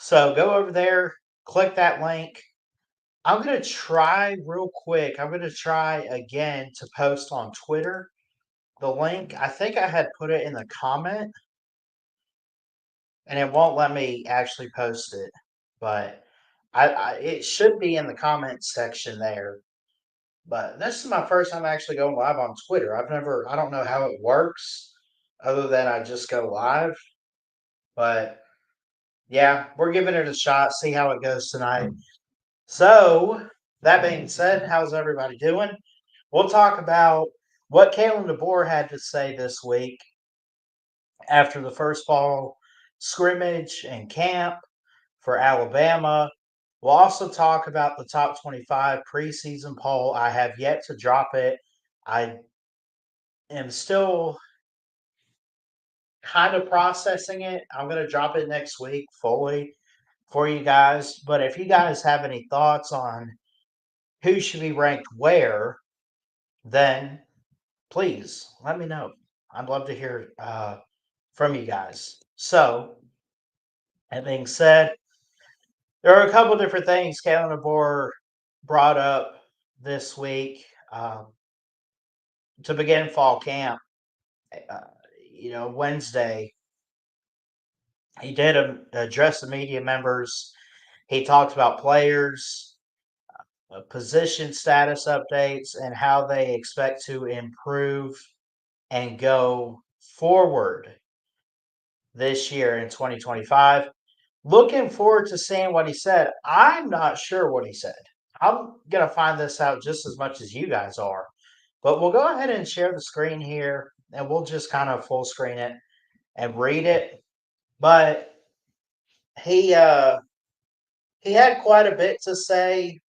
So go over there, click that link. I'm going to try real quick. I'm going to try again to post on Twitter the link. I think I had put it in the comment and it won't let me actually post it, but it should be in the comments section there. But this is my first time actually going live on Twitter. I don't know how it works other than I just go live. But yeah, we're giving it a shot, see how it goes tonight. So, that being said, how's everybody doing? We'll talk about what Kalen DeBoer had to say this week after the first fall scrimmage and camp for Alabama. We'll also talk about the top 25 preseason poll. I have yet to drop it. I am still kind of processing it. I'm going to drop it next week fully for you guys. But if you guys have any thoughts on who should be ranked where, then please let me know. I'd love to hear from you guys. So, that being said, there are a couple different things Kalen DeBoer brought up this week to begin fall camp. Uh, Wednesday, he did address the media members. He talked about players, position status updates, and how they expect to improve and go forward this year in 2025. Looking forward to seeing what he said. I'm not sure what he said. I'm going to find this out just as much as you guys are. But we'll go ahead and share the screen here and we'll just kind of full screen it and read it. But he uh he had quite a bit to say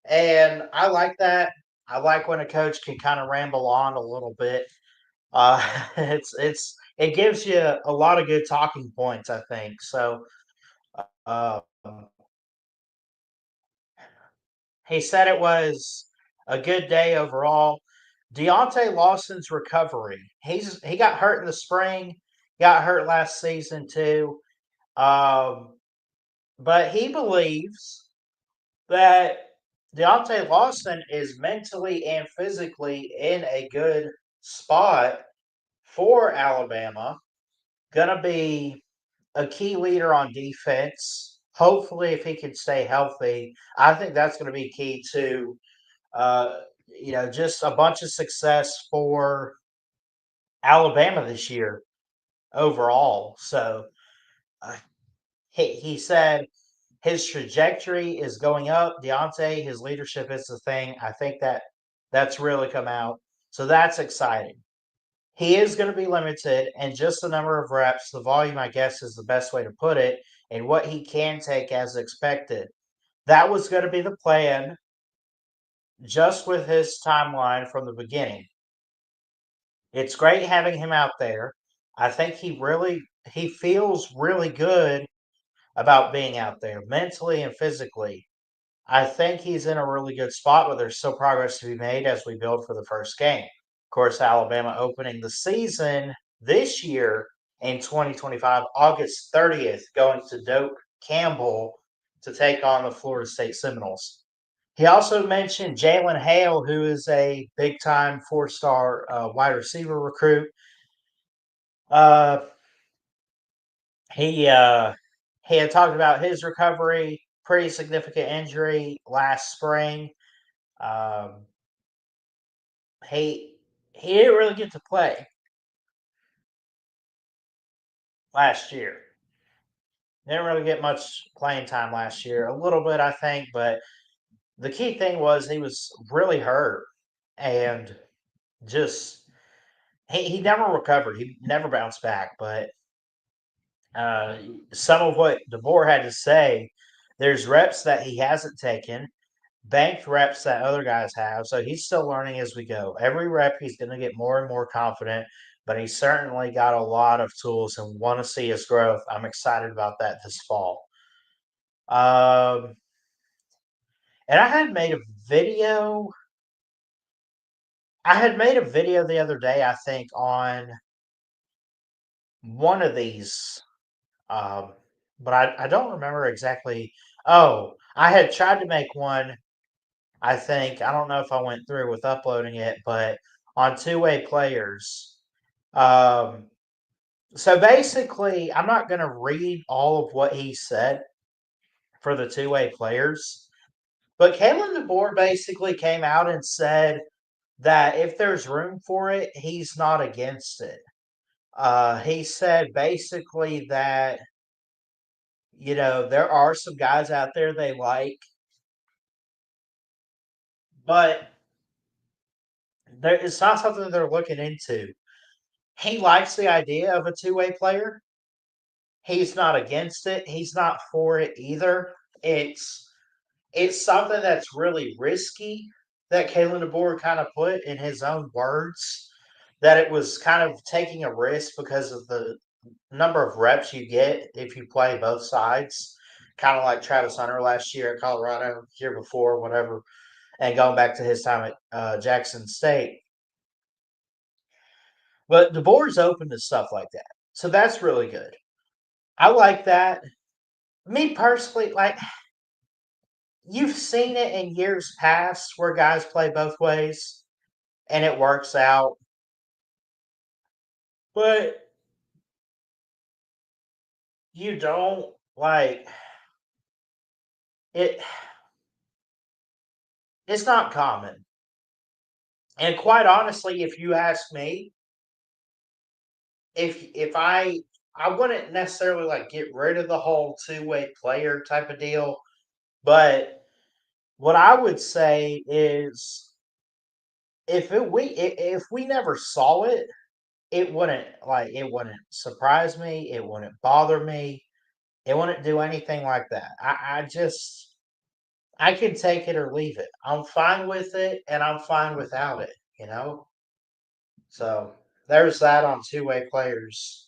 and I like that. I like when a coach can kind of ramble on a little bit. It gives you a lot of good talking points, I think. So uh, he said it was a good day overall. Deontay Lawson's recovery. He got hurt in the spring, got hurt last season too. Um, but he believes that Deontay Lawson is mentally and physically in a good spot for Alabama. Gonna be a key leader on defense. Hopefully, if he can stay healthy, I think that's going to be key to just a bunch of success for Alabama this year overall. So uh, he said his trajectory is going up. Deontay, his leadership is the thing. I think that's really come out. So that's exciting. He is going to be limited, and just the number of reps, the volume, I guess, is the best way to put it, and what he can take as expected. That was going to be the plan just with his timeline from the beginning. It's great having him out there. I think he feels really good about being out there mentally and physically. I think he's in a really good spot, but there's still progress to be made as we build for the first game. Of course, Alabama opening the season this year in 2025, August 30th, going to Doak Campbell to take on the Florida State Seminoles. He also mentioned Jalen Hale, who is a big time 4-star wide receiver recruit. Uh, he he had talked about his recovery, pretty significant injury last spring. Um, he didn't really get to play last year. Didn't really get much playing time last year. A little bit, I think, but the key thing was he was really hurt and just he never recovered. He never bounced back. But uh, some of what DeBoer had to say, there's reps that he hasn't taken, banked reps that other guys have. So he's still learning as we go. Every rep, he's going to get more and more confident, but he's certainly got a lot of tools and want to see his growth. I'm excited about that this fall. Um, and video. I had made a video the other day, I think, on one of these um, but I don't remember exactly. Oh, I had tried to make one. I think I don't know if I went through with uploading it, but on two-way players. Um, so basically, I'm not going to read all of what he said for the two-way players, but Kalen DeBoer basically came out and said that if there's room for it, he's not against it. He said basically that there are some guys out there they like, but it's not something they're looking into. He likes the idea of a two-way player. He's not against it. He's not for it either. It's it's something that's really risky that Kalen DeBoer kind of put in his own words. That it was kind of taking a risk because of the number of reps you get if you play both sides. Kind of like Travis Hunter last year at Colorado, year before, whatever, and going back to his time at Jackson State. But DeBoer's open to stuff like that. So that's really good. I like that. Me personally, like you've seen it in years past where guys play both ways and it works out. But you don't like it it's not common. And quite honestly, if you ask me, if I wouldn't necessarily like get rid of the whole two-way player type of deal, but what I would say is if we never saw it, it wouldn't surprise me, it wouldn't bother me, it wouldn't do anything like that. I can take it or leave it. I'm fine with it and I'm fine without it, you know? So there's that on two-way players.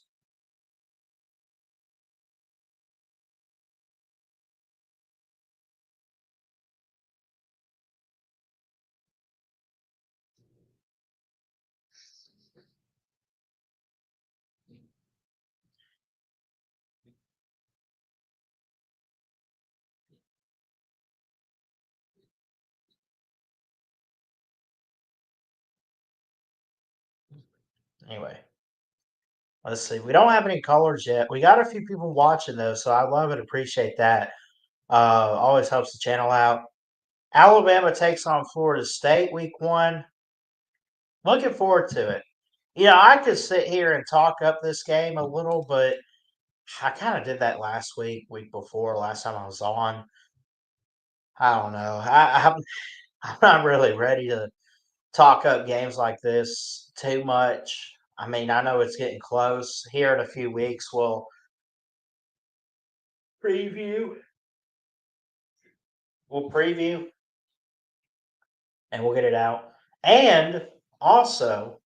Anyway, let's see. We don't have any colors yet. We got a few people watching though, so I love and appreciate that. Always helps the channel out. Alabama takes on Florida State week 1. Looking forward to it. I could sit here and talk up this game a little, but I kind of did that last week, week before, last time I was on. I don't know. I'm not really ready to talk up games like this too much. I mean, I know it's getting close. Here in a few weeks, preview. We'll preview and we'll get it out. And also,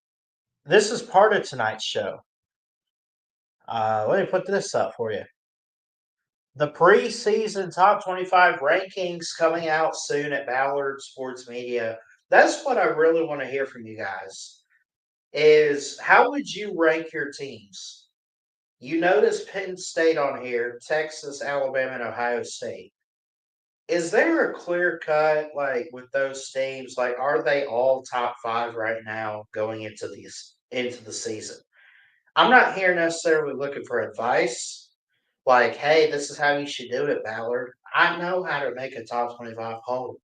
this is part of tonight's show. Let me put this up for you. The preseason top 25 rankings coming out soon at Ballard Sports Media. That's what I really want to hear from you guys. Is how would you rank your teams? You notice Penn State on here, Texas, Alabama, and Ohio State. Is there a clear cut like with those teams? Like, are they all top five right now going into the season? I'm not here necessarily looking for advice. Like, hey, this is how you should do it, Ballard. I know how to make a top 25 poll.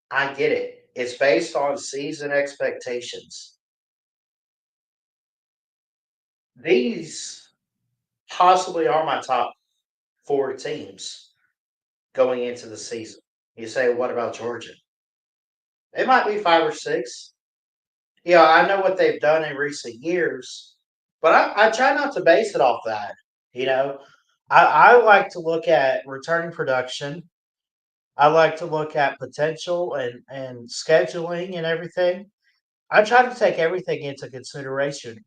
I get it. It's based on season expectations. These possibly are my top four teams going into the season. You say, what about Georgia? It might be five or six. Yeah, I know what they've done in recent years, but I try not to base it off that. You know, I like to look at returning production. I like to look at potential and scheduling and everything. I try to take everything into consideration.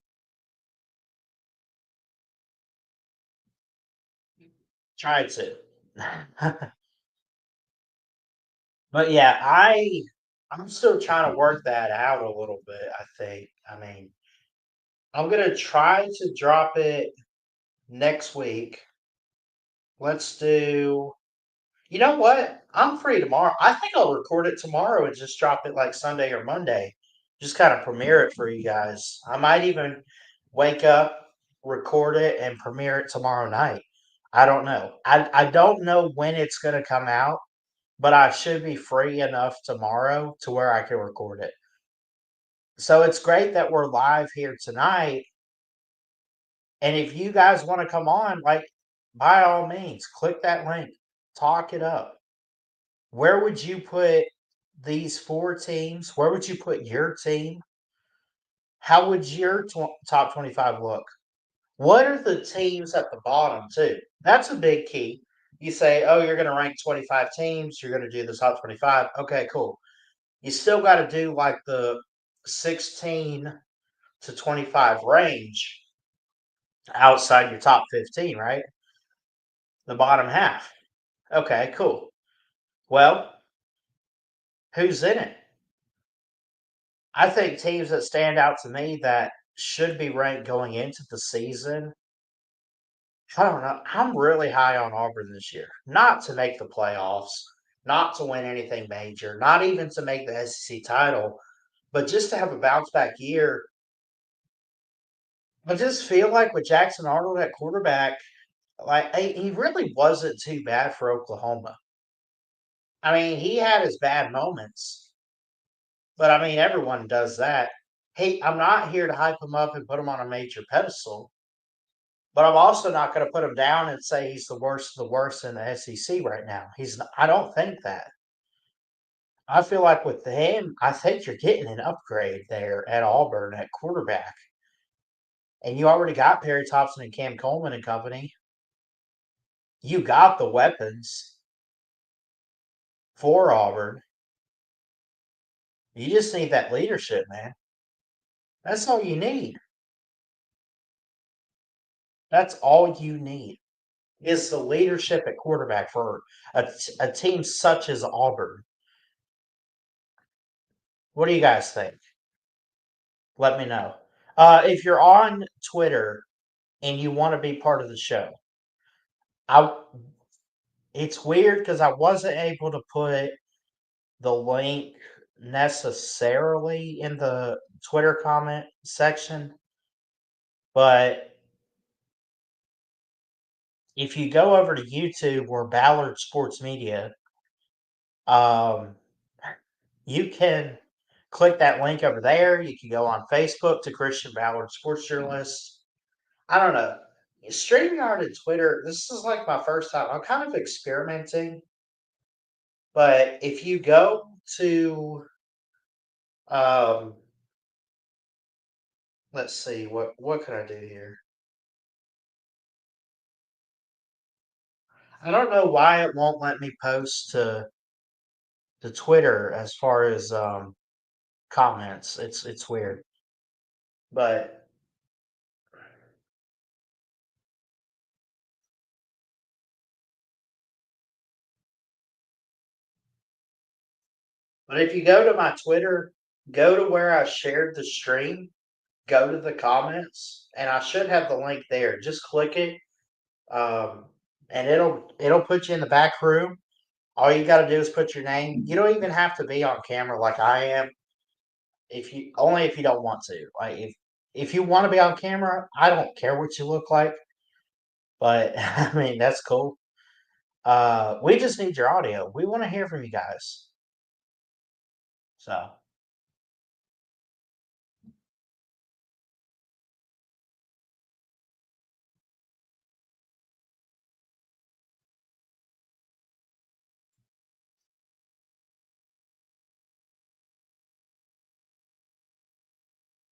Try to. But yeah, I'm still trying to work that out a little bit, I think. I mean, I'm gonna try to drop it next week. Let's do. You know what? I'm free tomorrow. I think I'll record it tomorrow and just drop it like Sunday or Monday. Just kind of premiere it for you guys. I might even wake up, record it, and premiere it tomorrow night. I don't know. I don't know when it's going to come out, but I should be free enough tomorrow to where I can record it. So it's great that we're live here tonight. And if you guys want to come on, like, by all means, click that link, talk it up. Where would you put these four teams? Where would you put your team? How would your top 25 look? What are the teams at the bottom, too? That's a big key. You say, oh, you're going to rank 25 teams, you're going to do the top 25. Okay, cool. You still got to do like the 16 to 25 range outside your top 15, right? The bottom half. Okay, cool. Well, who's in it? I think teams that stand out to me that should be ranked going into the season. I don't know. I'm really high on Auburn this year. Not to make the playoffs, not to win anything major, not even to make the SEC title, but just to have a bounce back year. I just feel like with Jackson Arnold at quarterback, like he really wasn't too bad for Oklahoma. I mean, he had his bad moments, but I mean, everyone does that. Hey, I'm not here to hype him up and put him on a major pedestal, but I'm also not going to put him down and say he's the worst of the worst in the SEC right now. He's. I don't think that. I feel like with him, I think you're getting an upgrade there at Auburn at quarterback, and you already got Perry Thompson and Cam Coleman and company. You got the weapons for Auburn. You just need that leadership, man. That's all you need. That's all you need is the leadership at quarterback for a team such as Auburn. What do you guys think? Let me know. If you're on Twitter and you want to be part of the show, I it's weird because I wasn't able to put the link necessarily in the Twitter comment section, but if you go over to YouTube or Ballard Sports Media, um, you can click that link over there. You can go on Facebook to Christian Ballard Sports Journalist. I don't know. StreamYard and Twitter, this is like my first time. I'm kind of experimenting. But if you go to, um, let's see, what can I do here? I don't know why it won't let me post to Twitter as far as comments. It's weird. But but if you go to my Twitter, go to where I shared the stream, go to the comments, and I should have the link there. Just click it, and it'll put you in the back room. All you got to do is put your name. You don't even have to be on camera like I am. If you only if you don't want to. Like if you want to be on camera, I don't care what you look like. But I mean that's cool. We just need your audio. We want to hear from you guys. So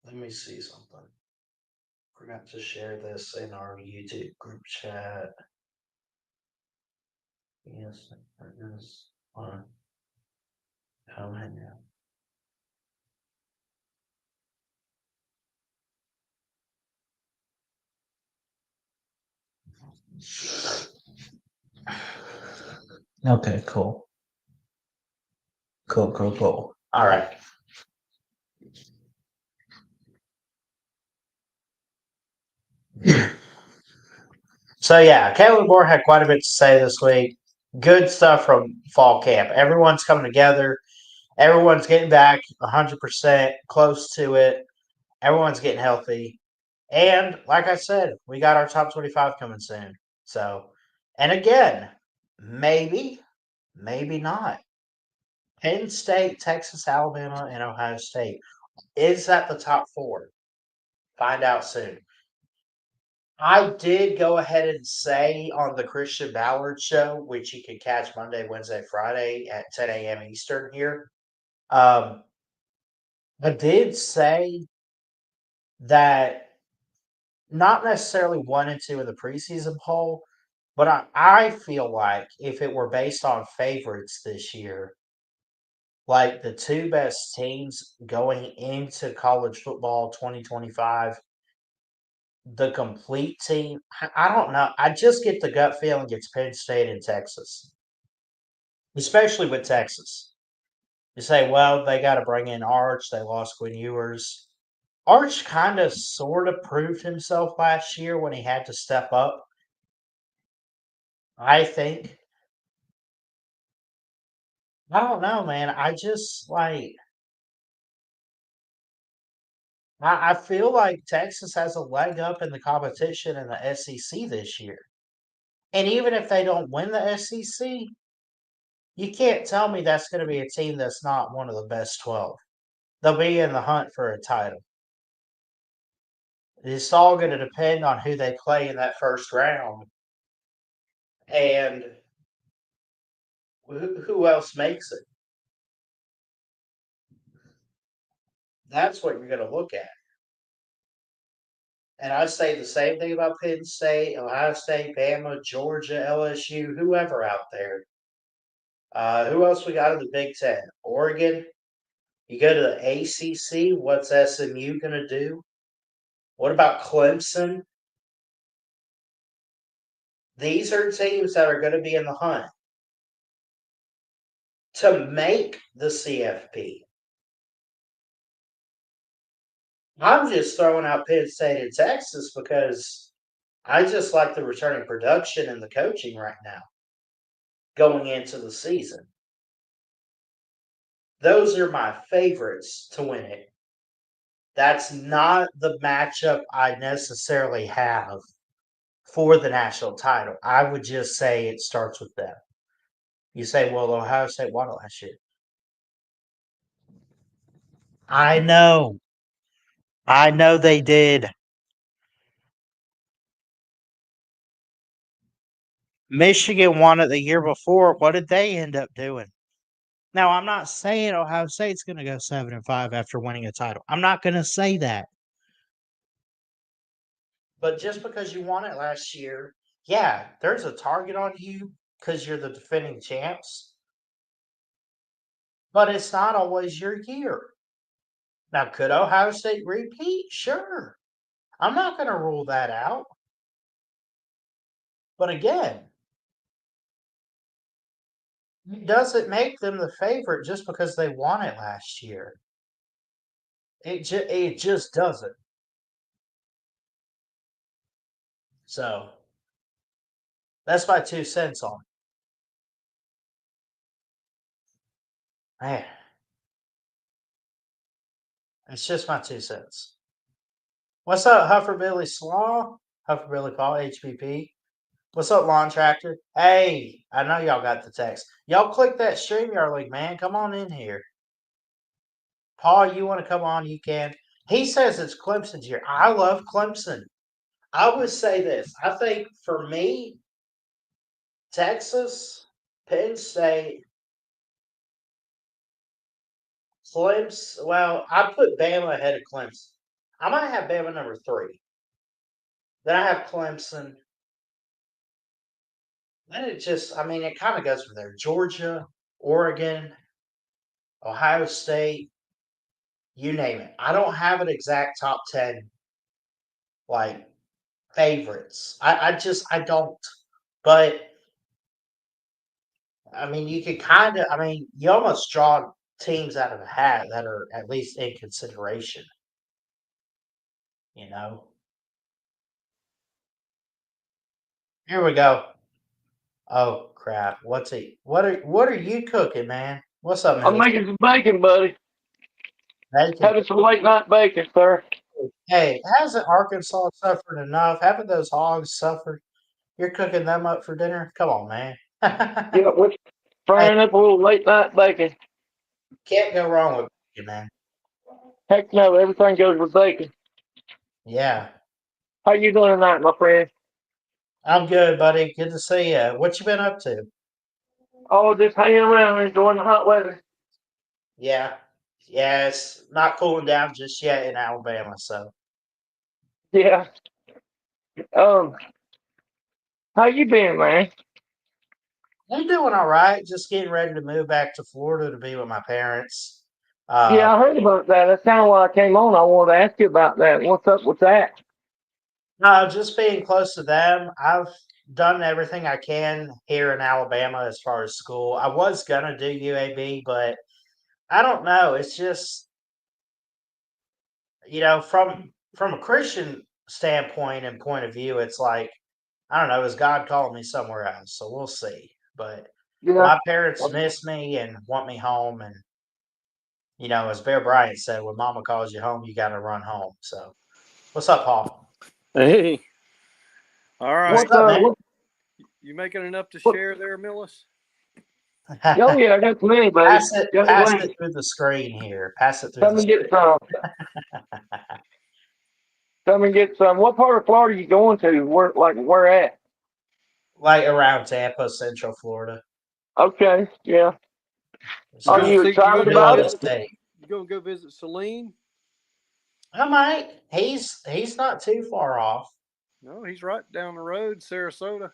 let me see something. Forgot to share this in our YouTube group chat. Yes, partners on Hangout. Okay, cool. Cool. All right. So yeah, Caleb Moore had quite a bit to say this week. Good stuff from fall camp. Everyone's coming together. Everyone's getting back 100% close to it. Everyone's getting healthy. And like I said, we got our top 25 coming soon. So, and again, maybe, maybe not. Penn State, Texas, Alabama, and Ohio State. Is that the top four? Find out soon. I did go ahead and say on the Christian Ballard show, which you can catch Monday, Wednesday, Friday at 10 a.m. Eastern here. Um, I did say that not necessarily 1 and 2 in the preseason poll, but I feel like if it were based on favorites this year, like the two best teams going into college football 2025, the complete team, I don't know. I just get the gut feeling it's Penn State and Texas, especially with Texas. You say, well, they got to bring in Arch. They lost Quinn Ewers. Arch kind of sort of proved himself last year when he had to step up, I think. I don't know, man. I just like I feel like Texas has a leg up in the competition in the SEC this year. And even if they don't win the SEC, you can't tell me that's going to be a team that's not one of the best 12. They'll be in the hunt for a title. It's all going to depend on who they play in that first round and who else makes it. That's what you're going to look at. And I say the same thing about Penn State, Ohio State, Bama, Georgia, LSU, whoever out there. Who else we got in the Big Ten? Oregon. You go to the ACC. What's SMU going to do? What about Clemson? These are teams that are going to be in the hunt to make the CFP. I'm just throwing out Penn State and Texas because I just like the returning production and the coaching right now going into the season. Those are my favorites to win it. That's not the matchup I necessarily have for the national title. I would just say it starts with them. You say, well, Ohio State won it last year. I know. I know they did. Michigan won it the year before. What did they end up doing? Now, I'm not saying Ohio State's going to go 7-5 after winning a title. I'm not going to say that. But just because you won it last year, yeah, there's a target on you because you're the defending champs, but it's not always your year. Now, could Ohio State repeat? Sure. I'm not going to rule that out. But again, it doesn't make them the favorite just because they won it last year. It just doesn't. So that's my 2 cents on it. Man, it's just my 2 cents. What's up, Huffer Billy Slaw? Huffer Billy Paul, HPP. What's up, Lawn Tractor? Hey, I know y'all got the text. Y'all click that StreamYard link, man. Come on in here. Paul, you want to come on? You can. He says it's Clemson's year. I love Clemson. I would say this. I think for me, Texas, Penn State, Clemson. Well, I put Bama ahead of Clemson. I might have Bama number 3. Then I have Clemson. Then it just, I mean, it kind of goes from there. Georgia, Oregon, Ohio State, you name it. I don't have an exact top 10 like favorites. I don't. But I mean, you could kind of, I mean, you almost draw teams out of a hat that are at least in consideration, you know? Here we go. Oh crap! What are you cooking, man? What's up, I'm Mills? making some bacon, buddy. Bacon. Having some late night bacon, sir. Hey, hasn't Arkansas suffered enough? Haven't those hogs suffered? You're cooking them up for dinner? Come on, man. Yeah, we're Hey, frying up a little late night bacon. can't go wrong with bacon, man. Heck no, everything goes with bacon. Yeah, How you doing tonight, my friend? I'm good, buddy. Good to see you. What you been up to? Oh, just hanging around, enjoying the hot weather. Yeah, yeah, it's not cooling down just yet in Alabama, so Yeah. Um, how you been, man? I'm doing all right. Just getting ready to move back to Florida to be with my parents. Uh, Yeah, I heard about that. That's kind of why I came on. I wanted to ask you about that. What's up with that? no, just being close to them. I've done everything I can here in Alabama as far as school. I was gonna do UAB, but I don't know. It's just from a Christian standpoint and point of view, it's like I don't know. Is God calling me somewhere else? So we'll see. But Yeah. my parents miss me and want me home, and as Bear Bryant said, when Mama calls you home, you got to run home. So what's up, Paul? Hey, all What's right. What? up, man? You making enough to What? share there, Millis? Oh yeah, I got plenty, buddy. Pass it, Got pass it plenty. through the screen here. Pass it through Come the and screen. get some. Come and get some. What part of Florida are you going to? Where at? Like around Tampa, Central Florida. Okay, yeah. You Are gonna So you see? You excited gonna middle go about of the it? visit? state. You gonna go visit Celine? I might. He's not too far off. No, he's right down the road, Sarasota.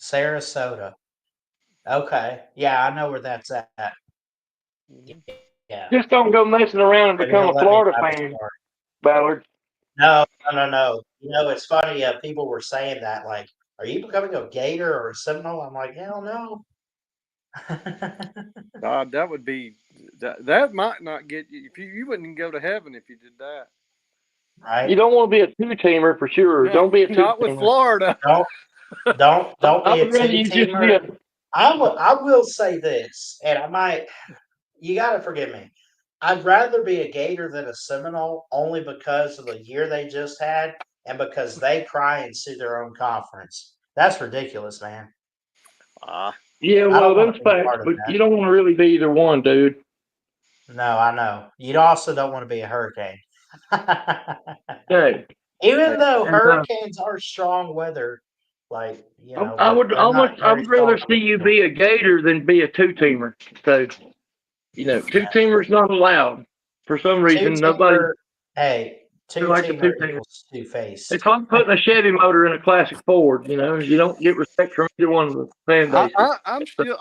Sarasota. Okay. Yeah, I know where that's at. Hmm. Yeah. Just don't go messing around and Maybe become he'll a let me Florida drive his fan, car. Ballard. No, no, no, no. It's funny. People were saying that, like, are you becoming a Gator or a Seminole? I'm like, hell no. God, that would be that might not get you. If you wouldn't even go to heaven if you did that. You Right? don't want to be a two-teamer for sure. No, Don't be a not with two-teamer. Florida. Don't don't I be a would rather two you just be teamer. a. I will say this, and you gotta forgive me. I'd rather be a Gator than a Seminole only because of the year they just had and because they cry and sue their own conference. That's ridiculous, man. Ah, Yeah, I well, don't want those to be a facts, part of but that. you don't want to really be either one, dude. No, I know. You also don't want to be a hurricane. Hey, Even hey, though and hurricanes are strong weather, like, I but would they're not I very would strong rather see you winds. be a Gator than be a two-teamer. So two-teamers not allowed for some Two reason. Nobody teamer, hey, two like a teamer two-teamer. equals two It's faced. like putting a Chevy motor in a classic Ford. You don't get respect from either one of the fan bases.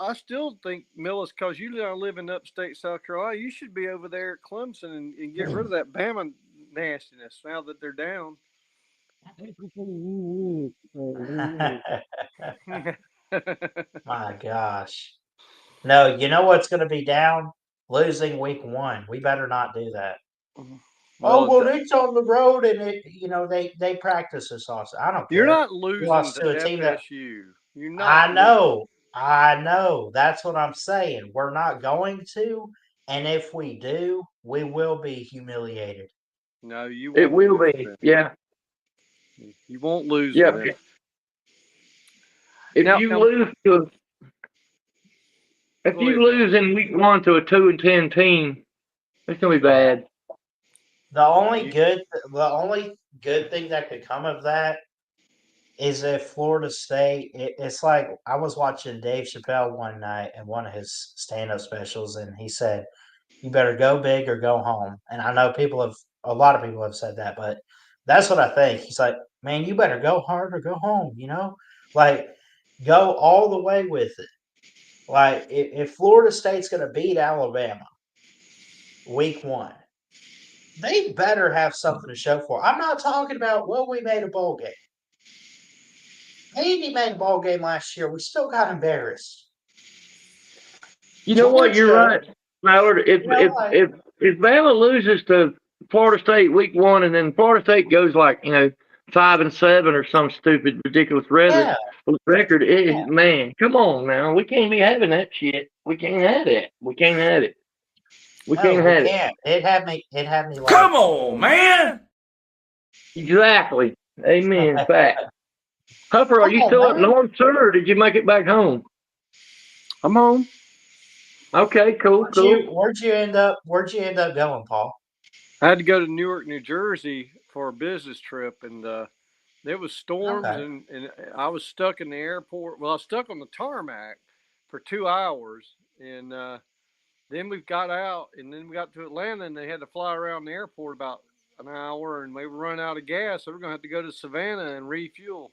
I still think Millis, because you now live in upstate South Carolina, you should be over there at Clemson and get rid of that Bama nastiness now that they're down. My gosh. No, you know what's going to be down? Losing week one. We better not do that. Oh, Well, well, it's on the road and they practice this also. I don't you're care. not We losing lost to to a team that FSU. You're not I losing. know. I know. That's what I'm saying. We're not going to. And if we do, we will be humiliated. No, you It won't will lose to be. them. Yeah. You won't lose to Yeah. them. If Now, you now, lose to if go you ahead, Millis. lose in week one to a 2-10 team, it's gonna be Yeah. bad. The only You, good the only good thing that could come of that is if Florida State it's like I was watching Dave Chappelle one night in one of his stand-up specials and he said, "You better go big or go home." And I know a lot of people have said that, but that's what I think. He's like, "Man, you better go hard or go home," Like go all the way with it. Like if Florida State's going to beat Alabama week 1, they better have something to show for. I'm not talking about, well, we made a bowl game. Navy made a bowl game last year. We still got embarrassed. You know what? You're Georgia, right, Mallard. If if like if if Bama loses to Florida State week one, and then Florida State goes like 5 and 7 or some stupid ridiculous Yeah, record. yeah. Man, come on now. We can't be having that shit. We can't have that. We can't have it. We No, can't we have it. can't. It had me. It had me like. Come on, man. Exactly. Amen. Fact. Hupper, are Come you on, still up man. north, sir, or did you make it back home? I'm home. Okay, cool. Where'd you end up? Where'd you end up going, Paul? I had to go to Newark, New Jersey for a business trip, and there was storms, Okay. and I was stuck in the airport. Well, I was stuck on the tarmac for 2 hours, and then we got out, and then we got to Atlanta, and they had to fly around the airport about an hour, and we were running out of gas, so we're gonna have to go to Savannah and refuel.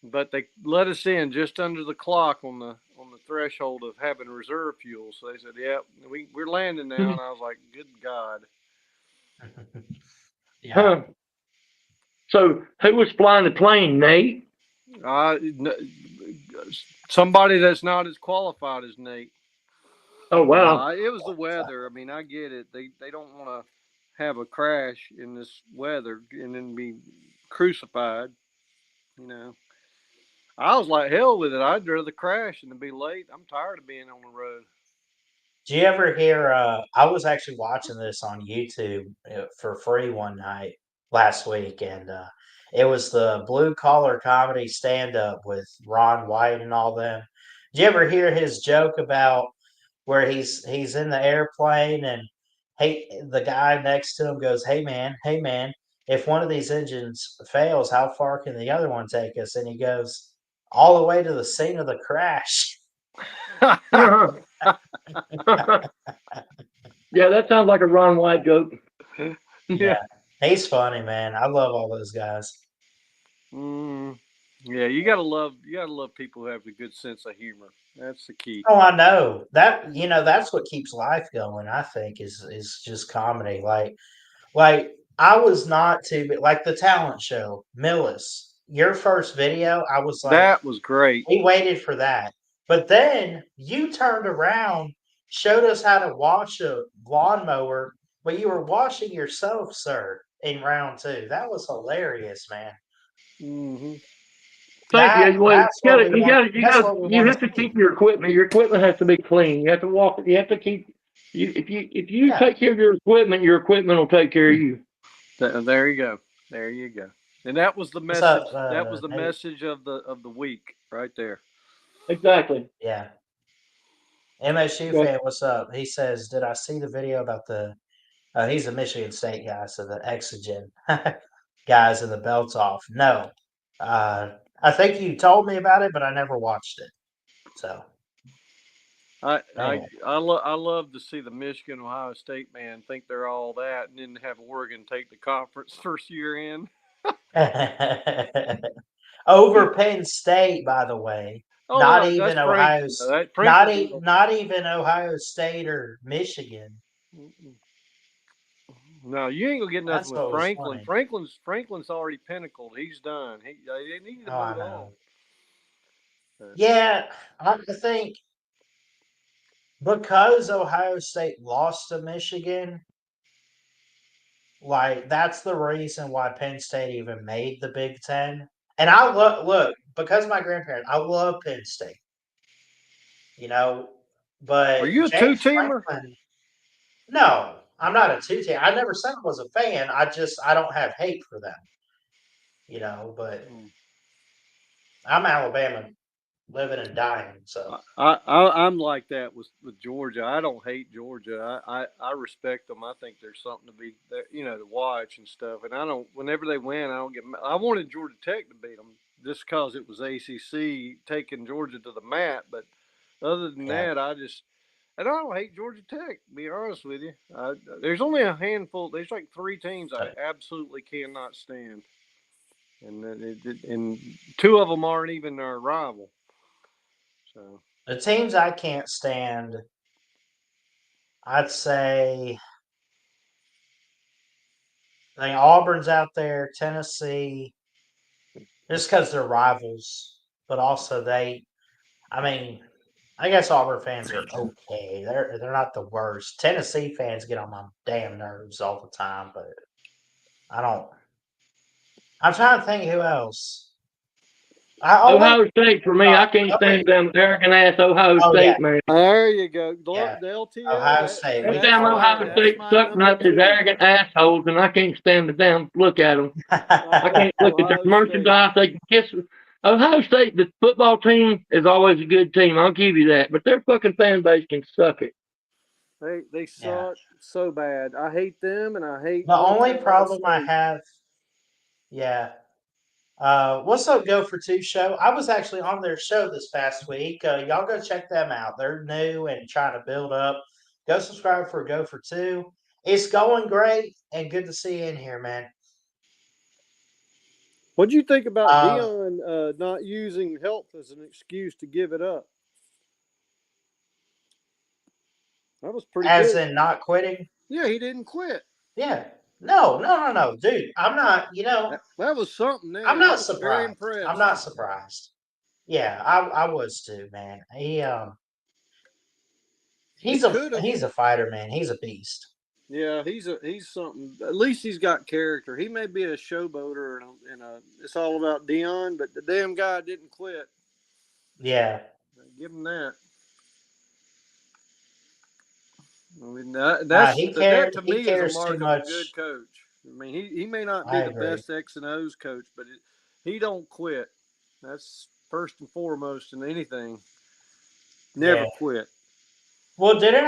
But they let us in just under the clock on the threshold of having reserve fuel. So they said, "Yep, we're landing now." And I was like, "Good God!" Yeah. Huh. So who was flying the plane, Nate? Somebody that's not as qualified as Nate. Oh wow. It was the weather. I mean, I get it. They don't want to have a crash in this weather and then be crucified. You know, I was like, hell with it. I'd rather crash than to be late. I'm tired of being on the road. Do you ever hear? I was actually watching this on YouTube for free one night last week, and it was the blue collar comedy stand up with Ron White and all them. Did you ever hear his joke about where he's in the airplane and the guy next to him goes, hey man, if one of these engines fails, how far can the other one take us? And he goes, all the way to the scene of the crash. Yeah, that sounds like a Ron White joke. Yeah, he's funny, man. I love all those guys. Yeah, you gotta love people who have a good sense of humor. That's the key. Oh, I know that. That's what keeps life going. I think is just comedy. Like I was not too like the talent show, Millis. Your first video, I was like, That was great. we waited for that, but then you turned around, showed us how to wash a lawnmower, but you were washing yourself, sir, in round two. That was hilarious, man. Mm-hmm. Thank you. Well, That's what we want. That's what we you want have to to see. keep your equipment. Your equipment has to be clean. You have to walk. You have to keep. If you Yeah. take care of your equipment will take care of you. There you go. There you go. And that was the What's message. up, That was the Nate? message of the week right there. Exactly. Yeah. MSU Yeah. fan, what's up? He says, "Did I see the video about the?" He's a Michigan State guy, so the Exogen guys in the belts off. No, I think you told me about it, but I never watched it. So anyway. I love to see the Michigan Ohio State man think they're all that, and then have Oregon take the conference first year in. Over Penn State, by the way. Oh Not no, even that's Ohio. Franklin. Franklin's Not even Ohio State or Michigan. No, you ain't gonna get nothing That's with what was Franklin. funny. Franklin's already pinnacled. He's done. They need to Oh, I move on. know. Yeah, I think because Ohio State lost to Michigan, like that's the reason why Penn State even made the Big Ten. And I look because of my grandparents, I love Penn State. You know, Are but you a James two-teamer? Franklin. No, I'm not a two team. I never said I was a fan. I don't have hate for them. But I'm Alabama, living and dying. So I'm like that with Georgia. I don't hate Georgia. I respect them. I think there's something to be there, to watch and stuff. And I don't. Whenever they win, I don't get. I wanted Georgia Tech to beat them just because it was ACC taking Georgia to the mat. But other than yeah, that, and I don't hate Georgia Tech. To be honest with you, there's only a handful. There's like three teams I absolutely cannot stand, and two of them aren't even our rival. So. the teams I can't stand, I'd say. I think Auburn's out there, Tennessee, just because they're rivals, but also I mean, I guess Auburn fans are okay. They're not the worst. Tennessee fans get on my damn nerves all the time, but I don't. I'm trying to think who else. I always Ohio State for me. I can't stand them arrogant ass Ohio oh yeah, State man. There you go. yeah. The LTL. Ohio State. Them We damn That's always my Ohio do. State suck number nuts is 2. arrogant assholes, and I can't stand the damn look at them. I can't look at their Ohio State. merchandise. They can kiss. Ohio State, the football team is always a good team. I'll give you that, but their fucking fan base can suck it. They Yeah. suck so bad. I hate them, and I hate The North only Carolina problem I State. have, yeah. What's up, Go for Two show? I was actually on their show this past week. Y'all go check them out. They're new and trying to build up. Go subscribe for Go for Two. It's going great and good to see you in here, man. What do you think about Um, Dion not using health as an excuse to give it up? That was pretty as good. in not quitting. Yeah, he didn't quit. Yeah. No, dude. I'm not. That was something I'm there. I not was very surprised. I'm impressed. not surprised. Yeah, I was too, man. He could have. He's a fighter, man. He's a beast. Yeah, he's something. At least he's got character. He may be a showboater, and it's all about Dion, but the damn guy didn't quit. Yeah. Give him that. I mean, He that cares. to He me is a cares too mark of a much. good coach. I mean, he may not be I the agree. best X and O's coach, but he don't quit. That's first and foremost in anything. Never Yeah. quit. Well, did I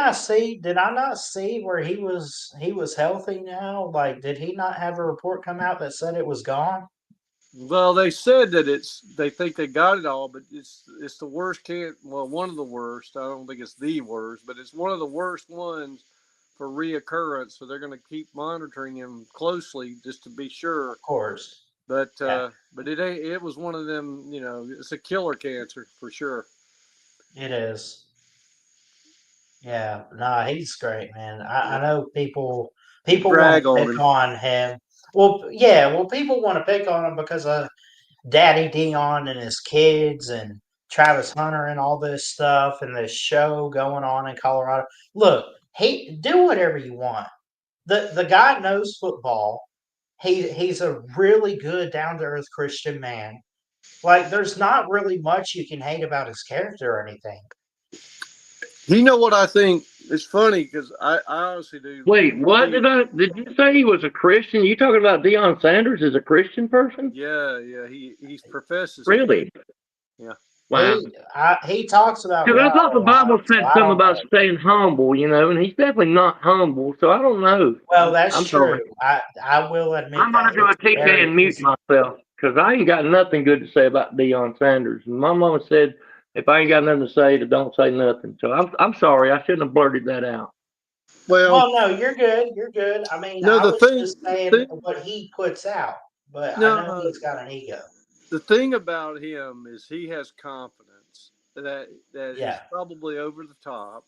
not see where he was healthy now? Like, did he not have a report come out that said it was gone? Well, they said that they think they got it all, but it's the worst one of the worst. I don't think it's the worst, but it's one of the worst ones for reoccurrence. So they're going to keep monitoring him closely just to be sure. Of course. But Yeah, it was one of them. It's a killer cancer for sure. it is. Yeah, nah, he's great, man. I know people want Brag to on pick him. on him. Well, yeah, well, people want to pick on him because of Daddy Dion and his kids and Travis Hunter and all this stuff and this show going on in Colorado. Look, do whatever you want. The guy knows football. He's a really good down to earth Christian man. Like, there's not really much you can hate about his character or anything. You know what I think? It's funny because I honestly do. Wait, what did you say he was a Christian? You talking about Deion Sanders as a Christian person? Yeah. He professes. Really? Yeah. Wow. He talks about Because I God thought a the lot, Bible so said I something don't about know. staying humble, and he's definitely not humble. So I don't know. Well, that's I'm true. sorry. I will admit I'm gonna that do a it's TK very and mute easy. myself because I ain't got nothing good to say about Deion Sanders. And my mama said, if I ain't got nothing to say, then don't say nothing. So I'm sorry. I shouldn't have blurted that out. Well, Well, no, you're good. You're good. I mean, no, I the was thing, just saying what he puts out, but I know no, he's got an ego. the thing about him is he has confidence that is Yeah, probably over the top,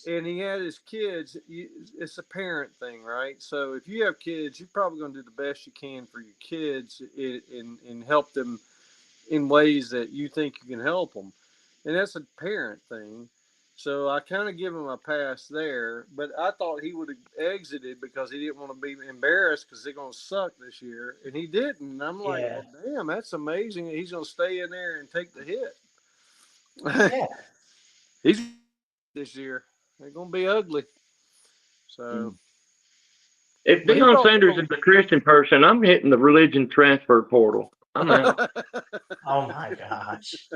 and he had his kids. It's a parent thing, right? So if you have kids, you're probably going to do the best you can for your kids and help them in ways that you think you can help them, and that's a parent thing. So I kind of give him a pass there, but I thought he would have exited because he didn't want to be embarrassed because they're going to suck this year, and he didn't. And I'm like, yeah, well, damn, that's amazing. He's going to stay in there and take the hit. yeah. He's this year. They're going to be ugly. So, If but he Deion brought. Sanders is a Christian person, I'm hitting the religion transfer portal. I'm out. Oh my gosh.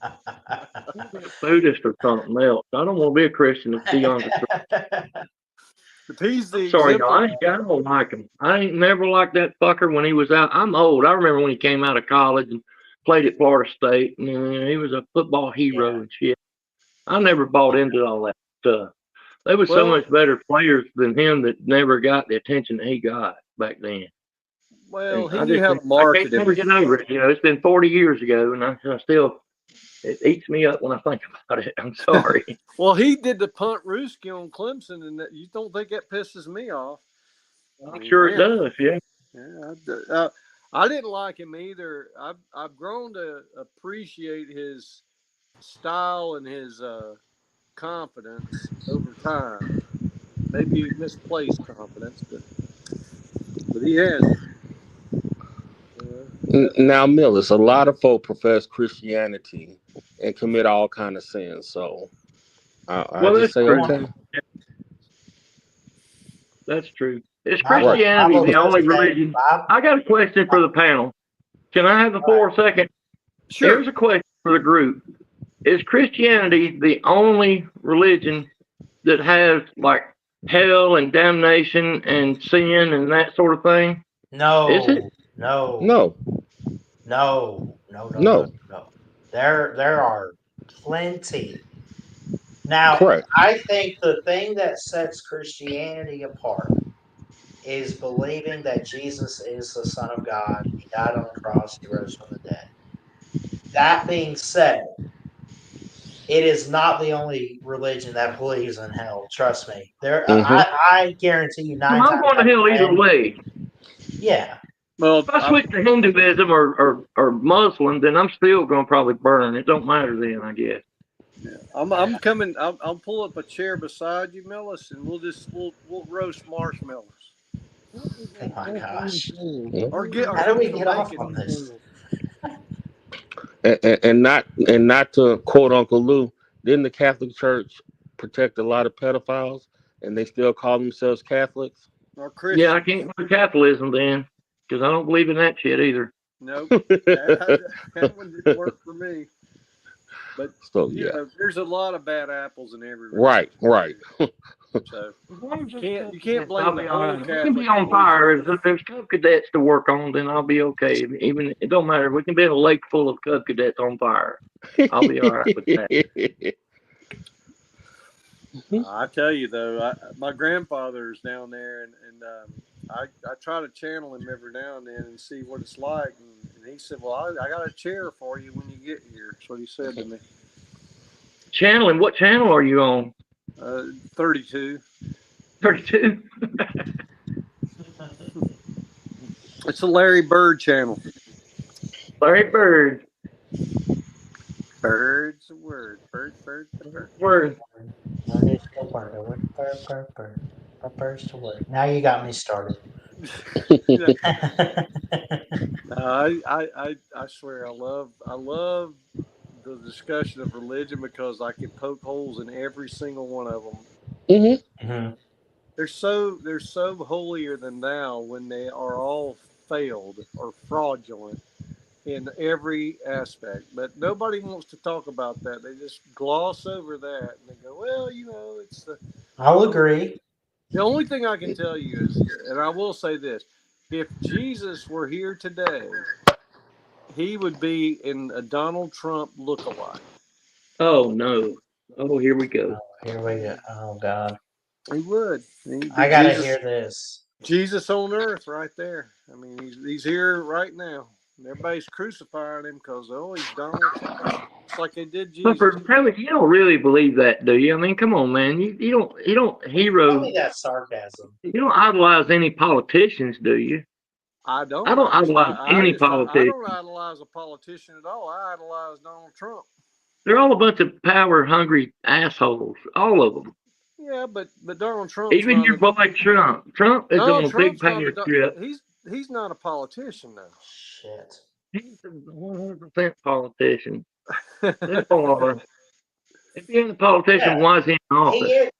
I'm a Buddhist or something else. I don't want to be a Christian if Deion's a Christian. If he's the Sorry, no, exemplar, I don't like him. I ain't never liked that fucker when he was out. I'm old. I remember when he came out of college and played at Florida State. And he was a football hero Yeah, and shit. I never bought into all that stuff. There was so well, much better players than him that never got the attention that he got back then. And he I knew just how to I market can't never him. get over it. It's been 40 years ago, and I still it eats me up when I think about it. I'm sorry. Well, he did the punt Ruski on Clemson, and you don't think that pisses me off? I'm sure it does. Yeah. Yeah, I didn't like him either. I've grown to appreciate his style and his confidence over time. Maybe misplaced confidence, but he has it. Now, Millis, a lot of folk profess Christianity and commit all kind of sins. So I Well, just that's say, true. okay, That's true. Is right. I Christianity will the just only say, religion? I got a question for the panel. Can I have the floor a second? Sure. Here's a question for the group. Is Christianity the only religion that has like hell and damnation and sin and that sort of thing? Is it? no, No, no, no. There are plenty. Now, correct. I think the thing that sets Christianity apart is believing that Jesus is the Son of God. He died on the cross. He rose from the dead. That being said, it is not the only religion that believes in hell. Trust me. Hmm. I guarantee you, Well, 9 I'm times going to out of hell either 10. way. Yeah. Well, If I switch to Hinduism or Muslim, then I'm still going to probably burn. It don't matter then, I guess. I'm coming. I'll pull up a chair beside you, Millis, and we'll roast marshmallows. Oh my gosh. Or How do cook we some get off bacon. on this? And not to quote Uncle Lou, didn't the Catholic Church protect a lot of pedophiles, and they still call themselves Catholics? Or Yeah, I Christians. can't go to capitalism then, because I don't believe in that shit either. Nope. That one didn't work for me. But So you yeah, know, there's a lot of bad apples in every right, religion. right. So As long as you can't blame I'll the be all whole right. We can be Catholic on fire. If there's Cub Cadets to work on, then I'll be okay. Even it don't matter. We can be in a lake full of Cub Cadets on fire. I'll be all right with that. I tell you though, my grandfather's down there, and I try to channel him every now and then and see what it's like. And he said, "Well, I got a chair for you when you get here." That's what he said to me. Channeling. What channel are you on? 32. 32. It's a Larry Bird channel. Larry Bird. Bird's a word. Bird, bird, bird. Word. First word. Now you got me started. I swear I love the discussion of religion because I can poke holes in every single one of them. Mhm. They're so holier than thou when they are all failed or fraudulent in every aspect. But nobody wants to talk about that. They just gloss over that and they go, well, it's I'll agree. the only thing I can tell you is, and I will say this: if Jesus were here today, he would be in a Donald Trump lookalike. Oh no. Oh, here we go. Here we go. Oh God. He would. He'd be I gotta hear this. Jesus on earth right there. I mean, he's here right now. And everybody's crucifying him because he's Donald Trump. It's like they did Jesus. But you don't really believe that, do you? I mean, come on, man. You don't Tell hero. me that sarcasm. You don't idolize any politicians, do you? I don't. I don't idolize any I politician. don't idolize a politician at all. I idolize Donald Trump. They're all a bunch of power hungry assholes. All of them. Yeah, but Donald Trump's Even not your boy Trump. Trump is Donald on a big Trump's not power trip. he's not a politician though. Shit. He's a 100% politician. Therefore, if he ain't a politician, Yeah. why is he in office? He is.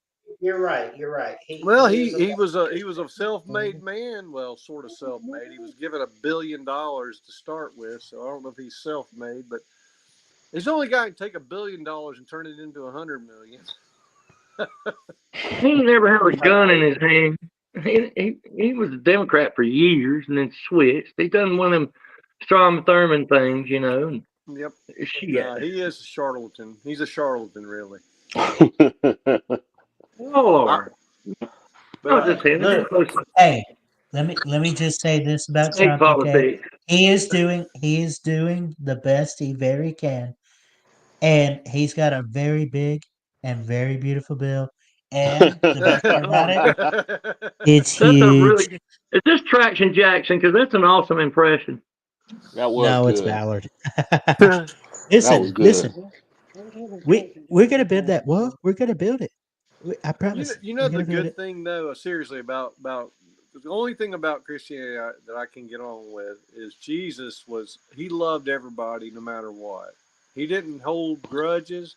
You're right. You're right. He was a self-made man. Well, sort of self-made. He was given $1 billion to start with, so I don't know if he's self-made, but he's the only guy who can take $1 billion and turn it into 100 million. He never had a gun in his hand. He was a Democrat for years and then switched. He done one of them Strom Thurmond things, you know. And Yep. shit. He is a charlatan. He's a charlatan, really. All are. But Look, hey, let me just say this about State Trump. Okay, politics. he is doing the best he very can, and he's got a very big and very beautiful bill. And the best part about it, it's That's a huge. really. Is this Traction Jackson? Because that's an awesome impression. That was No, it's good. Ballard. That Listen, was good. listen. We're gonna build that wall. We're gonna build it. I promise. you know We're the gonna build good it. thing though, seriously about the only thing about Christianity that I can get on with is Jesus he loved everybody no matter what. He didn't hold grudges.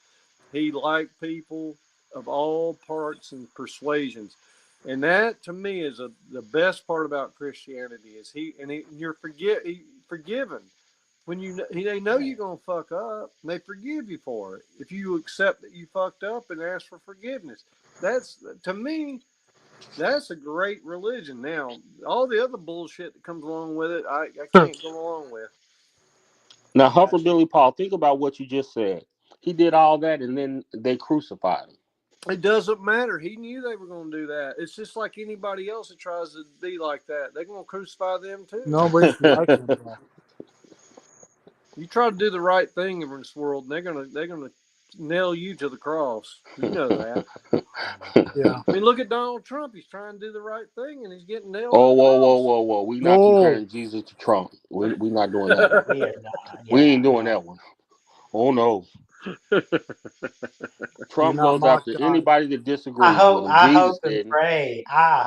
He liked people of all parts and persuasions. And that to me is the best part about Christianity is you're forgiven. When they know you're gonna fuck up, they forgive you for it. If you accept that you fucked up and ask for forgiveness, that's to me, that's a great religion. Now, all the other bullshit that comes along with it, I can't go along with. Now, Huffer Billy Paul, think about what you just said. He did all that, and then they crucified him. It doesn't matter. He knew they were going to do that. It's just like anybody else that tries to be like that. They're going to crucify them too. Nobody's like him, bro. You try to do the right thing in this world, and they're gonna nail you to the cross. You know that. Yeah. I mean, look at Donald Trump. He's trying to do the right thing, and he's getting nailed. Oh, whoa! We're not comparing Jesus to Trump. We're not doing that. We are not. Yeah, we ain't doing that one. Oh no. Trump goes after anybody that disagrees with him. I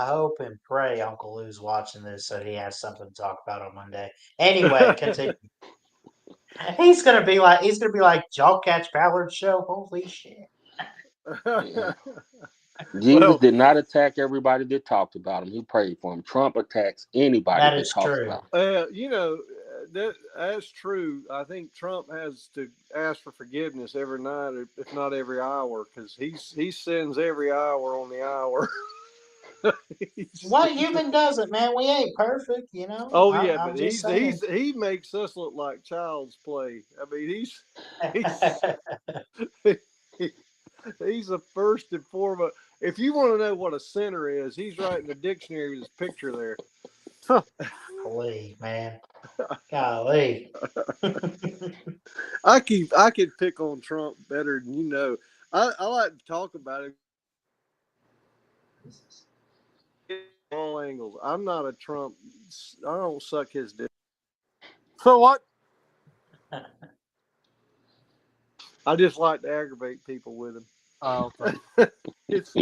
hope and pray Uncle Lou's watching this so he has something to talk about on Monday. Anyway, continue. He's gonna be like, y'all catch Ballard's show? Holy shit! Yeah. Jesus did not attack everybody that talked about him. He prayed for him. Trump attacks anybody that talks about him. That's true. I think Trump has to ask for forgiveness every night, if not every hour, because he sins every hour on the hour. What human doesn't, man? We ain't perfect, you know. Oh yeah, but he makes us look like child's play. I mean, he's the first and foremost. If you want to know what a sinner is, he's right in the dictionary with his picture there. Golly, man. Golly. I could pick on Trump better than you know. I like to talk about it. All angles. I'm not a Trump. I don't suck his dick. So what? I just like to aggravate people with him. Oh, okay. It's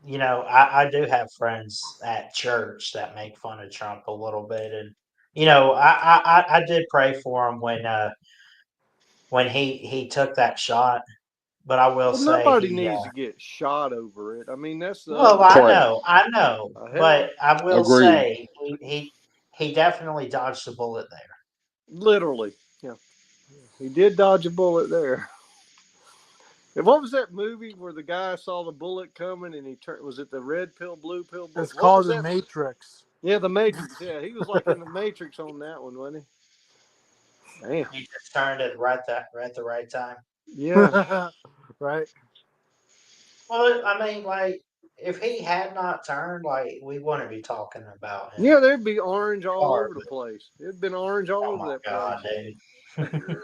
you know, I do have friends at church that make fun of Trump a little bit, and you know, I did pray for him when he took that shot. But I will say nobody needs to get shot over it. I mean, that's the I know. But I will say he definitely dodged a bullet there. Literally, yeah, he did dodge a bullet there. And what was that movie where the guy saw the bullet coming and he turned? Was it the red pill, blue pill? It's called The Matrix. Yeah, The Matrix. Yeah, he was like in The Matrix on that one, wasn't he? Damn. He just turned it at the right time. Yeah. Right. Well, I mean, like, if he had not turned, like, we wouldn't be talking about him. Yeah, there'd be orange all over the place. It'd been orange all over that place. Dude.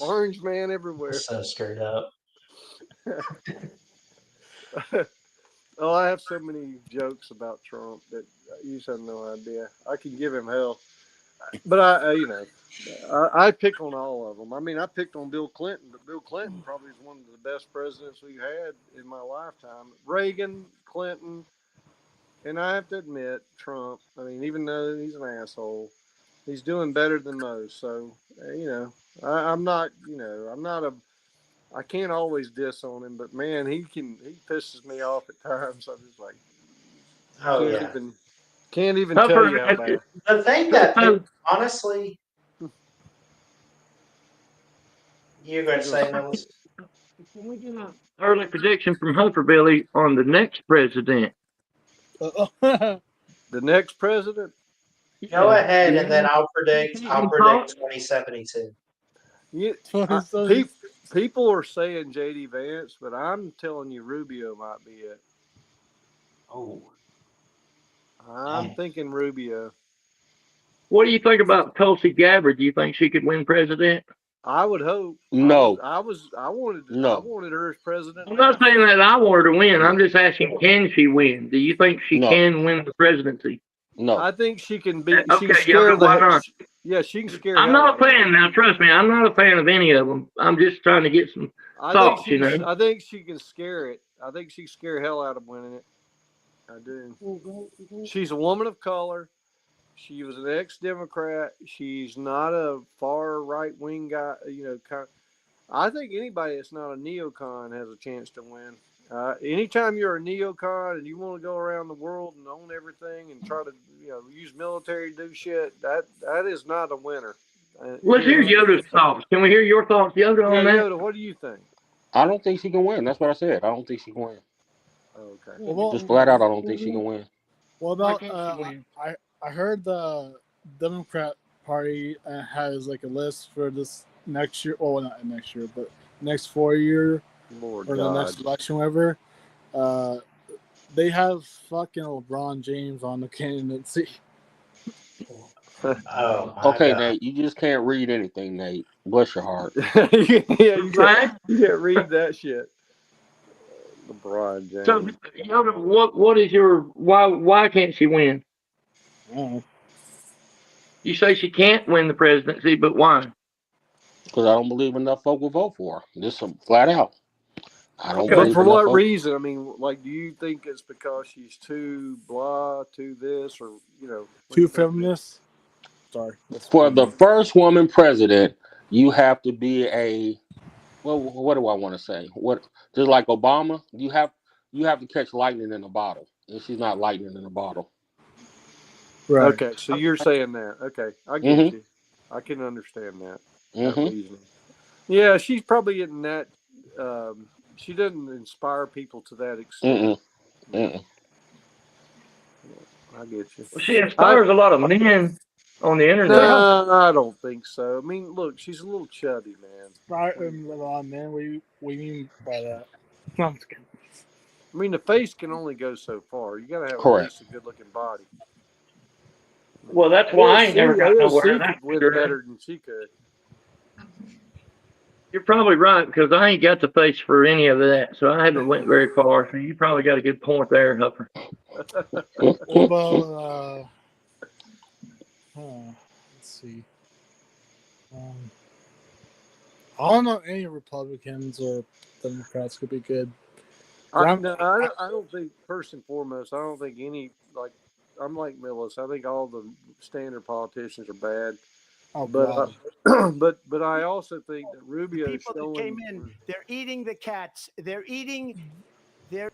Orange man everywhere. So screwed up. Oh, I have so many jokes about Trump that you just have no idea. I can give him hell. But I pick on all of them. I mean, I picked on Bill Clinton, but Bill Clinton probably is one of the best presidents we've had in my lifetime. Reagan, Clinton, and I have to admit, Trump. I mean, even though he's an asshole, he's doing better than most. So, I can't always diss on him, but man, he pisses me off at times. I'm just like, can't even tell you how bad. The thing that honestly, you're going to say, Melissa? Can we get an early prediction from Hufferbilly on the next president? The next president? Go ahead, and then I'll predict 2072. People are saying J.D. Vance, but I'm telling you Rubio might be it. Oh. I'm thinking Rubio. What do you think about Tulsi Gabbard? Do you think she could win president? I would hope. No. I wanted her as president. I'm not saying that I want her to win. I'm just asking, can she win? Do you think she can win the presidency? No. I think she can be. Okay, she can scare. I'm not a fan. Now, trust me, I'm not a fan of any of them. I'm just trying to get some thoughts, I think she can scare it. I think she scare hell out of winning it. I do. She's a woman of color. She was an ex-Democrat. She's not a far right-wing guy. I think anybody that's not a neocon has a chance to win. Anytime you're a neocon and you want to go around the world and own everything and try to use military to do shit, that is not a winner. Let's hear Yoda's thoughts. Can we hear your thoughts, Yoda, on that? Yoda, what do you think? I don't think she can win. That's what I said. I don't think she can win. Okay. Well, Just flat out, I don't think she can win. What about? I heard the Democrat Party has like a list for this next year. Well, not next year, but next 4 year Lord or God. the next election, whatever. They have fucking LeBron James on the candidacy. Oh my Okay, God. Nate, you just can't read anything, Nate. Bless your heart. You can't read that shit. LeBron James. So, Yoda, what is your why can't she win? You say she can't win the presidency, but why? Because I don't believe enough folk will vote for her. Just flat out. I don't But believe for enough what folk. reason? I mean, like, do you think it's because she's too blah, too this, or Too feminist? Sorry. For the first woman president, you have to be a what do I want to say? Just like Obama, you have to catch lightning in a bottle, and she's not lightning in a bottle. Right. Okay, so you're saying that. Okay, I get you. I can understand that. That reasoning. Yeah, she's probably in that. She doesn't inspire people to that extent. I get you. Well, she inspires a lot of men on the internet. No, I don't think so. I mean, look, she's a little chubby, man. Man, what do you mean by that? No, I'm just kidding. I mean, the face can only go so far. You got to have at least a good-looking body. Well, that's why I ain't never got nowhere. She could win better than she could. You're probably right, because I ain't got the face for any of that, so I haven't went very far. So you probably got a good point there, Hupper. What about let's see. I don't know any Republicans or Democrats could be good. I don't think, first and foremost, I don't think any, like, I'm like Millis. I think all the standard politicians are bad. Oh, but but I also think that Rubio people that came in, they're eating the cats. They're eating their.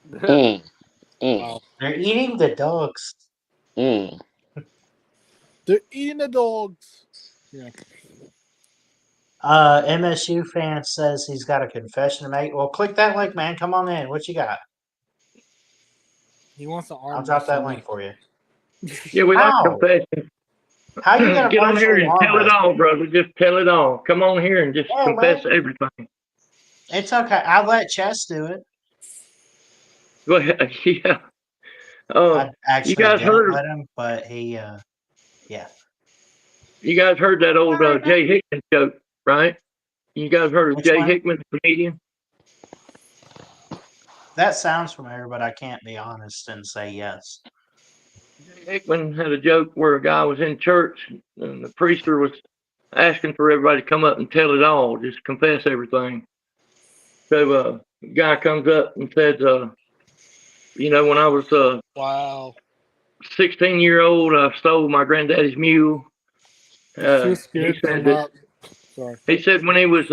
They're eating the dogs. They're eating the dogs. Yeah. MSU fan says he's got a confession to make. Well, click that link, man. Come on in. What you got? He wants to arm. I'll drop that link for you. Yeah, we like confessions. How you gonna get on here and tell it all, brother? Just tell it all. Come on here and just confess everything. It's okay. I'll let Chess do it. Go ahead. Yeah. I actually you guys heard let him, but he, yeah. You guys heard that old Jay Hickman joke, right? You guys heard of Jay Hickman, the comedian? That sounds familiar, but I can't be honest and say yes. Jay Hickman had a joke where a guy was in church and the preacher was asking for everybody to come up and tell it all, just confess everything. So the guy comes up and says, when I was 16-year-old, I stole my granddaddy's mule. He said when he was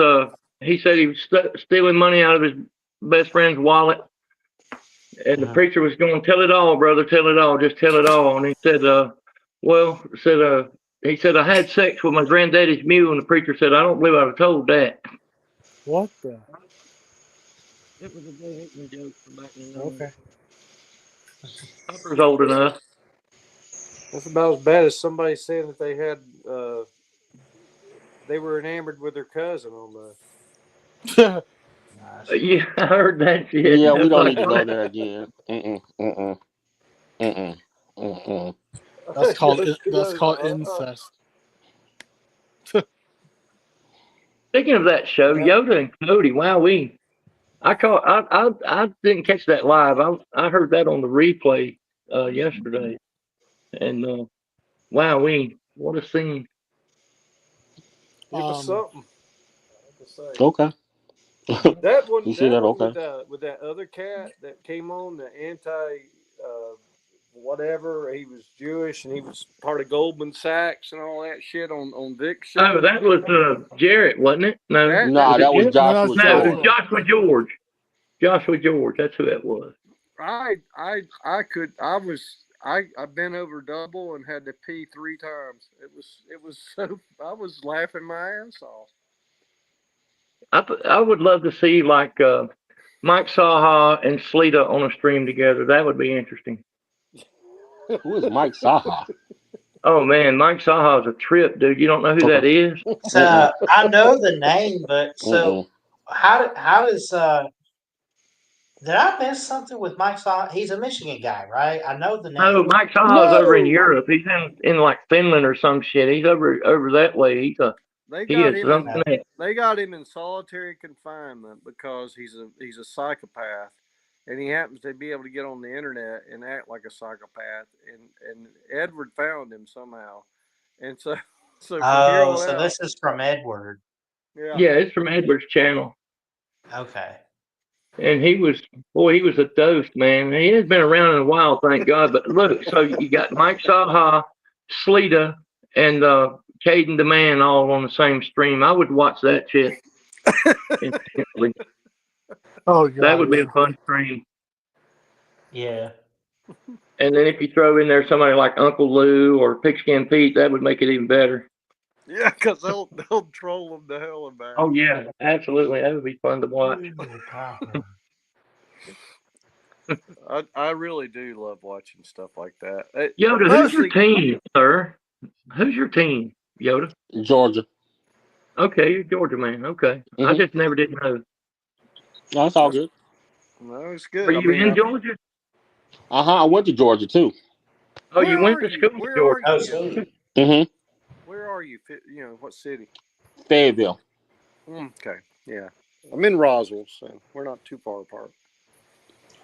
he said he was stealing money out of his best friend's wallet, and the preacher was going, tell it all, brother, tell it all, just tell it all. And he said, he said, I had sex with my granddaddy's mule, and the preacher said, I don't believe I'd have told that. What the? It was a Jay Hickman joke from back in the Okay. Hupper's old enough. That's about as bad as somebody saying that they had they were enamored with their cousin on the. Yeah, I heard that shit. Yeah, we don't need to go there again. That's called incest. Speaking of that show, Yoda and Cody, I didn't catch that live. I heard that on the replay yesterday, and what a scene! It was something. Okay. That one, You see that? with that other cat that came on, the whatever. He was Jewish and he was part of Goldman Sachs and all that shit on Vic's show. Oh, that was Jarrett, wasn't it? No, No, that was Jarrett? No, that Joshua was No, it was George. Joshua George. Joshua George. That's who that was. I bent over double and had to pee 3 times. It was so I was laughing my ass off. I would love to see like Mike Saha and Sleeta on a stream together. That would be interesting. Who is Mike Saha? Oh man, Mike Saha is a trip, dude. You don't know who that is? So I know the name, but so how does did I miss something with Mike Saw? He's a Michigan guy, right? I know the name. No, Mike Saha is over in Europe. He's in like Finland or some shit. He's over that way. He is something else. They got him in solitary confinement because he's a psychopath, and he happens to be able to get on the internet and act like a psychopath. And Edward found him somehow, and so from here on so out, this is from Edward. Yeah, it's from Edward's channel. Okay. And he was a dose, man. He has been around in a while, thank God. But look, so you got Mike Saha, Sleeta, and Caden the Man all on the same stream. I would watch that shit instantly. Oh God, That would be a fun stream. Yeah. And then if you throw in there somebody like Uncle Lou or Pigskin Pete, that would make it even better. Yeah, because they'll troll them to hell and back. Oh yeah, absolutely. That would be fun to watch. I really do love watching stuff like that. Yoda, who's your team, sir? Who's your team, Yoda? Georgia. Okay, you're Georgia man. Okay, I just never did know. No, it's all good. No, it's good. Were you in Georgia? I went to Georgia too. Oh, you went to school in Georgia? Oh, sweet. Where are you? You know, what city? Fayetteville. Okay, yeah. I'm in Roswell, so we're not too far apart.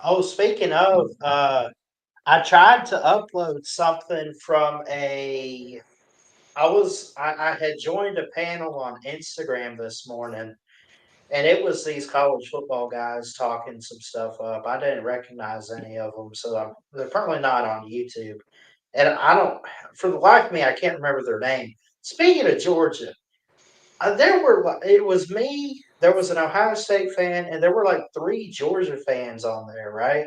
Oh, speaking of, I tried to upload something from I had joined a panel on Instagram this morning, and it was these college football guys talking some stuff up. I didn't recognize any of them, so they're probably not on YouTube. And I don't, for the life of me, I can't remember their name. Speaking of Georgia, it was me, there was an Ohio State fan, and there were like 3 Georgia fans on there, right?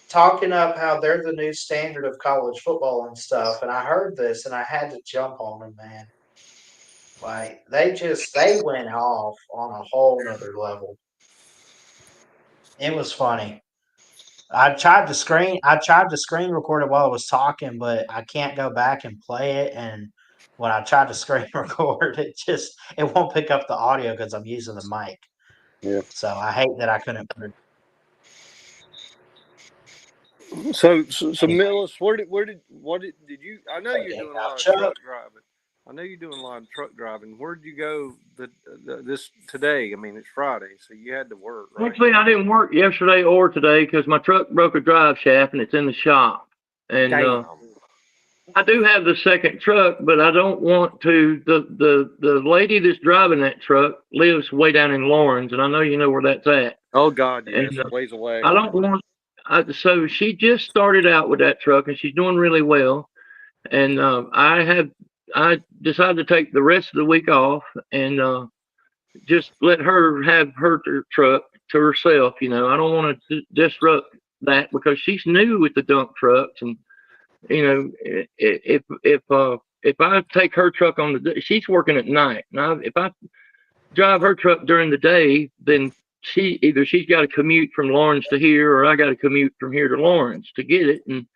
Talking up how they're the new standard of college football and stuff. And I heard this and I had to jump on them, man. Like they went off on a whole nother level. It was funny. I tried to screen record it while I was talking, but I can't go back and play it. And when I tried to screen record, it won't pick up the audio because I'm using the mic. Yeah. So I hate that I couldn't put it. So Millis, what did you? I know you're doing a lot of truck driving. I know you're doing a lot of truck driving. Where did you go this today? I mean, it's Friday, so you had to work, right? Actually, I didn't work yesterday or today because my truck broke a drive shaft and it's in the shop. And I do have the second truck, but I don't want to. The lady that's driving that truck lives way down in Lawrence, and I know you know where that's at. Oh God, yes, and, a ways away. I don't want. So she just started out with that truck, and she's doing really well. And I decided to take the rest of the week off and just let her have her truck to herself. You know, I don't want to disrupt that because she's new with the dump trucks, and you know, if I take her truck on the day, she's working at night. Now, if I drive her truck during the day, then she's got to commute from Lawrence to here, or I got to commute from here to Lawrence to get it. And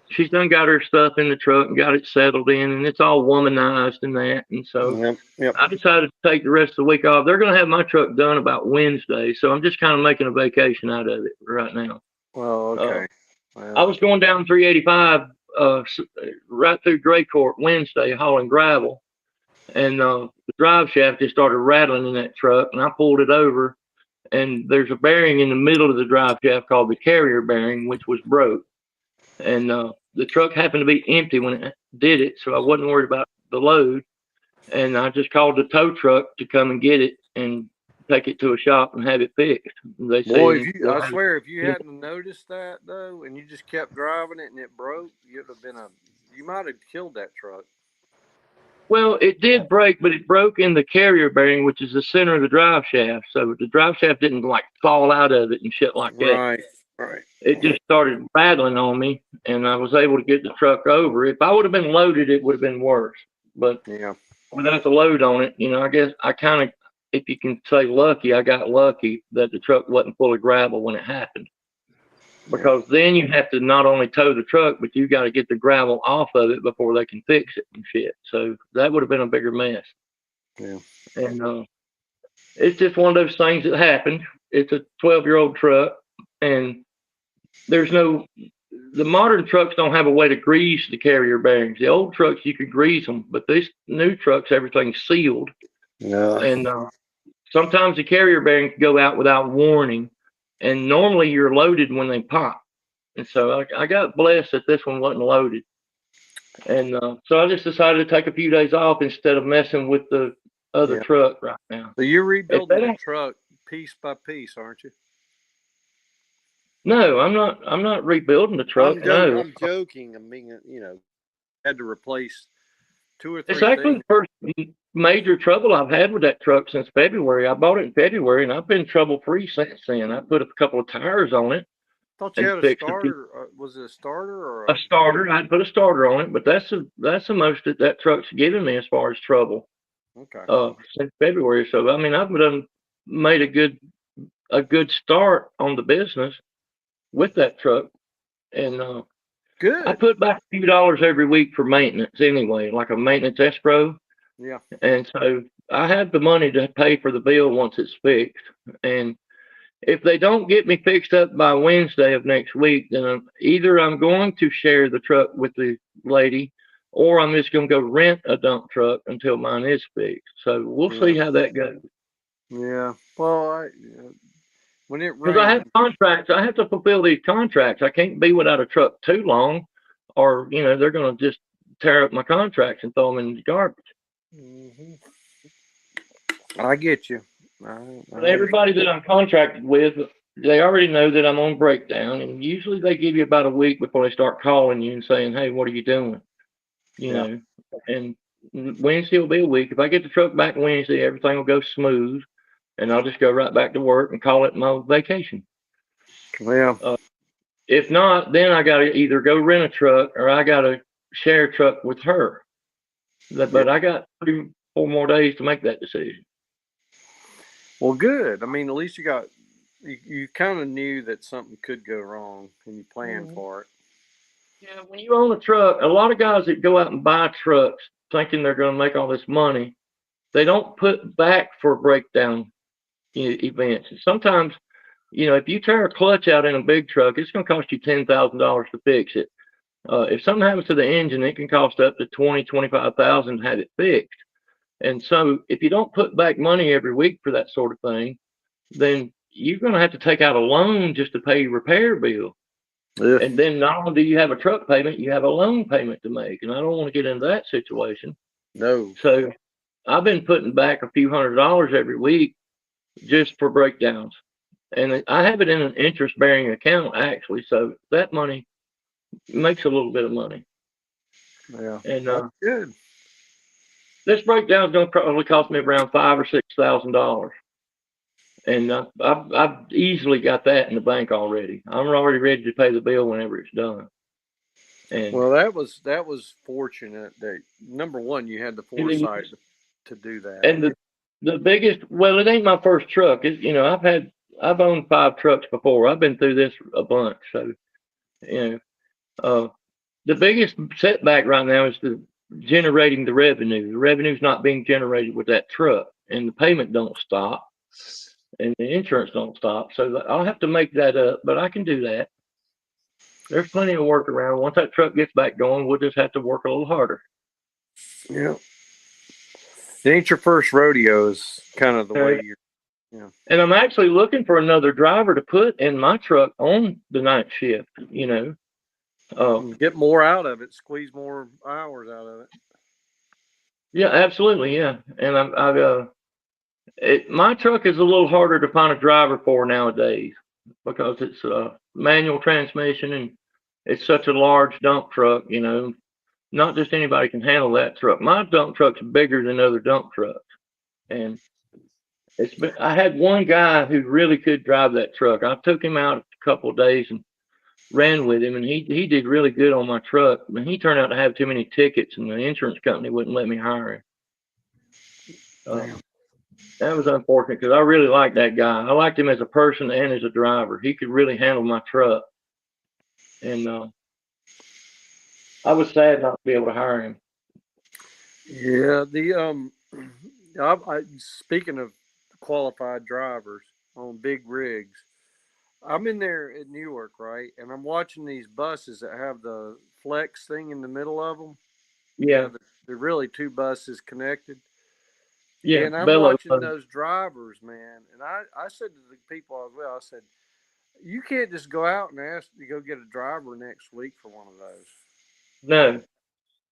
she's done got her stuff in the truck and got it settled in, and it's all womanized and that. And so I decided to take the rest of the week off. They're going to have my truck done about Wednesday, so I'm just kind of making a vacation out of it right now. Well, okay. I was going down 385 right through Draycourt Wednesday hauling gravel, and the drive shaft just started rattling in that truck, and I pulled it over, and there's a bearing in the middle of the drive shaft called the carrier bearing, which was broke. And the truck happened to be empty when it did it, so I wasn't worried about the load. And I just called the tow truck to come and get it. And take it to a shop and have it fixed. They Boy, say, I swear, if you hadn't noticed that though, and you just kept driving it and it broke, you might have killed that truck. well, it did break, but it broke in the carrier bearing, which is the center of the drive shaft. So the drive shaft didn't like fall out of it and shit like that. Right. It just started rattling on me, and I was able to get the truck over. If I would have been loaded, it would have been worse. But Yeah. without the load on it, I guess I kind of, if you can say lucky, I got lucky that the truck wasn't full of gravel when it happened. Because then you have to not only tow the truck, but you got to get the gravel off of it before they can fix it and shit. So that would have been a bigger mess. Yeah. And it's just one of those things that happened. It's a 12-year-old truck, and the modern trucks don't have a way to grease the carrier bearings. The old trucks, you could grease them, but these new trucks, everything's sealed. Yeah. And sometimes the carrier bearings go out without warning, and normally you're loaded when they pop. And so I got blessed that this one wasn't loaded. And so I just decided to take a few days off instead of messing with the other truck right now. So you're rebuilding the truck piece by piece, aren't you? No, I'm not rebuilding the truck. I'm joking. I mean, had to replace 2 or 3 It's actually things. the first major trouble I've had with that truck since February. I bought it in February, and I've been trouble-free since then. I put a couple of tires on it. I thought you had a starter. Was it a starter or a starter? I'd put a starter on it, but that's the most that truck's given me as far as trouble. Okay. Since February. So I mean, I've made a good start on the business with that truck, and good. I put back a few dollars every week for maintenance anyway, like a maintenance escrow. Yeah. And so I have the money to pay for the bill once it's fixed. And if they don't get me fixed up by Wednesday of next week, then either I'm going to share the truck with the lady, or I'm just going to go rent a dump truck until mine is fixed. So we'll see how that goes. Yeah. Well, when it Because I have rains, contracts, I have to fulfill these contracts. I can't be without a truck too long, or they're going to just tear up my contracts and throw them in the garbage. I get you. But everybody that I'm contracted with, they already know that I'm on breakdown, and usually they give you about a week before they start calling you and saying, "Hey, what are you doing?" And Wednesday will be a week. If I get the truck back Wednesday, everything will go smooth, and I'll just go right back to work and call it my vacation. Well, if not, then I got to either go rent a truck or I got to share a truck with her. But I got 3-4 more days to make that decision. Well, good. I mean, at least you kind of knew that something could go wrong and you planned for it. Yeah, when you own a truck, a lot of guys that go out and buy trucks thinking they're going to make all this money, they don't put back for breakdown events. Sometimes, if you tear a clutch out in a big truck, it's going to cost you $10,000 to fix it. If something happens to the engine, it can cost up to $20,000-$25,000 to have it fixed. And so if you don't put back money every week for that sort of thing, then you're going to have to take out a loan just to pay your repair bill. And then not only do you have a truck payment, you have a loan payment to make. And I don't want to get into that situation. No. So I've been putting back a few $100s every week just for breakdowns. And I have it in an interest-bearing account, actually. So that money makes a little bit of money. Yeah. And that's good. This breakdown is going to probably cost me around $5,000 or $6,000. And I've easily got that in the bank already. I'm already ready to pay the bill whenever it's done. And well, that was fortunate that number one, you had the foresight to do that. And the biggest, well, it ain't my first truck. It's, I've owned 5 trucks before. I've been through this a bunch. So, the biggest setback right now is generating the revenue. The revenue's not being generated with that truck, and the payment don't stop, and the insurance don't stop. So I'll have to make that up, but I can do that. There's plenty of work around. Once that truck gets back going, we'll just have to work a little harder. Yeah. It ain't your first rodeo is kind of the way you're. Yeah. And I'm actually looking for another driver to put in my truck on the night shift, Get more out of it, squeeze more hours out of it. Yeah, absolutely, yeah. And My truck is a little harder to find a driver for nowadays because it's a manual transmission and it's such a large dump truck. Not just anybody can handle that truck. My dump truck's bigger than other dump trucks, and I had one guy who really could drive that truck. I took him out a couple of days and ran with him, and he did really good on my truck. But he turned out to have too many tickets, and the insurance company wouldn't let me hire him. That was unfortunate because I really liked that guy. I liked him as a person and as a driver. He could really handle my truck, and I was sad not to be able to hire him. Yeah, speaking of qualified drivers on big rigs, I'm in there at Newark, right, and I'm watching these buses that have the flex thing in the middle of them. Yeah, they're really two buses connected. yeah, And I'm Bello. watching those drivers, man. And I said to the people as well, I said, you can't just go out and ask to go get a driver next week for one of those. No,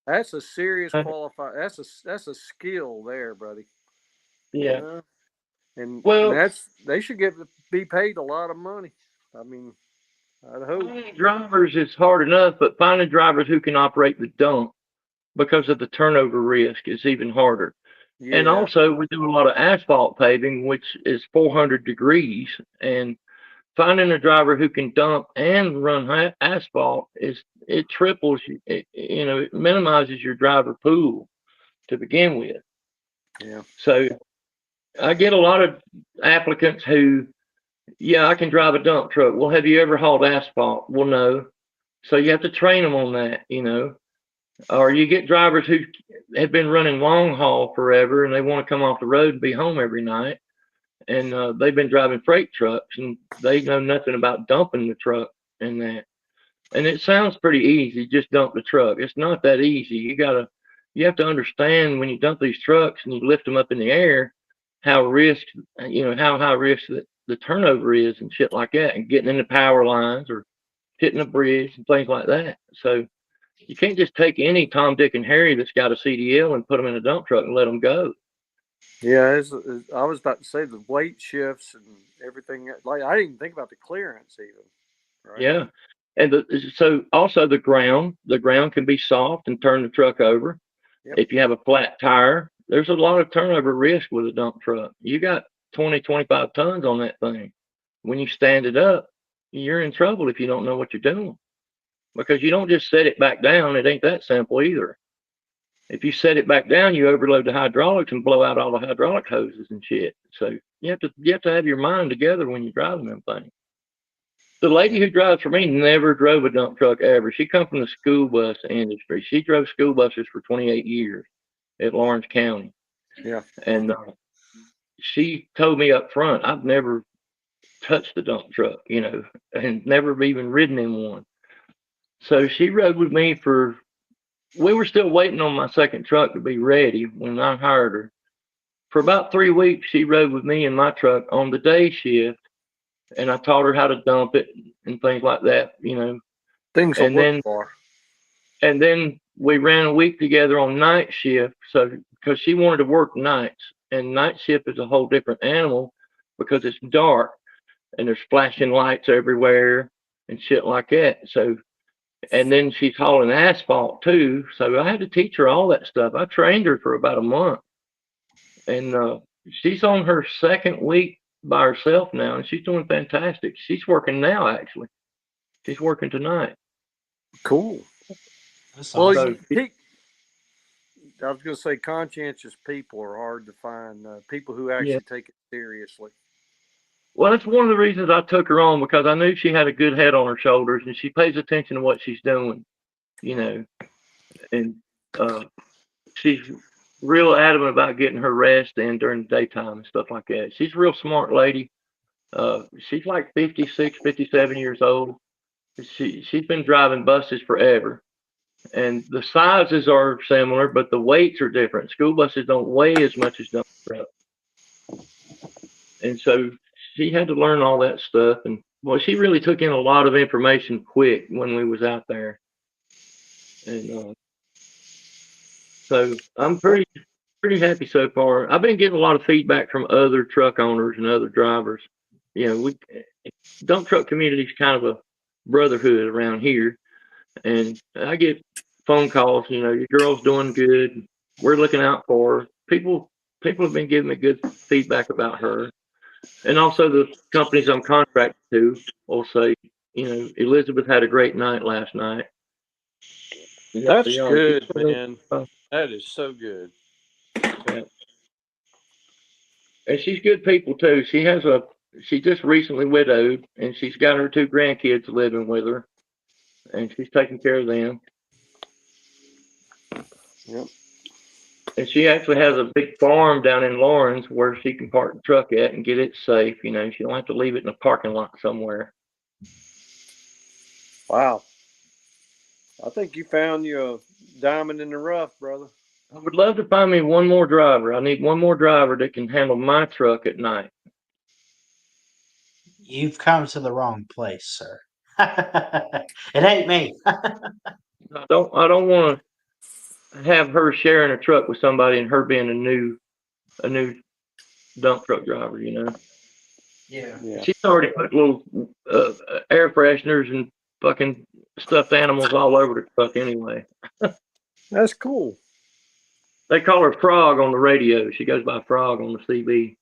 that's a serious qualified. That's a skill there, buddy. Yeah. You know? And Well, they should be paid a lot of money. I mean, I'd hope. Finding drivers is hard enough, but finding drivers who can operate the dump because of the turnover risk is even harder. Yeah. And also, we do a lot of asphalt paving, which is 400 degrees, and finding a driver who can dump and run asphalt it triples, it minimizes your driver pool to begin with. Yeah. So I get a lot of applicants who, yeah, I can drive a dump truck. Well, have you ever hauled asphalt? Well, no. So you have to train them on that, Or you get drivers who have been running long haul forever and they want to come off the road and be home every night. And they've been driving freight trucks and they know nothing about dumping the truck and that. And it sounds pretty easy, just dump the truck. It's not that easy. You have to understand when you dump these trucks and you lift them up in the air, how high risk the turnover is and shit like that, and getting in the power lines or hitting a bridge and things like that. So you can't just take any Tom, Dick, and Harry that's got a CDL and put them in a dump truck and let them go. Yeah, I was about to say the weight shifts and everything. Like I didn't even think about the clearance even. Right? Yeah, and so also the ground can be soft and turn the truck over. Yep. If you have a flat tire, there's a lot of turnover risk with a dump truck. You got 20, 25 tons on that thing. When you stand it up, you're in trouble if you don't know what you're doing. Because you don't just set it back down. It ain't that simple either. If you set it back down, you overload the hydraulics and blow out all the hydraulic hoses and shit. So you have to have your mind together when you're driving them things. The lady who drives for me never drove a dump truck ever. She come from the school bus industry. She drove school buses for 28 years at Lawrence County. Yeah. And she told me up front, I've never touched the dump truck, and never even ridden in one. So she rode with me we were still waiting on my second truck to be ready when I hired her. For about 3 weeks, she rode with me in my truck on the day shift, and I taught her how to dump it and things like that, Things to look for. And then we ran a week together on night shift, so because she wanted to work nights, and night shift is a whole different animal because it's dark and there's flashing lights everywhere and shit like that. So, and then she's hauling asphalt too. So I had to teach her all that stuff. I trained her for about a month, and she's on her second week by herself now, and she's doing fantastic. She's working now, actually. She's working tonight. Cool. Well, I was going to say conscientious people are hard to find. People who actually take it seriously. Well, that's one of the reasons I took her on, because I knew she had a good head on her shoulders and she pays attention to what she's doing, and she's real adamant about getting her rest in during the daytime and stuff like that. She's a real smart lady. She's like 56, 57 years old. She's been driving buses forever. And the sizes are similar, but the weights are different. School buses don't weigh as much as dump trucks. And so she had to learn all that stuff. And well, she really took in a lot of information quick when we was out there. And so I'm pretty pretty happy so far. I've been getting a lot of feedback from other truck owners and other drivers. You know, we dump truck community is kind of a brotherhood around here, and I get phone calls. You know, your girl's doing good. We're looking out for her. People have been giving me good feedback about her, and also the companies I'm contracted to will say, you know, Elizabeth had a great night last night. That's good, man. That is so good. Yeah. And she's good people too. She just recently widowed, and she's got her 2 grandkids living with her, and she's taking care of them. Yep. And she actually has a big farm down in Lawrence where she can park the truck at and get it safe. You know, she don't have to leave it in a parking lot somewhere. Wow. I think you found you a diamond in the rough, brother. I would love to find me one more driver. I need one more driver that can handle my truck at night. You've come to the wrong place, sir. It ain't me. I don't want to have her sharing a truck with somebody and her being a new dump truck driver. You know. Yeah. She's already put little air fresheners and fucking stuffed animals all over the truck anyway. That's cool. They call her Frog on the radio. She goes by Frog on the CB.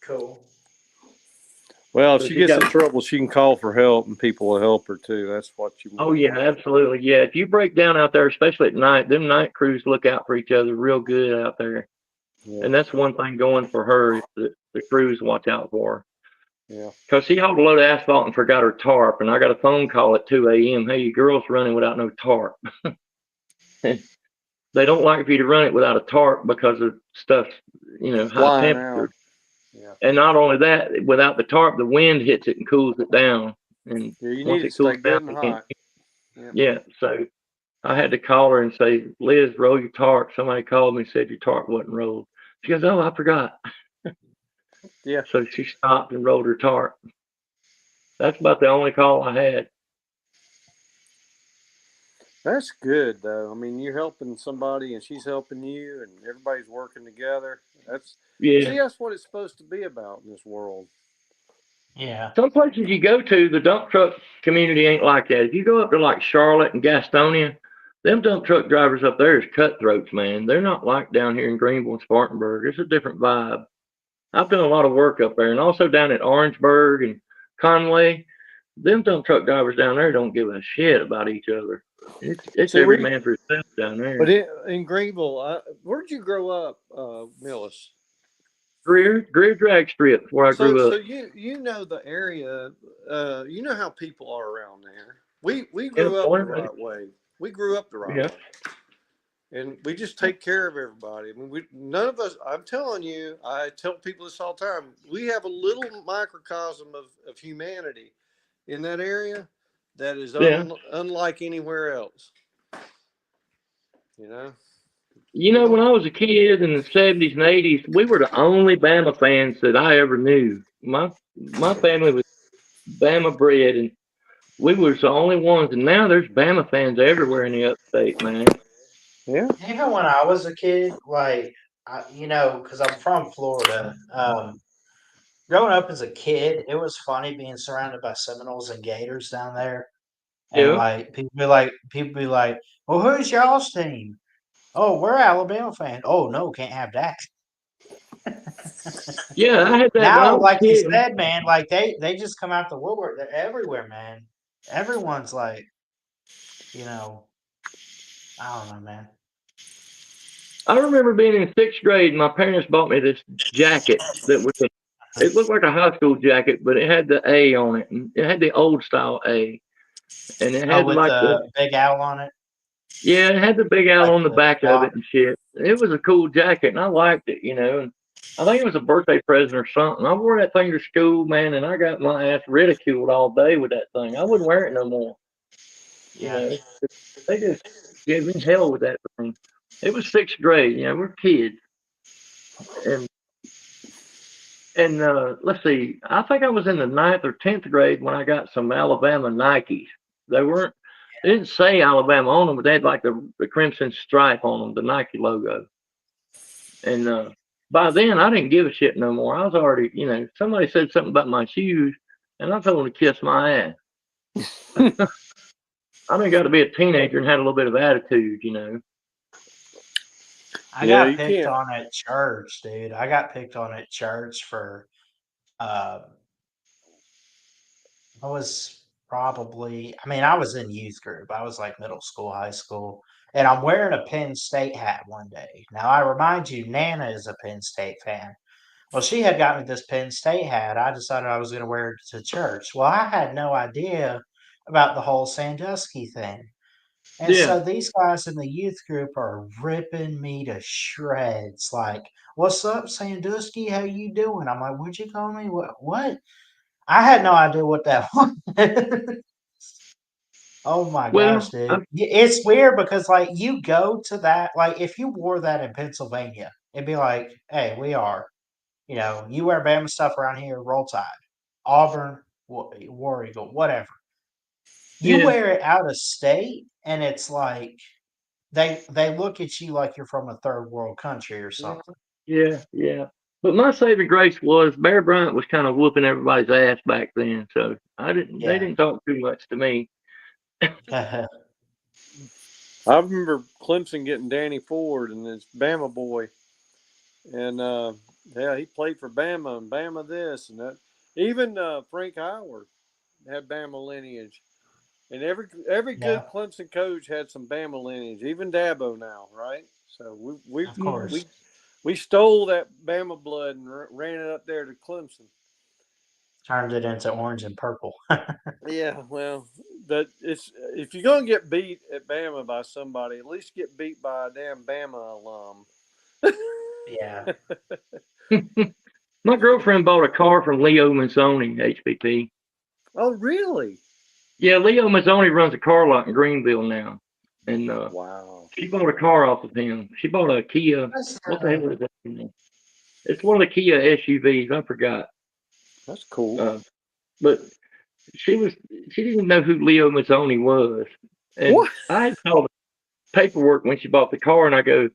Cool. Well, if So she she gets got- in trouble, she can call for help, and people will help her too. That's what you want. Oh yeah, absolutely. Yeah, if you break down out there, especially at night, them night crews look out for each other real good out there. Yeah. And that's one thing going for her is the crews watch out for her. Yeah. Because she hauled a load of asphalt and forgot her tarp, and I got a phone call at 2 a.m. Hey, your girl's running without no tarp. They don't like for you to run it without a tarp because of stuff, you know, high Flying temperature. out. Yeah. And not only that, without the tarp, the wind hits it and cools it down. And Yeah, you once need it to cools stay good down, and you can't. hot. Yep. Yeah, so I had to call her and say, Liz, roll your tarp. Somebody called me and said your tarp wasn't rolled. She goes, oh, I forgot. Yeah. So she stopped and rolled her tarp. That's about the only call I had. That's good, though. I mean, you're helping somebody, and she's helping you, and everybody's working together. Yeah. That's what it's supposed to be about in this world. Yeah. Some places you go to, the dump truck community ain't like that. If you go up to like Charlotte and Gastonia, them dump truck drivers up there is cutthroats, man. They're not like down here in Greenville and Spartanburg. It's a different vibe. I've done a lot of work up there, and also down at Orangeburg and Conway. Them dump truck drivers down there don't give a shit about each other. It's See, every man for himself down there. But in Greenville, where'd you grow up, Millis? Greer drag strip where I grew up. So you know the area. You know how people are around there. We grew up the right way. We grew up the right way. And we just take care of everybody. I mean, none of us, I'm telling you, I tell people this all the time. We have a little microcosm of humanity in that area that is unlike anywhere else. You know? You know, when I was a kid in the 70s and 80s, we were the only Bama fans that I ever knew. My family was Bama bred, and we were the only ones. And now there's Bama fans everywhere in the upstate, man. Yeah. Even when I was a kid, like, because I'm from Florida, growing up as a kid, it was funny being surrounded by Seminoles and Gators down there. And like people be like, well, who's y'all's team? Oh, we're Alabama fans. Oh no, can't have that. Yeah, I had that when I Now, was a like you kid. said, man, like they just come out the woodwork. They're everywhere, man. Everyone's like, I don't know, man. I remember being in 6th grade, and my parents bought me this jacket that was it looked like a high school jacket, but it had the A on it, and it had the old style A, and it had with like the big owl on it. Yeah, it had the big owl Like on the back of it and shit. It was a cool jacket, and I liked it, you know. And I think it was a birthday present or something. I wore that thing to school, man, and I got my ass ridiculed all day with that thing. I wouldn't wear it no more. You know, they just gave me hell with that thing. It was 6th grade, you know, we're kids. And let's see, I think I was in the 9th or 10th grade when I got some Alabama Nikes. They didn't say Alabama on them, but they had like the crimson stripe on them, the Nike logo. And by then, I didn't give a shit no more. I was already, somebody said something about my shoes, and I told them to kiss my ass. I done got to be a teenager and had a little bit of attitude. I Yeah, got you picked can't. on at church, dude. I got picked on at church for uh I was I was in youth group. I was like middle school, high school, and I'm wearing a Penn State hat one day. Now I remind you, Nana is a Penn State fan. Well, she had got me this Penn State hat. I decided I was going to wear it to church. Well, I had no idea about the whole Sandusky thing. And Yeah. so these guys in the youth group are ripping me to shreds. Like, "What's up, Sandusky? How you doing?" I'm like, "What'd you call me? What?" I had no idea what that was. Oh my gosh, Well, dude. It's weird because like you go to that, like if you wore that in Pennsylvania, it'd be like, "Hey, we are, you wear Bama stuff around here, roll tide." Auburn, War Eagle, whatever. You yeah, wear it out of state, and it's like they look at you like you're from a third world country or something. yeah. But my saving grace was Bear Bryant was kind of whooping everybody's ass back then, so they Yeah. didn't talk too much to me. I remember Clemson getting Danny Ford and this Bama boy, and yeah, he played for Bama and Bama this and that. Even Frank Howard had Bama lineage, and every Yeah, good Clemson coach had some Bama lineage. Even Dabo now, right? So we of we Mhm. we, course. we stole that Bama blood and ran it up there to Clemson. Turned it into orange and purple. Yeah, well, that it's if you're gonna get beat at Bama by somebody, at least get beat by a damn Bama alum. Yeah. My girlfriend bought a car from Leo Mazzoni, HPP. Oh, really? Yeah, Leo Mazzoni runs a car lot in Greenville now, and Wow, she bought a car off of him. She bought a Kia. That's, What the hell is that? It's one of the Kia SUVs. I forgot. that's cool. Uh, but she was she didn't know who Leo Mazzoni was, and What? I saw the paperwork when she bought the car, and I go,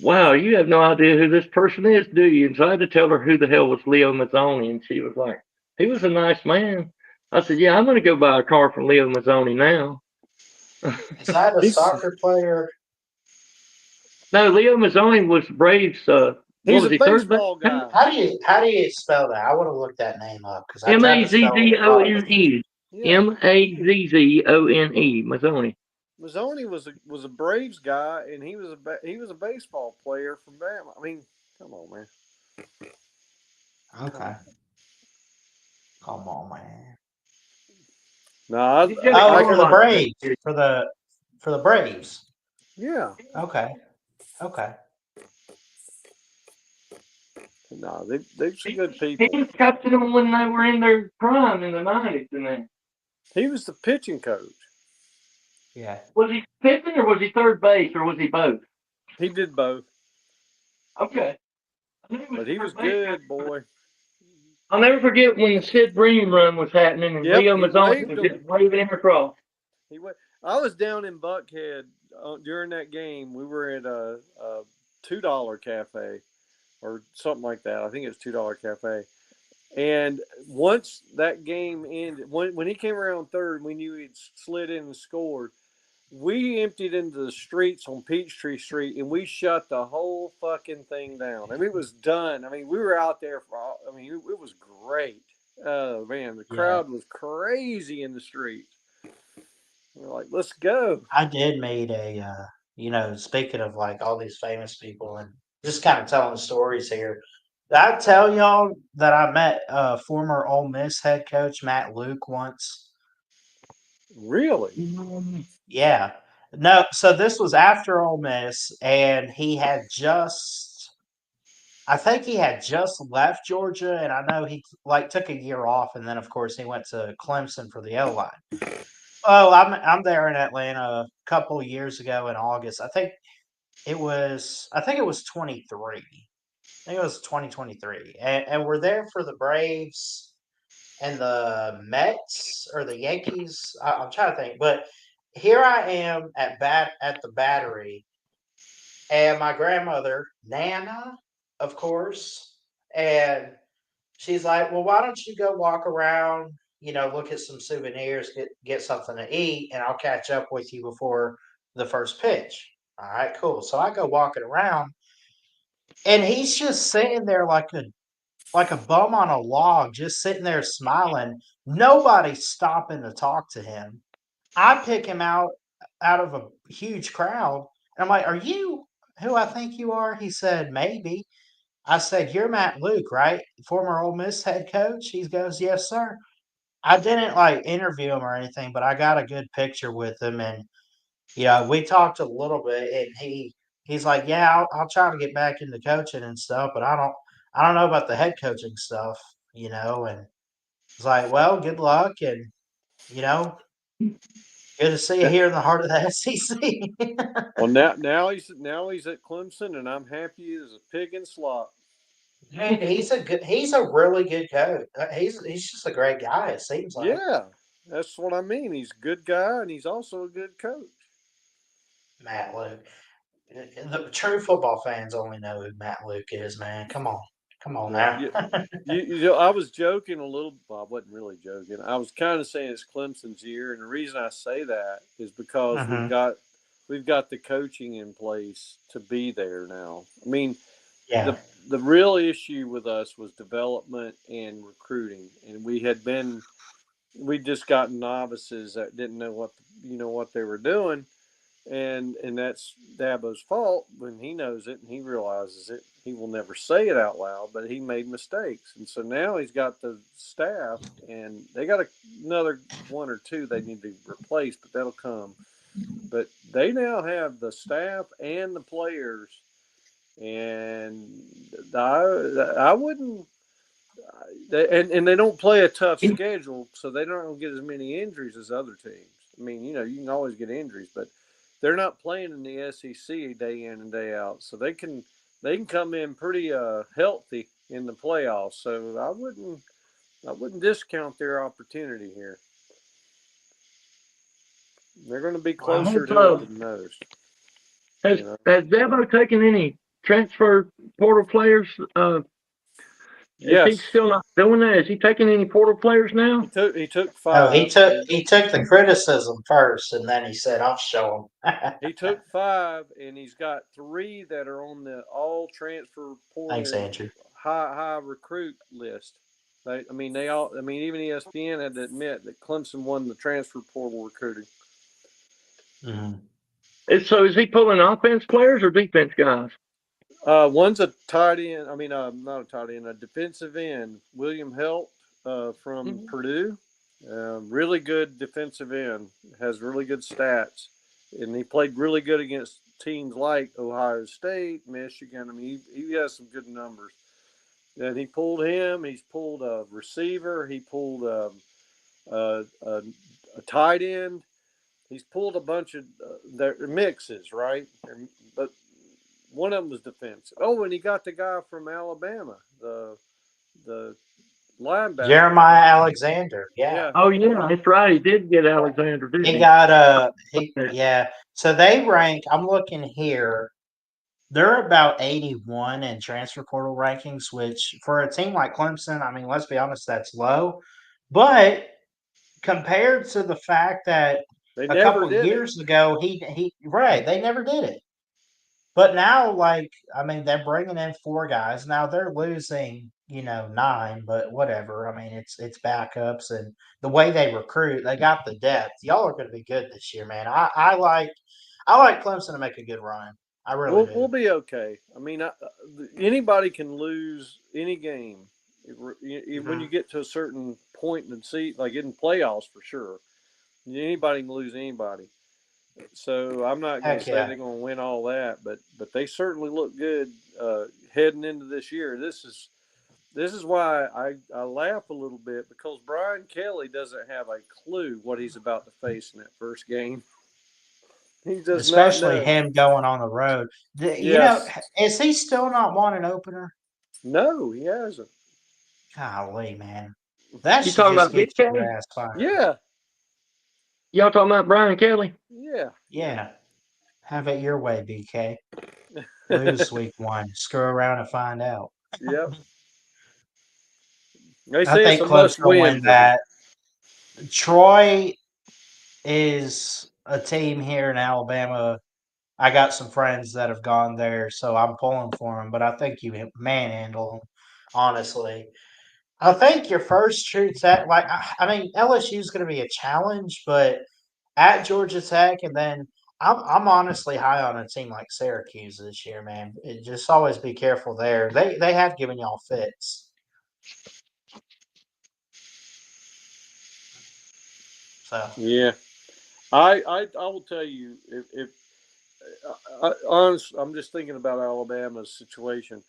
"Wow, you have no idea who this person is, do you?" And so I had to tell her who the hell was Leo Mazzoni, and she was like, "He was a nice man." I said, "Yeah, I'm going to go buy a car from Leo Mazzoni now." is that a He's soccer player? No, Leo Mazzoni was Braves. What he's was a he? Third base. baseball guy. How do you spell that? I want to look that name up because I M tried A to Z spell it Z with O Robert. N E. Yeah, Mazzoni. Mazzoni. Mazzoni was a Braves guy, and he was a baseball player from Bama. I mean, come on, man, come Okay. on. Come on, man. No, He's got a Oh, like car for the lot. Braves. For the Braves. yeah, Okay. Okay. no, they're some He good he people. was coaching them when they were in their prime in the 90s. And then He was the pitching coach. Yeah. was he pitching or was he third base or was he both? He did both, Okay. I think it was but he was third base. good, boy. I'll never forget when the Sid Bream run was happening and Yep, Leo he Mazzoni waved was him. just waving him across. He went. I was down in Buckhead during that game. We were at a $2 cafe or something like that. I think it was $2 cafe. And once that game ended, when he came around third, we knew he'd slid in and scored. We emptied into the streets on Peachtree Street and we shut the whole fucking thing down. I mean, it was done. I mean, we were out there for all, I mean, it was great. Oh, man, the Yeah. crowd was crazy in the streets. We're like, let's go. I did meet speaking of like all these famous people and just kind of telling stories here. Did I tell y'all that I met former Ole Miss head coach Matt Luke once? Really? Yeah. No, so this was after Ole Miss, and I think he had just left Georgia, and I know he like took a year off, and then of course he went to Clemson for the O line. Oh, I'm there in Atlanta a couple years ago in August. I think it was 23. I think it was 2023, and we're there for the Braves and the Mets or the Yankees. I'm trying to think, but here I am at the Battery, and my grandmother, Nana, of course, and she's like, "Well, why don't you go walk around, look at some souvenirs, get something to eat, and I'll catch up with you before the first pitch." All right, cool. So I go walking around, and he's just sitting there like a bum on a log, just sitting there smiling. Nobody's stopping to talk to him. I pick him out of a huge crowd, and I'm like, "Are you who I think you are?" He said, "Maybe." I said, "You're Matt Luke, right? Former Ole Miss head coach?" He goes, "Yes, sir." I didn't like interview him or anything, but I got a good picture with him, and we talked a little bit, and he's like, "Yeah, I'll try to get back into coaching and stuff, but I don't know about the head coaching stuff, And it's like, "Well, good luck, and you know, good to see you here in the heart of the SEC." Well, now he's at Clemson, and I'm happy as a pig in slop. Dude, he's a really good coach. He's just a great guy. It seems like Yeah, that's what I mean. He's a good guy, and he's also a good coach. Matt Luke. The true football fans only know who Matt Luke is, man. Come on Yeah, now. I was joking a little. Well, I wasn't really joking. I was kind of saying it's Clemson's year, and the reason I say that is because we've Hmm. got the coaching in place to be there now. I mean, Yeah. the real issue with us was development and recruiting, and we just got novices that didn't know what they were doing, and that's Dabo's fault when he knows it and he realizes it. He will never say it out loud, but he made mistakes, and so now he's got the staff, and they got another one or two they need to replace, but that'll come. But they now have the staff and the players, and I wouldn't. And they don't play a tough schedule, so they don't get as many injuries as other teams. I mean, you can always get injuries, but they're not playing in the SEC day in and day out, so they can come in pretty healthy in the playoffs. So I wouldn't discount their opportunity here. They're going to be Well, I closer hope to it so. than most. Has You know. has Dabo taken any transfer portal players? Is he Yes, still not doing that? Is he taking any portal players now? he took Oh, he five. took he took the criticism first, and then he said, "I'll show him." He took five, and he's got three that are on the all transfer Thanks, portal Andrew. high recruit list. Even ESPN had to admit that Clemson won the transfer portal recruiting. Hmm. So is he pulling offense players or defense guys? One's a tight end. Not a tight end, a defensive end. William Helt from Purdue. Really good defensive end. Has really good stats, and he played really good against teams like Ohio State, Michigan. I mean, he has some good numbers. And he pulled him. He's pulled a receiver. He pulled a tight end. He's pulled a bunch of their mixes, right? But one of them was defensive. Oh, and he got the guy from Alabama, the linebacker. Jeremiah Alexander. Yeah, Yeah, Oh yeah, that's right. He did get Alexander, didn't he he? got yeah. So they rank. I'm looking here. They're about 81 in transfer portal rankings, which for a team like Clemson, I mean, let's be honest, that's low. But compared to the fact that they a never couple did it. years ago, he right, they never did it. But now, like, I mean, they're bringing in four guys. Now they're losing, nine, but whatever. I mean, it's backups and the way they recruit, they got the depth. Y'all are going to be good this year, man. I like Clemson to make a good run. I really We'll do. be okay. I mean, anybody can lose any game when you Hmm. get to a certain point in the season, like in playoffs for sure. Anybody can lose anybody. So I'm not going to Heck say yeah. they're going to win all that, but they certainly look good heading into this year. This is why I laugh a little bit, because Brian Kelly doesn't have a clue what he's about to face in that first game. He does not Especially know. him going on the road. Yes. Is he still not won an opener? No, he hasn't. Golly, man. That You should talking just about get your BK? ass fired. Yeah. Y'all talking about Brian Kelly? Yeah. Yeah. Have it your way, BK. lose week 1. Screw around and find out. Yep. They I say it's think a must Clemson will win win for them. that. Troy is a team here in Alabama. I got some friends that have gone there, so I'm pulling for them. But I think you manhandle them, honestly. I think your first true Tech, I mean, LSU is going to be a challenge, but at Georgia Tech, and then I'm honestly high on a team like Syracuse this year, man. Just always be careful there. They have given y'all fits. So Yeah. I will tell you if honest, I'm just thinking about Alabama's situation.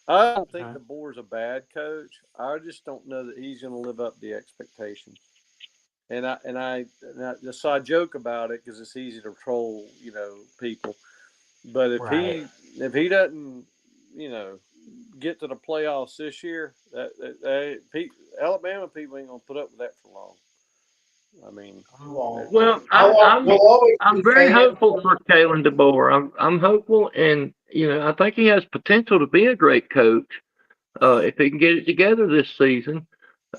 I don't think DeBoer's a bad coach. I just don't know that he's going to live up to the expectations. So I joke about it because it's easy to troll, people. But if right. he doesn't, get to the playoffs this year, Alabama people ain't gonna put up with that for long. I mean, Well, We'll always I'm be very fans. hopeful for Kalen DeBoer. I'm hopeful, and I think he has potential to be a great coach if he can get it together this season.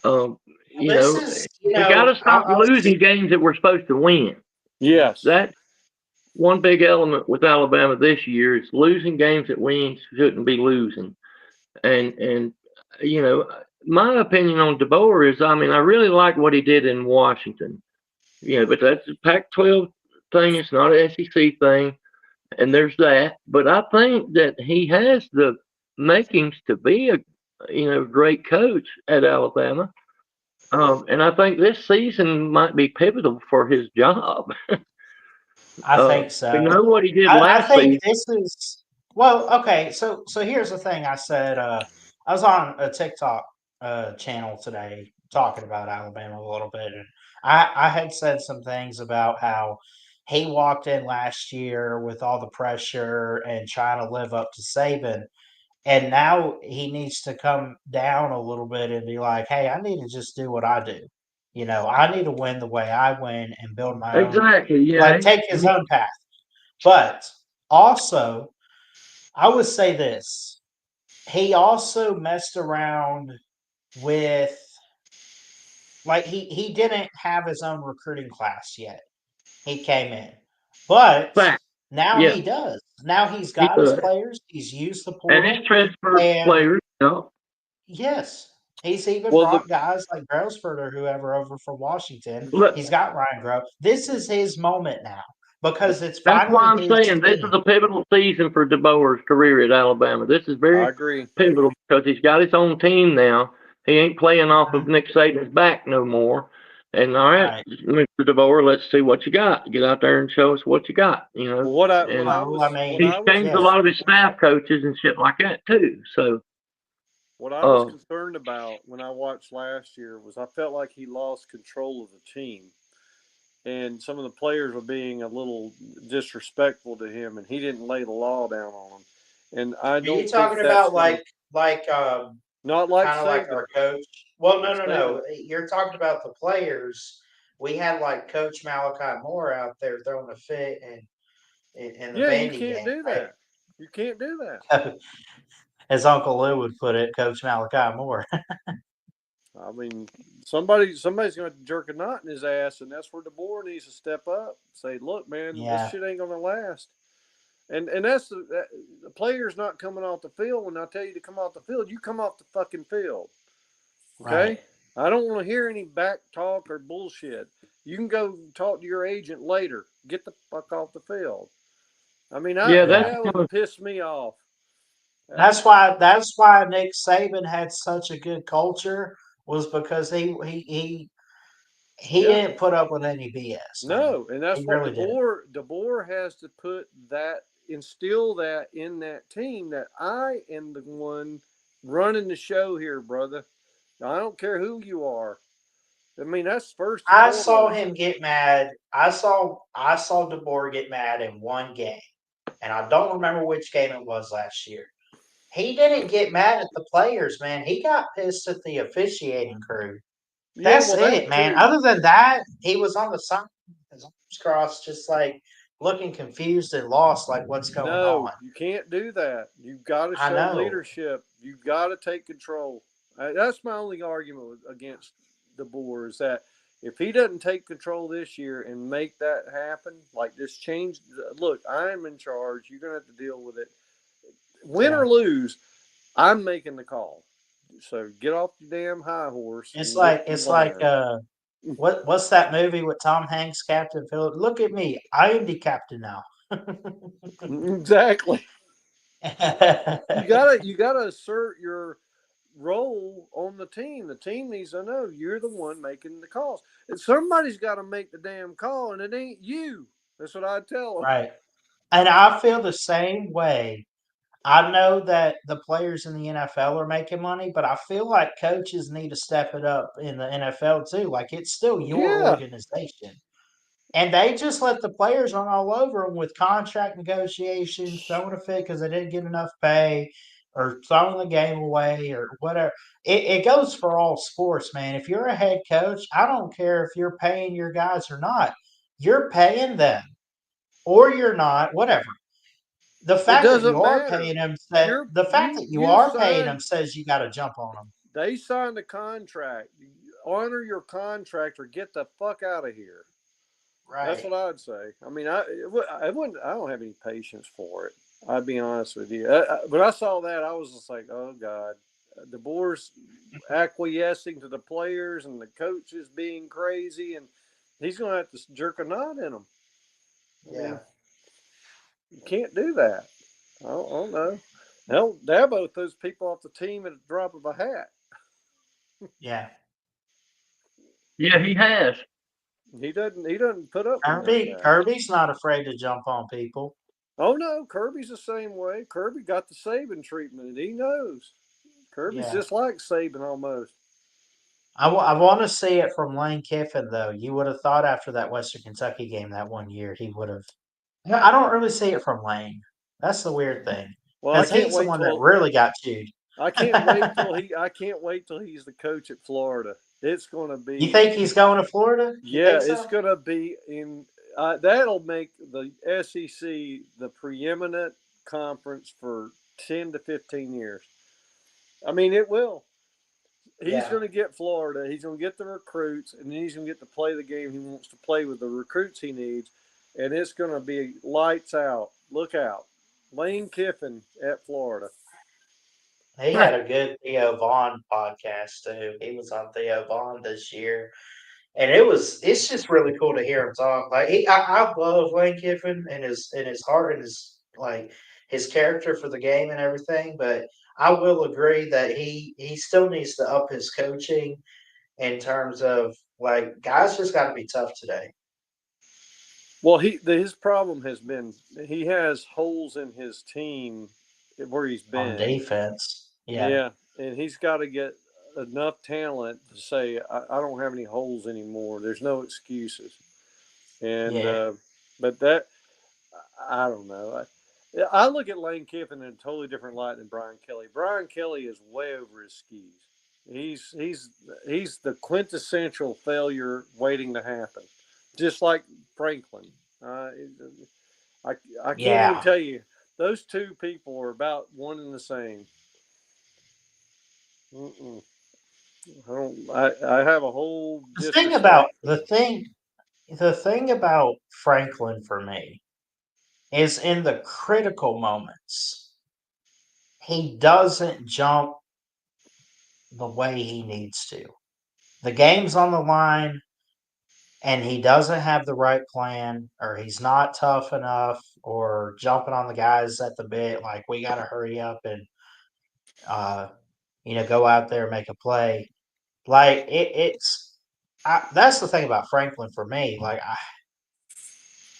This is, We got to stop losing games that we're supposed to win. yes, That's one big element with Alabama this year is losing games that we shouldn't be losing. And my opinion on DeBoer is, I mean, I really like what he did in Washington. But that's a Pac-12 thing. It's not an SEC thing, and there's that. But I think that he has the makings to be a great coach at Alabama. And I think this season might be pivotal for his job. I think so. We know what he did I last think season. this is okay. So here's the thing. I said I was on a TikTok channel today talking about Alabama a little bit, and I had said some things about how he walked in last year with all the pressure and trying to live up to Saban, and now he needs to come down a little bit and be like, hey, I need to just do what I do. I need to win the way I win and build my own, Exactly. Yeah. like take his own path. But also, I would say this. He also messed around with he didn't have his own recruiting class yet. He came in. But Fact. now Yeah. he does. Now he's He got his does. players. He's used the And his portal. transfer And players. yes, he's even well, brought guys like Grossford or whoever over from Washington. Look, He's got Ryan Grove. This is his moment now because it's that's why finally I'm his saying this is team. a pivotal season for DeBoer's career at Alabama. This is I very agree. pivotal because he's got his own team now. He ain't playing off of Nick Saban's back no more. And all right, Mr. DeBoer, let's see what you got. Get out there and show us what you got. Well, what I he's changed a lot of his staff coaches and shit like that too. So what I was concerned about when I watched last year was I felt like he lost control of the team, and some of the players were being a little disrespectful to him, and he didn't lay the law down on them. And I don't. Are you talking about not like kind of like our coach? Well, no. You're talking about the players. We had like Coach Malachi Moore out there throwing a fit in the Vandy you can't do that. You can't do that. As Uncle Lou would put it, Coach Malachi Moore. I mean, somebody's going to jerk a knot in his ass, and that's where DeBoer needs to step up. Say, look, man, this shit ain't going to last. And that's the player's not coming off the field. When I tell you to come off the field, you come off the fucking field. Okay? Right. I don't want to hear any back talk or bullshit. You can go talk to your agent later. Get the fuck off the field. I mean, that would piss me off. That's why Nick Saban had such a good culture was because he didn't put up with any BS. No, and that's what really DeBoer has to instill that in that team that I am the one running the show here, brother. I don't care who you are. I mean, that's first. I saw him get mad. I saw DeBoer get mad in one game, and I don't remember which game it was last year. He didn't get mad at the players, man. He got pissed at the officiating crew. That's it, man. Other than that, he was on the side, his arms crossed, just like, looking confused and lost, like what's going No, on. you can't do that. You've got to I show know. leadership. You've got to take control. That's my only argument against DeBoer is that if he doesn't take control this year and make that happen, like this change, look, I'm in charge. You're going to have to deal with it. Win or lose, I'm making the call. So get off the damn high horse. It's And get like it's the like line. what's that movie with Tom Hanks, Captain Phillips? Look at me, I am the captain now. Exactly. You gotta assert your role on the team. The team needs to know you're the one making the calls. And somebody's got to make the damn call, and it ain't you. That's what I tell them. Right. And I feel the same way. I know that the players in the NFL are making money, but I feel like coaches need to step it up in the NFL too. Like it's still your Yeah. organization. And they just let the players run all over them with contract negotiations, throwing a fit because they didn't get enough pay or throwing the game away or whatever. It goes for all sports, man. If you're a head coach, I don't care if you're paying your guys or not. You're paying them or you're not, whatever. The It fact that doesn't you are matter. paying them You signed. says you got to jump on them. They signed a contract. Honor your contract or get the fuck out of here. That's Right. what I'd say. I mean, I wouldn't. I don't have any patience for it. I'd be honest with you. When I saw that, I was just like, "Oh God." DeBoer's acquiescing to the players and the coaches being crazy, and he's going to have to jerk a knot in them. I mean, you can't do that. I don't know. Hell, Dabo throws people off the team at the drop of a hat. Yeah. Yeah, he has. He doesn't. He doesn't put up with none of that. Kirby's not afraid to jump on people. Oh no, Kirby's the same way. Kirby got the Saban treatment, and he knows. Kirby's Yeah. just like Saban almost. I want to see it from Lane Kiffin, though. You would have thought after that Western Kentucky game that one year, he would have. I don't really see it from Lane. That's the weird thing. Well, I Because can't he's the wait one that till really got chewed. I can't wait till he. I can't wait till he's the coach at Florida. It's going to be. You think he's going to Florida? You Yeah, think so? it's going to be in. That'll make the SEC the preeminent conference for 10 to 15 years. I mean, it will. He's going to get Florida. He's going to get the recruits, and then he's going to get to play the game he wants to play with the recruits he needs, and it's going to be lights out. Look out, Lane Kiffin at Florida. He had a good Theo Vaughn podcast too. He was on Theo Vaughn this year. And it's just really cool to hear him talk. Like I love Lane Kiffin and his heart and his like his character for the game and everything. But I will agree that he still needs to up his coaching in terms of like guys just got to be tough today. Well, his problem has been he has holes in his team where he's been On defense. Yeah, and he's got to get enough talent to say I don't have any holes anymore. There's no excuses. And but that I don't know. I look at Lane Kiffin in a totally different light than Brian Kelly. Brian Kelly is way over his skis. He's the quintessential failure waiting to happen, just like Franklin. I can't even tell you. Those two people are about one and the same. I have a whole The thing about Franklin for me is in the critical moments, he doesn't jump the way he needs to. The game's on the line and he doesn't have the right plan or he's not tough enough or jumping on the guys at the bit like we got to hurry up and go out there and make a play. Like that's the thing about Franklin for me. Like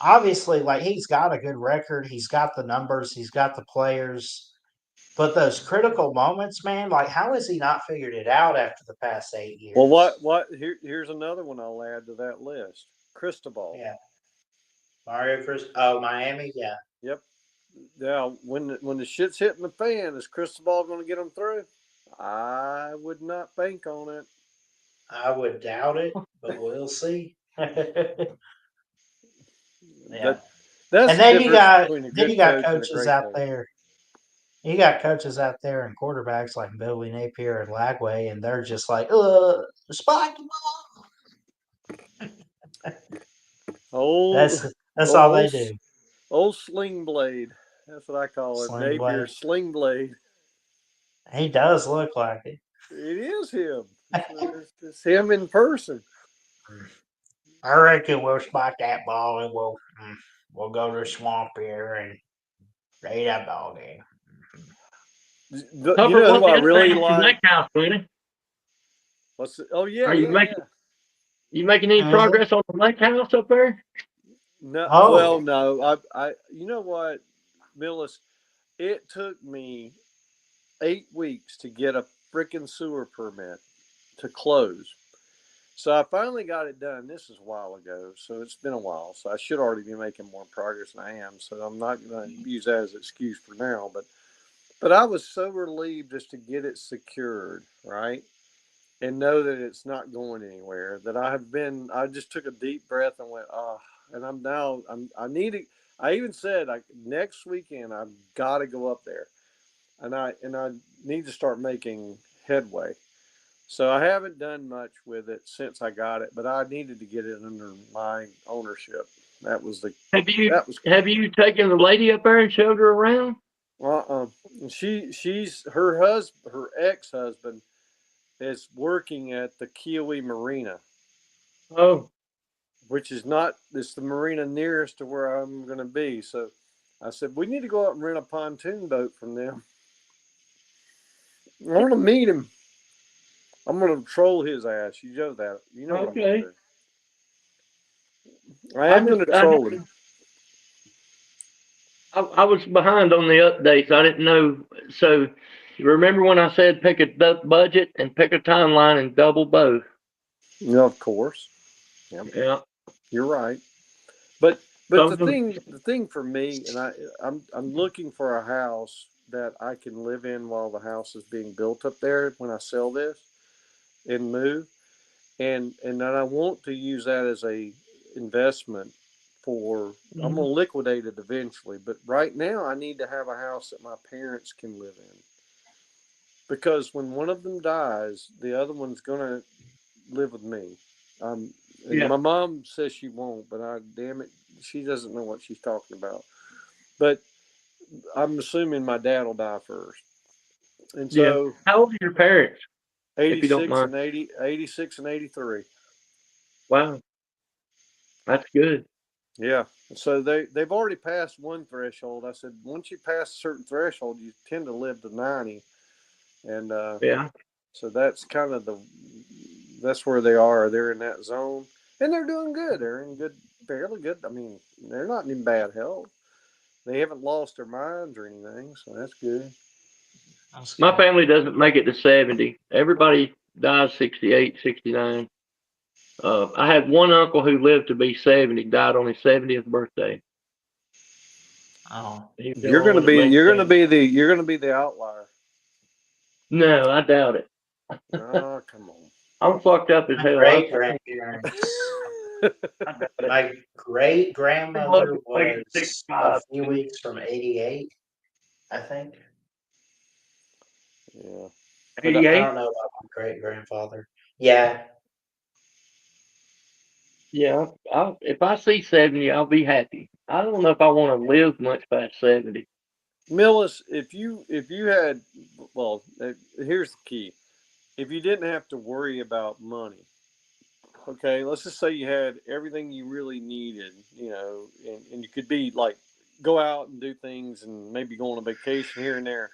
obviously like he's got a good record, he's got the numbers, he's got the players. But those critical moments, man, like how has he not figured it out after the past 8 years? Well, here's another one I'll add to that list. Cristobal. Yeah. Miami, yeah. Yep. Now, when the shit's hitting the fan, is Cristobal going to get them through? I would not bank on it. I would doubt it, but we'll see. Yeah. That's And the then difference between a good you got coach and a coaches great out coach. there. You got coaches out there and quarterbacks like Billy Napier and Lagway, and they're just like, spike the ball. Old, That's all they old, do. old Sling Blade. That's what I call it. Sling Napier blade. Sling Blade. He does look like it. It is him. It's him in person. I reckon we'll spike that ball and we'll go to the swamp here and play that ball game. You Tupper, know what who the I other really thing is the like? lake house, buddy? Oh yeah, Are you yeah, making yeah. you making any Who is it? progress on the lake house up there? No, well, Oh, no. You know what, Millis? It took me 8 weeks to get a freaking sewer permit to close. So I finally got it done. This is a while ago, so it's been a while. So I should already be making more progress than I am. So I'm not going to use that as an excuse for now. But I was so relieved just to get it secured, right, and know that it's not going anywhere. That I just took a deep breath and went, and I need to. I even said, next weekend I've got to go up there, and I need to start making headway. So I haven't done much with it since I got it, but I needed to get it under my ownership. That was the that was Have you taken the lady up there and showed her around? uh-uh. She's her ex-husband is working at the Kiwi Marina, Oh, which is not it's the marina nearest to where I'm going to be. So I said we need to go out and rent a pontoon boat from them. I want to meet him. I'm going to troll his ass. You know that. You know what I'm going to okay. do. I am going to troll him. I was behind on the updates. I didn't know. So, you remember when I said pick a budget and pick a timeline and double both? Yeah, of course. Yep. Yeah. You're right. But So, the thing for me, and I'm looking for a house that I can live in while the house is being built up there when I sell this and move, and then I want to use that as a investment for. I'm gonna liquidate it eventually, but right now I need to have a house that my parents can live in, because when one of them dies, the other one's gonna live with me. And yeah. my mom says she won't, but damn it, she doesn't know what she's talking about. But I'm assuming my dad will die first. And Yeah. so How old are your parents, if you don't 86 mind? and 80, 86 and 83. Wow. That's good. Yeah. So they've already passed one threshold. I said, once you pass a certain threshold, you tend to live to 90. And Yeah. so that's kind of that's where they are. They're in that zone. And they're doing good. They're in fairly good. I mean, they're not in bad health. They haven't lost their minds or anything, so that's good. My family doesn't make it to 70. Everybody dies 68, 69. I had one uncle who lived to be 70, died on his 70th birthday. Oh, You're gonna be the outlier. No, I doubt it. Oh, come on. I'm fucked up as my hell. great grandparents. My great grandmother was a few weeks from 88, I think. Yeah. But I 88? don't know about my great grandfather. Yeah. Yeah. If I see 70, I'll be happy. I don't know if I want to live much past 70. Millis, if you had, well, here's the key. If you didn't have to worry about money, okay, let's just say you had everything you really needed, and you could be like, go out and do things and maybe go on a vacation here and there,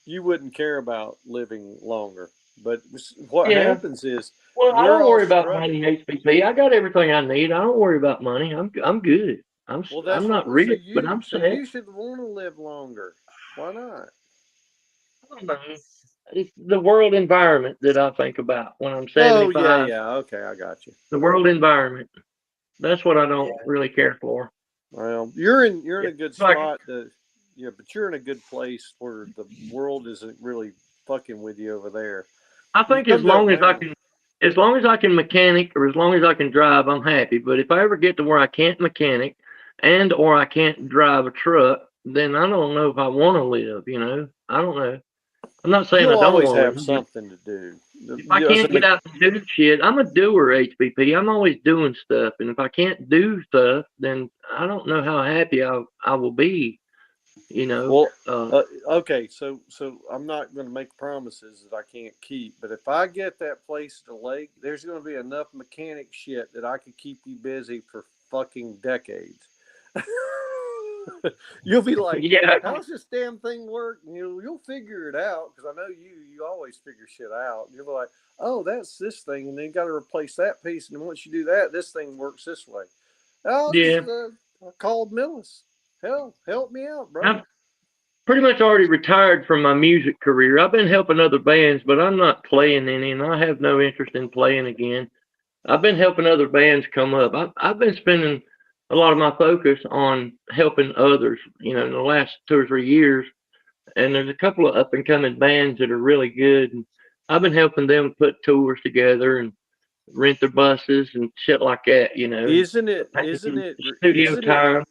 you wouldn't care about living longer. But what Yeah. happens is Well, I we're don't all worry about struggling. money, HPP. I got everything I need. I don't worry about money. I'm good. Well, I'm that's not what. rich, but I'm So set. you should want to live longer. Why not? I don't know. It's the world environment that I think about when I'm Oh yeah, 75. yeah. Okay, I got you. The world environment. That's what I don't really care for. Well, you're in a good It's like, spot but you're in a good place where the world isn't really fucking with you over there. I You think come to Atlanta. as long as I can mechanic or as long as I can drive, I'm happy. But if I ever get to where I can't mechanic and or I can't drive a truck, then I don't know if I want to live. You know, I don't know. I'm not saying You'll I don't always want to have live. something to do. If I can't get out and do shit, I'm a doer, HBP. I'm always doing stuff, and if I can't do stuff, then I don't know how happy I will be. You know. Well, okay, so I'm not going to make promises that I can't keep, but if I get that place at the lake, there's going to be enough mechanic shit that I could keep you busy for fucking decades. You'll be like, yeah. how's this damn thing work? And you'll figure it out, because I know you always figure shit out. You'll be like, oh, that's this thing, and then you got to replace that piece, and once you do that, this thing works this way. I'll Yeah. just I called Millis. Hell, help me out, bro. I've pretty much already retired from my music career. I've been helping other bands, but I'm not playing any, and I have no interest in playing again. I've been helping other bands come up. I've been spending a lot of my focus on helping others, you know, in the last 2 or 3 years. And there's a couple of up and coming bands that are really good. And I've been helping them put tours together and rent their buses and shit like that, you know. Isn't it Studio time.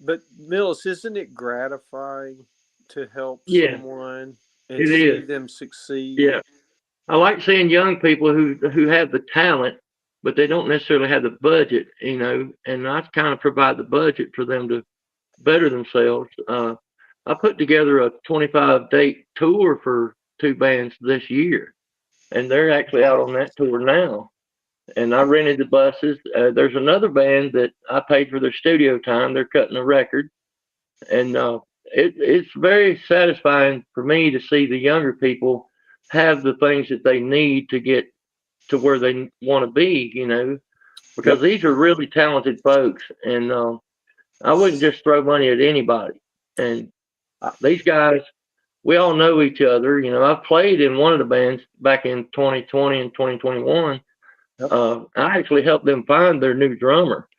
But Millis, isn't it gratifying to help Yeah, someone and it see is. them succeed? Yeah. I like seeing young people who have the talent, but they don't necessarily have the budget, you know, and I kind of provide the budget for them to better themselves. I put together a 25 date tour for 2 bands this year, and they're actually out on that tour now. And I rented the buses. There's another band that I paid for their studio time. They're cutting a record, and it's very satisfying for me to see the younger people have the things that they need to get to where they want to be. You know, because these are really talented folks, and I wouldn't just throw money at anybody. And these guys, we all know each other. You know, I've played in one of the bands back in 2020 and 2021. I actually helped them find their new drummer,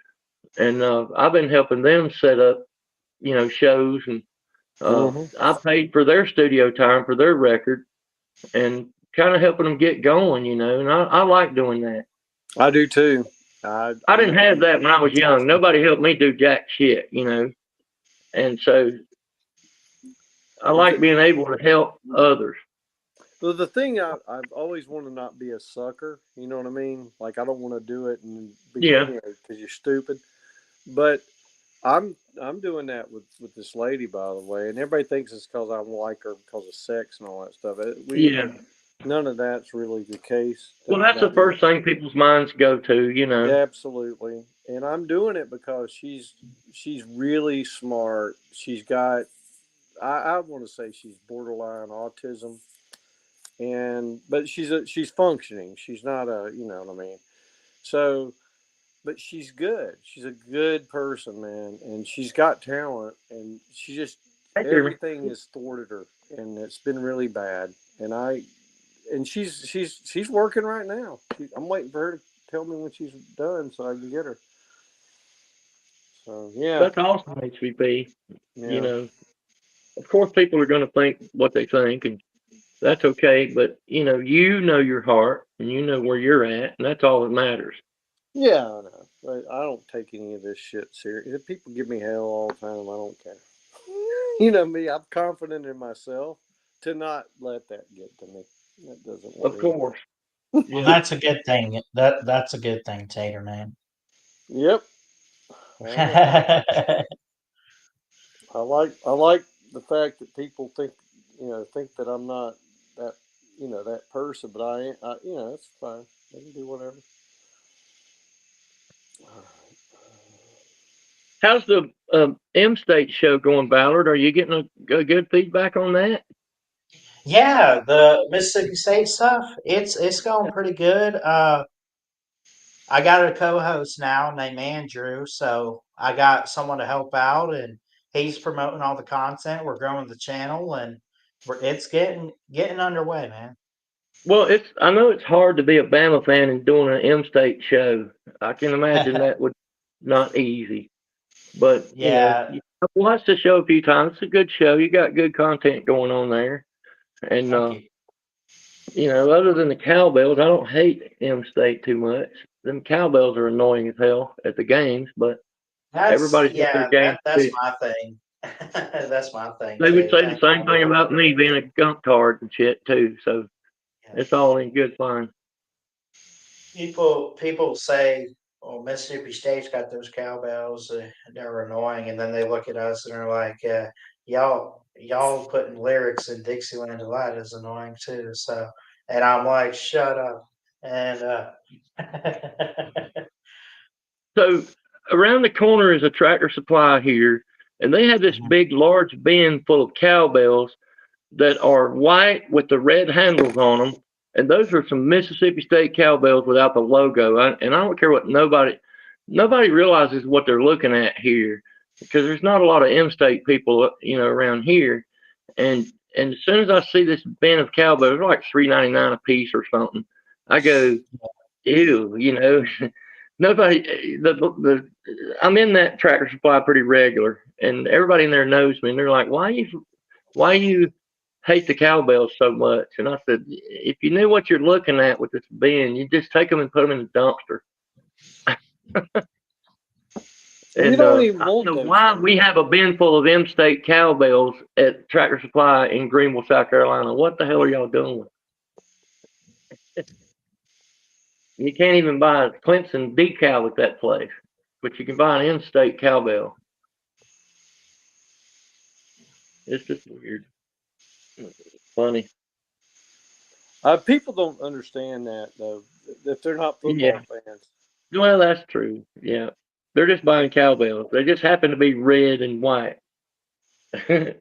and I've been helping them set up, you know, shows, and I paid for their studio time for their record, and kind of helping them get going, you know. And I like doing that. I do too. I didn't have that when I was young. Nobody helped me do jack shit, you know. And so I like being able to help others. Well, the thing I've always wanted to not be a sucker. You know what I mean? Like, I don't want to do it and be, Yeah. you know, because you're stupid. But I'm doing that with this lady, by the way, and everybody thinks it's because I like her because of sex and all that stuff. None of that's really the case. Well, that's the first thing people's minds go to, you know. Yeah, absolutely. And I'm doing it because she's really smart. She's got, I want to say she's borderline autism, but she's functioning. She's not you know what I mean. So, but she's good. She's a good person, man, and she's got talent, and she just everything has thwarted her, and it's been really bad. And she's working right now. I'm waiting for her to tell me when she's done so I can get her. So yeah, that's awesome, HVP. yeah. You know, of course, people are going to think what they think, and that's okay. But you know your heart, and you know where you're at, and that's all that matters. Yeah, I know. But I don't take any of this shit serious. If people give me hell all the time, I don't care. You know me. I'm confident in myself to not let that get to me. That doesn't work. Of course. Well, that's a good thing. That's a good thing, Tater Man. Yep. I like the fact that people think that I'm not that that person, but I it's fine. They can do whatever. How's the M State show going, Ballard? Are you getting a good feedback on that? Yeah, the Mississippi State stuff, it's going pretty good. I got a co-host now named Andrew, so I got someone to help out, and he's promoting all the content. We're growing the channel, and it's getting underway, man. Well, I know it's hard to be a Bama fan and doing an M State show. I can imagine that would not easy. But Yeah. I've watched the show a few times. It's a good show. You got good content going on there. And other than the cowbells, I don't hate M State too much. Them cowbells are annoying as hell at the games, but Everybody's got their game. That's my thing. That's my thing They would too. say the same thing about me being a gump card and shit too. So it's all in good fun. People say, "Oh, Mississippi State's got those cowbells. They're annoying," and then they look at us and they're like, "Y'all putting lyrics in Dixieland Delight is annoying too." So, and I'm like, "Shut up!" And So around the corner is a Tractor Supply here, and they have this big, large bin full of cowbells that are white with the red handles on them. And those are some Mississippi State cowbells without the logo. And I don't care what nobody realizes what they're looking at here because there's not a lot of M-State people, around here. And as soon as I see this bin of cowbells, they're like $3.99 a piece or something. I go, ew, nobody. I'm in that Tractor Supply pretty regular, and everybody in there knows me. And they're like, why you hate the cowbells so much? And I said, if you knew what you're looking at with this bin, you just take them and put them in the dumpster. You And don't even I want don't know those why things. we have a bin full of M-State cowbells at Tractor Supply in Greenville, South Carolina. What the hell are y'all doing? You can't even buy a Clemson decal at that place, but you can buy an in-state cowbell. It's just weird. Funny. People don't understand that though, that they're not football fans. Well, that's true. Yeah. They're just buying cowbells. They just happen to be red and white. I've,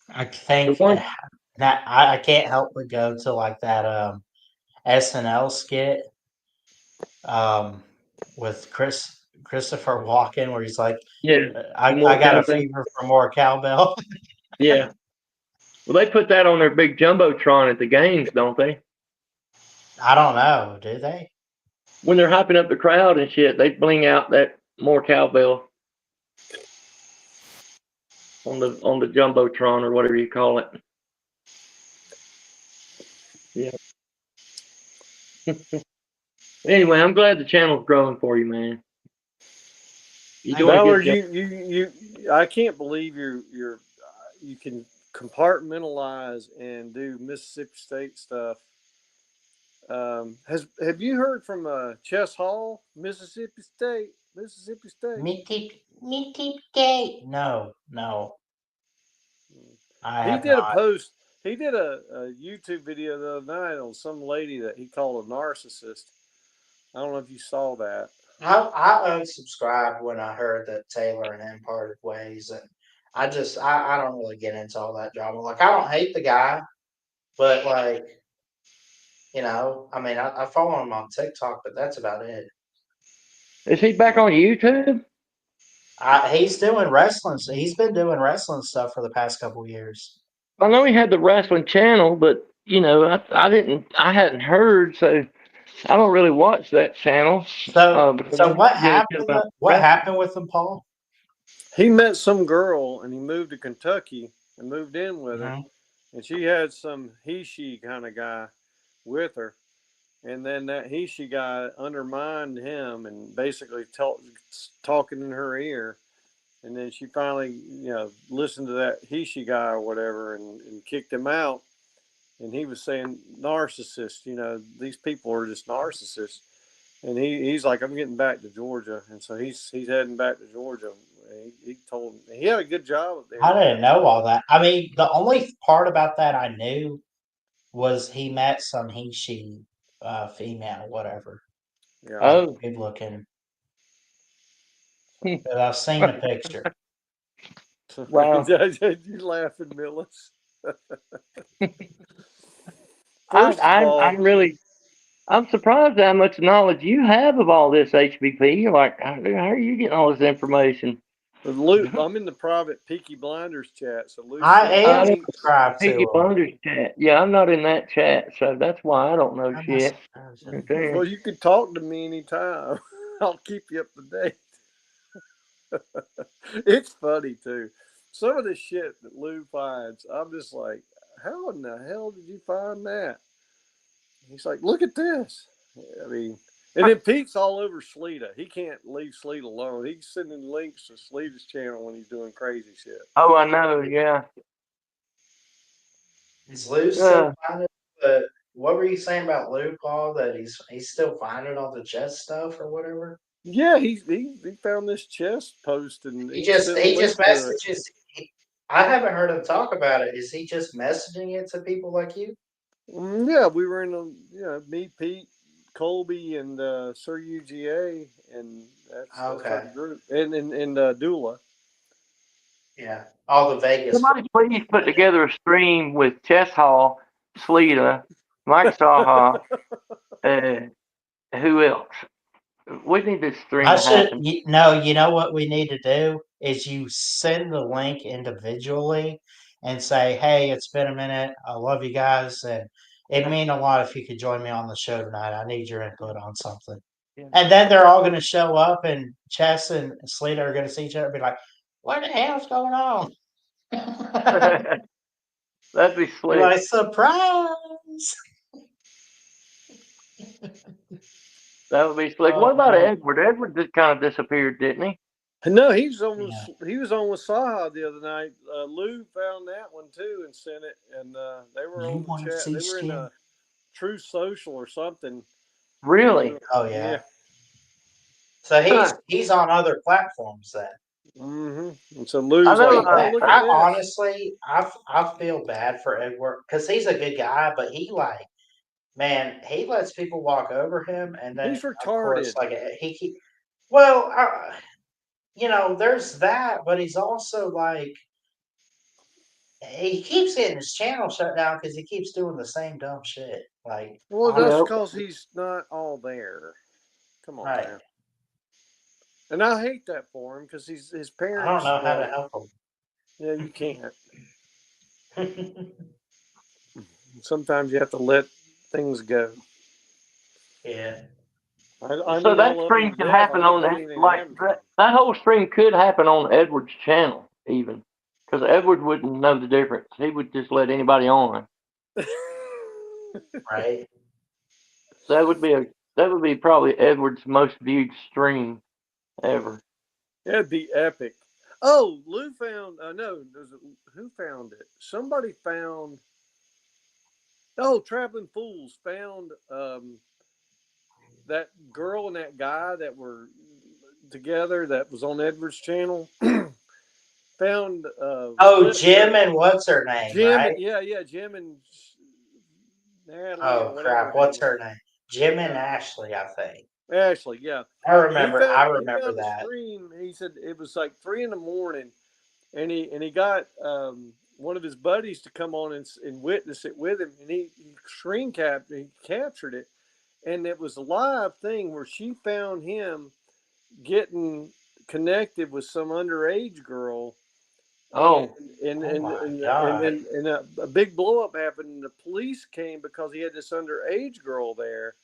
I think that I can't help but go to like that SNL skit with Christopher Walken where he's like, Yeah. I More got a cowbell. fever for more cowbell. Yeah. Well, they put that on their big jumbotron at the games, don't they? I don't know, do they? When they're hyping up the crowd and shit, they bling out that more cowbell on the jumbotron or whatever you call it. Yeah. Anyway, I'm glad the channel's growing for you, man. You doing a Ballard, good job. you, I can't believe you can compartmentalize and do Mississippi State stuff. Have you heard from Chess Hall, Mississippi State? Mississippi State. No. I He have did a not. post. He did a YouTube video the other night on some lady that he called a narcissist. I don't know if you saw that. I unsubscribed when I heard that Taylor and him parted ways, and I don't really get into all that drama. Like I don't hate the guy, but like I mean I follow him on TikTok, but that's about it. Is he back on YouTube? He's doing wrestling. So he's been doing wrestling stuff for the past couple years. I know he had the wrestling channel, but I hadn't heard, so I don't really watch that channel. So what happened? About What wrestling. happened with him, Paul? He met some girl and he moved to Kentucky and moved in with her, Mm-hmm. and she had some he-she kind of guy with her. And then that he-she guy undermined him and basically talking in her ear. And then she finally, listened to that he-she guy or whatever and kicked him out. And he was saying, narcissist, these people are just narcissists. And he's like, I'm getting back to Georgia. And so he's heading back to Georgia. He told him he had a good job up there. I didn't know all that. I mean, the only part about that I knew was he met some she female, whatever. Yeah. Oh. Good looking. But I've seen a picture. Wow. You laughing, Millis? First of all, I'm surprised how much knowledge you have of all this HBP. Like, how are you getting all this information? Luke, I'm in the private Peaky Blinders chat. So Luke, I am subscribed to Peaky him. Blinders chat. Yeah, I'm not in that chat, so that's why I don't know shit. Well, you can talk to me anytime. I'll keep you up to date. It's funny too. Some of the shit that Lou finds, I'm just like, how in the hell did you find that? He's like, look at this. I mean, And then Pete's all over Sleeta. He can't leave Sleeta alone. He's sending links to Sleeta's channel when he's doing crazy shit. Oh, I know. Yeah. Is Lou still finding the? What were you saying about Lou, Paul? That he's still finding all the chess stuff or whatever. Yeah, he found this chest post and He he just sent a he link just to it. messages. I haven't heard him talk about it. Is he just messaging it to people like you? Yeah, we were in me, Pete, Colby, and Sir UGA, and that's our Okay. group, and Dula. Yeah. All the Vegas. Somebody please put together a stream with Chess Hall, Sleeta, Mike Saha, who else? We need this stream I to should. happen. No, you know what we need to do is you send the link individually and say, "Hey, it's been a minute. I love you guys, and it'd mean a lot if you could join me on the show tonight. I need your input on something." Yeah. And then they're all going to show up, and Chess and Sleeta are going to see each other and be like, "What the hell's going on?" That'd be Be slick. like, "Surprise!" That would be slick. Oh, What about man. Edward? Edward just kind of disappeared, didn't he? No, he was on Yeah. he was on with Saha the other night. Lou found that one too and sent it, and they were You on the want to chat. see They were in skin? a True Social or something. Really? Oh yeah. Yeah. So Huh. he's on other platforms then. Mm-hmm. And so I Lou's know. like, Hey, "Oh, man, look at I this." honestly, I feel bad for Edward because he's a good guy, but man, he lets people walk over him, and then He's of course, retarded. well, there's that, but he's also he keeps getting his channel shut down because he keeps doing the same dumb shit. Like, Well, that's Yep. honestly, because he's not all there. Come on right? now. And I hate that for him because his I don't parents. know how to Well, help yeah, you can't. him. Sometimes you have to let things go. Yeah. I So knew that I loved him stream to could death. I happen wouldn't on let that. anything Like happen to him. that whole stream could happen on Edward's channel, even because Edward wouldn't know the difference. He would just let anybody on. Right. That would be probably Edward's most viewed stream ever. That'd be epic. Oh, Lou found. No, who found it? Somebody found. Oh, Traveling Fools found that girl and that guy that were together that was on Edward's channel. Found Oh, Jim and what's her name, Jim. right? Yeah, Jim and Natalie or Oh whatever her crap, name what's was. her name? Jim and Yeah, Ashley, I think. Ashley. Yeah, I he remember found the that. stream. He said it was like 3 in the morning, and he got one of his buddies to come on and witness it with him, and he captured it, and it was a live thing where she found him getting connected with some underage girl, and Oh, and Oh and my and, and, god. and, a big blow up happened, and the police came because he had this underage girl there,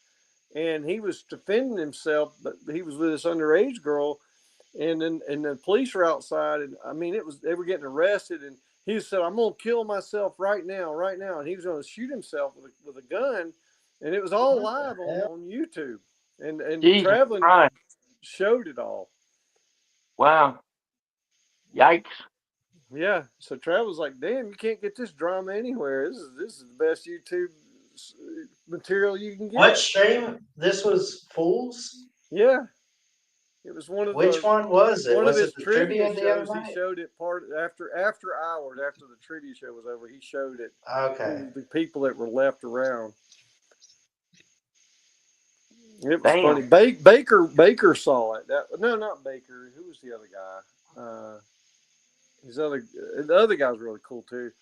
and he was defending himself, but he was with this underage girl, and then the police were outside, and I mean they were getting arrested, and he said, "I'm gonna kill myself right now," and he was gonna shoot himself with a gun, and it was all What the live hell? on YouTube, and Jesus Traveling Christ! showed it all. Wow! Yikes! Yeah, so Travel's like, "Damn, you can't get this drama anywhere. This is the best YouTube material you can What get." stream? This was Fools? Yeah, it was Which one was it? one of Was it his the trivia trivia the other shows. He night? showed it part after hours after the trivia show was over. He showed it Okay. to the people that were left around. It was funny. Damn! Baker saw it. No, not Baker. Who was the other guy? The other guy was really cool too.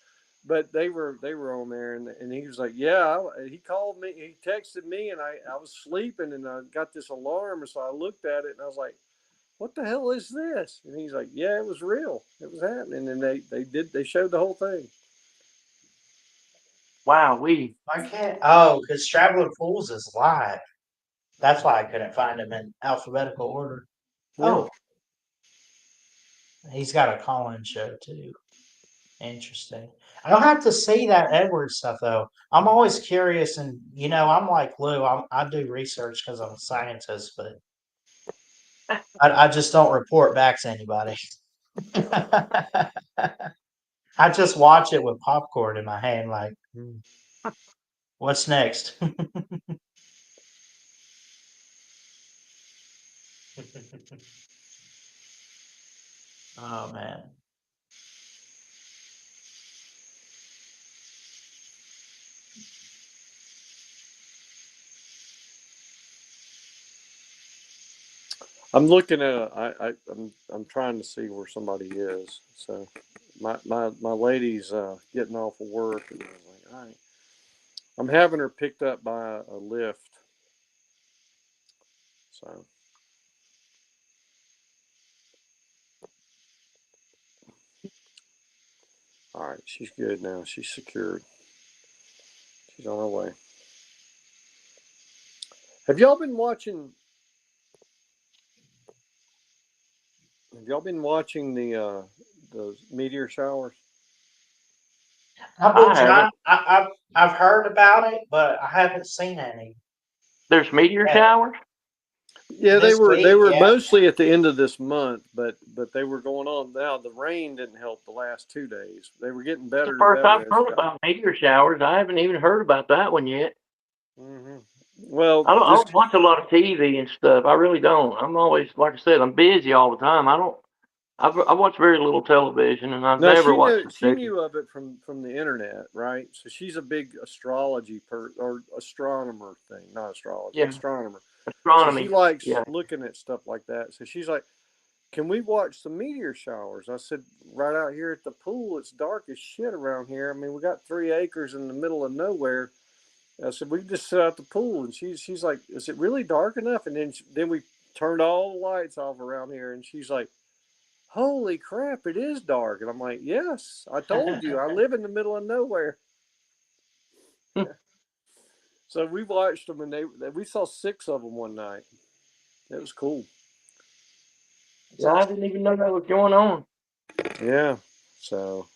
But they were on there, and he was like, "Yeah." He called me. He texted me, and I was sleeping, and I got this alarm, and so I looked at it, and I was like, "What the hell is this?" And he's like, "Yeah, it was real. It was happening." And they showed the whole thing. Wow! We I can't. Oh, because Traveling Fools is live. That's why I couldn't find him in alphabetical order. Yeah. Oh, he's got a call-in show too. Interesting. I'll have to see that Edwards stuff though. I'm always curious, and I'm like Lou. I do research because I'm a scientist, but I just don't report back to anybody. I just watch it with popcorn in my hand, like, what's next? Oh man. I'm looking at. I'm trying to see where somebody is. So my lady's getting off of work, and I was like, all right. I'm having her picked up by a lift. So. All right, she's good now. She's secured. She's on her way. Have y'all been watching? Have y'all been watching the meteor showers? I've been I haven't. trying. I've heard about it, but I haven't seen any. There's meteor Yeah, showers. Yeah, they this were week, yeah. mostly at the end of this month, but they were going on. Now the rain didn't help the last 2 days. They were getting It's the better and first I've better as heard it got. about meteor showers. I haven't even heard about that one yet. Hmm. Well, I just don't watch a lot of TV and stuff. I really don't. I'm always, like I said, I'm busy all the time. I don't. I watch very little television, and I've now never watched the she news. knew of it from the internet, right? So she's a big astrology or astronomer thing, not astrology, Yeah, astronomer. So she astronomy. likes Yeah, looking at stuff like that. So she's like, "Can we watch the meteor showers?" I said, "Right out here at the pool, it's dark as shit around here. I mean, we got 3 acres in the middle of nowhere." I said, "We can just sit out at the pool." And she's like, "Is it really dark enough?" And then we turned all the lights off around here, and she's like, "Holy crap, it is dark." And I'm like, "Yes, I told you, I live in the middle of nowhere." So we watched them, and we saw 6 of them one night. It was cool. yeah. I didn't even know that was going on. Yeah. So,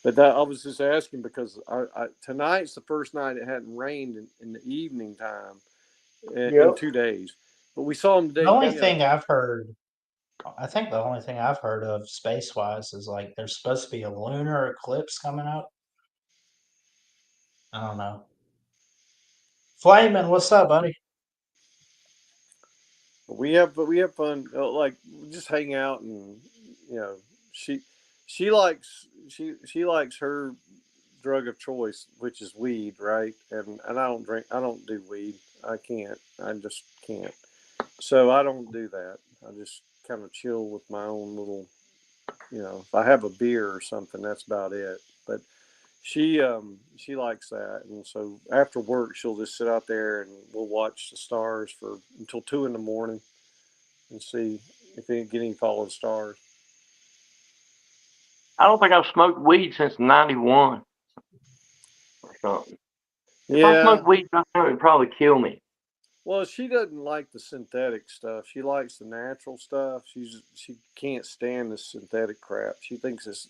but that I was just asking because tonight's the first night it hadn't rained in the evening time in Yep. 2 days. But we saw them The today. only thing I've heard, I think the only thing I've heard of space wise is like there's supposed to be a lunar eclipse coming up. I don't know. Flamin', what's up, buddy? We have fun. Like we just hang out, and you know, she she likes her drug of choice, which is weed, right? And I don't drink. I don't do weed. I can't. I just can't. So I don't do that. I just kind of chill with my own little. If I have a beer or something, that's about it. But she likes that, and so after work she'll just sit out there and we'll watch the stars for until 2 in the morning and see if they get any falling stars. I don't think I've smoked weed since '91 or something. If I Yeah. smoked weed right now, it'd probably kill me. Well, she doesn't like the synthetic stuff. She likes the natural stuff. She can't stand the synthetic crap. She thinks it's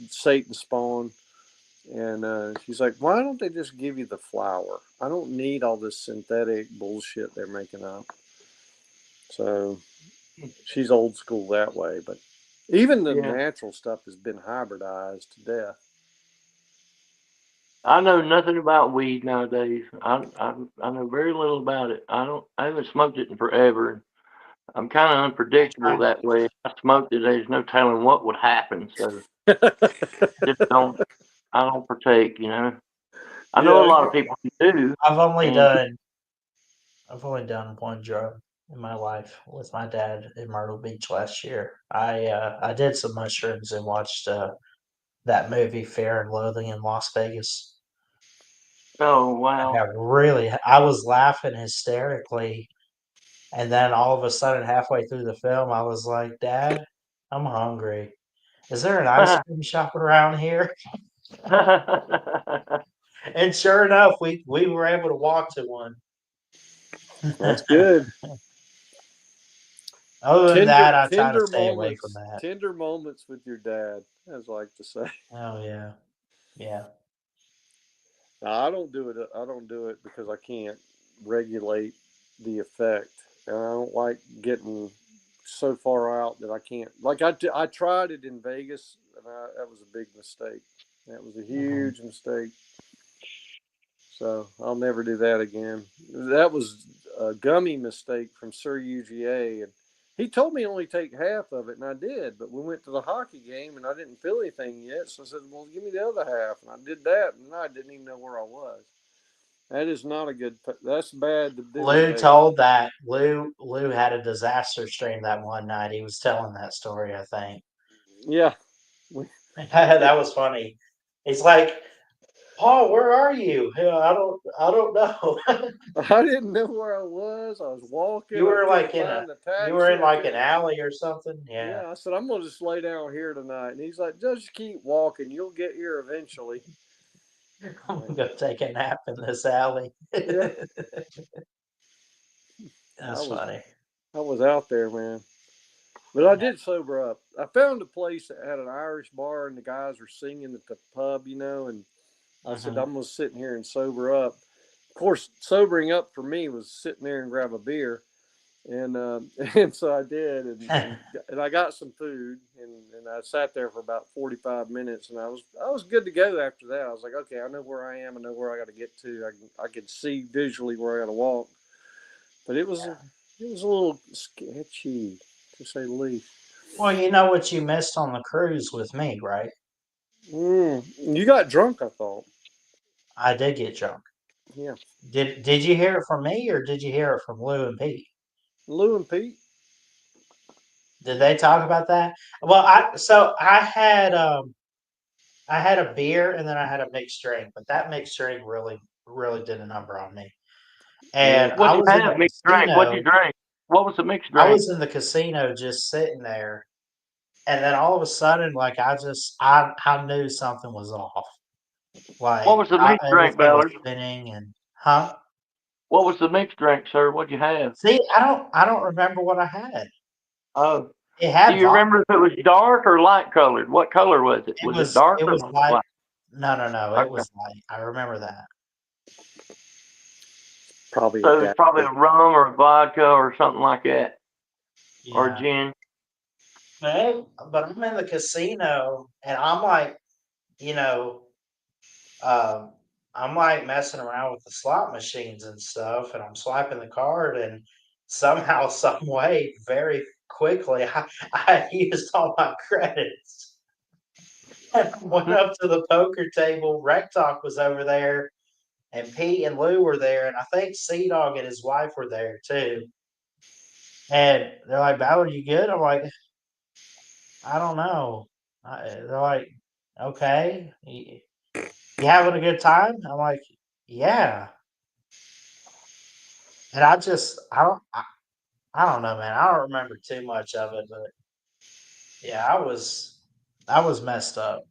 Satan spawn. And she's like, "Why don't they just give you the flower? I don't need all this synthetic bullshit they're making up." So she's old school that way. But even the Yeah, natural stuff has been hybridized to death. I know nothing about weed nowadays. I know very little about it. I haven't smoked it in forever. I'm kind of unpredictable Trying to that way. If I smoked it, there's no telling what would happen. So just don't. I don't partake. I know a Yeah. lot of people who do, I've only and done I've only done one drug in my life with my dad in Myrtle Beach last year. I did some mushrooms and watched that movie Fear and Loathing in Las Vegas. oh wow, I was laughing hysterically, and then all of a sudden, halfway through the film, I was like, "Dad, I'm hungry. Is there an ice cream shop around here?" And sure enough, we were able to walk to one. That's good. Other than that, I try to Tender stay away from moments. that. Tender moments with your dad, as I like to say. Oh yeah, yeah. No, I don't do it. I don't do it because I can't regulate the effect, and I don't like getting so far out that I can't. Like I tried it in Vegas, and that was a big mistake. That was a Mhm. huge mistake. So I'll never do that again. That was a gummy mistake from Sir UGA, and he told me only take half of it, and I did. But we went to the hockey game, and I didn't feel anything yet, so I said, "Well, give me the other half," and I did that, and I didn't even know where I was. That is not a good. That's bad to do in Lou Vegas. told that Lou had a disaster stream that one night. He was telling that story, I think. Yeah, That was funny. He's like, Paul, where are you? Yeah, I don't know. I didn't know where I was. I was walking. You I were couldn't like in find the you were in taxi. I like an couldn't. alley or something. Yeah. Yeah, I said I'm gonna just lay down here tonight, and he's like, "Just keep walking. You'll get here eventually." I'm Like, gonna go take a nap in this alley. yeah, I That's was funny. I was out there, man. But I did sober up. I found a place that had an Irish bar, and the guys were singing at the pub, and I said Hmm. I'm gonna sit in here and sober up. Of course, sobering up for me was sitting there and grab a beer, and and so I did, and I got some food, and I sat there for about 45 minutes, and I was good to go after that. I was like, okay, I know where I am, I know where I got to get to. I could see visually where I got to walk, but it was a little sketchy to say the least. Well, you know what you missed on the cruise with me, right? You got drunk, I thought. I did get drunk. Yeah, Did you hear it from me or did you hear it from Lou and Pete? Lou and Pete. Did they talk about that? Well, I had a beer and then I had a mixed drink, but that mixed drink really did a number on me. Yeah, And What'd you have? Mixed drink. What'd you drink? What was the mixed I drink? was in the casino just sitting there, and then all of a sudden, like I knew something was off. What Like was the mixed drink, everything was Ballard? spinning, and huh? What was the mixed drink, sir? What'd you have? See, I don't remember what I had. Oh, It do had you vodka. remember if it was dark or light colored? What color was it? Was it dark It or was light. light? No, it Okay. was light. I remember that. probably a So it was dad. probably a rum or a vodka or something like that, or Yeah. gin. But I'm in the casino and I'm like, you know, um, I'm like messing around with the slot machines and stuff, and I'm swiping the card, and somehow, some way, very quickly, I used all my credits. And I went up to the poker table. Rec Talk was over there, and Pete and Lou were there, and I think Sea Dog and his wife were there too. And they're like, "Ballard, you good?" I'm like, "I don't know." They're like, "Okay, you having a good time?" I'm like, "Yeah." And I don't know, man. I don't remember too much of it, but yeah, I was messed up.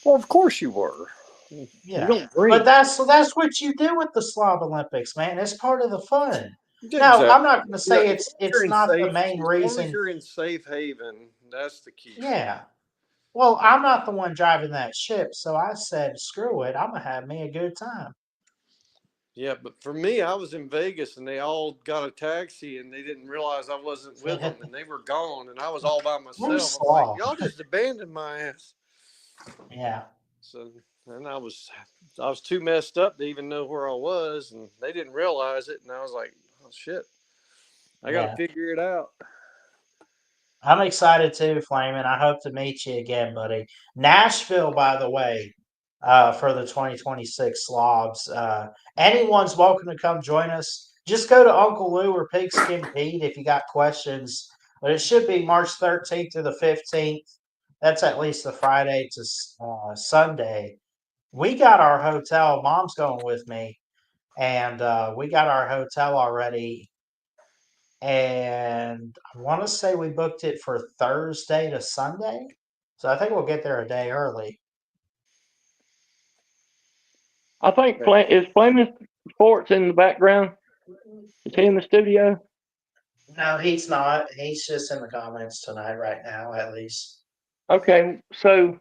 Well, of course you were. You Yeah. don't But drink. that's what you do with the Slob Olympics, man. It's part of the fun. Now, I'm Exactly. not going to Yeah, say it's not the main as long as reason. you're in safe haven, that's the key. Yeah. Well, I'm not the one driving that ship, so I said, screw it. I'm gonna have me a good time. Yeah, but for me, I was in Vegas and they all got a taxi and they didn't realize I wasn't with them and they were gone and I was all by We're myself. I'm like, sloth. y'all just abandoned my ass. Yeah. So and I was too messed up to even know where I was and they didn't realize it and I was like, oh shit, I got to Yeah. figure it out. I'm excited too, Flamin. I hope to meet you again, buddy. Nashville, by the way, for the 2026 Slobs. Anyone's welcome to come join us. Just go to Uncle Lou or Pigskin Pete if you got questions. But it should be March 13th through the 15th. That's at least the Friday to Sunday. We got our hotel. Mom's going with me, and we got our hotel already, and I want to say we booked it for Thursday to Sunday. So I think we'll get there a day early. I think is Flaming Sports in the background. Is he in the studio? No, he's not. He's just in the comments tonight, right now, at least. Okay, so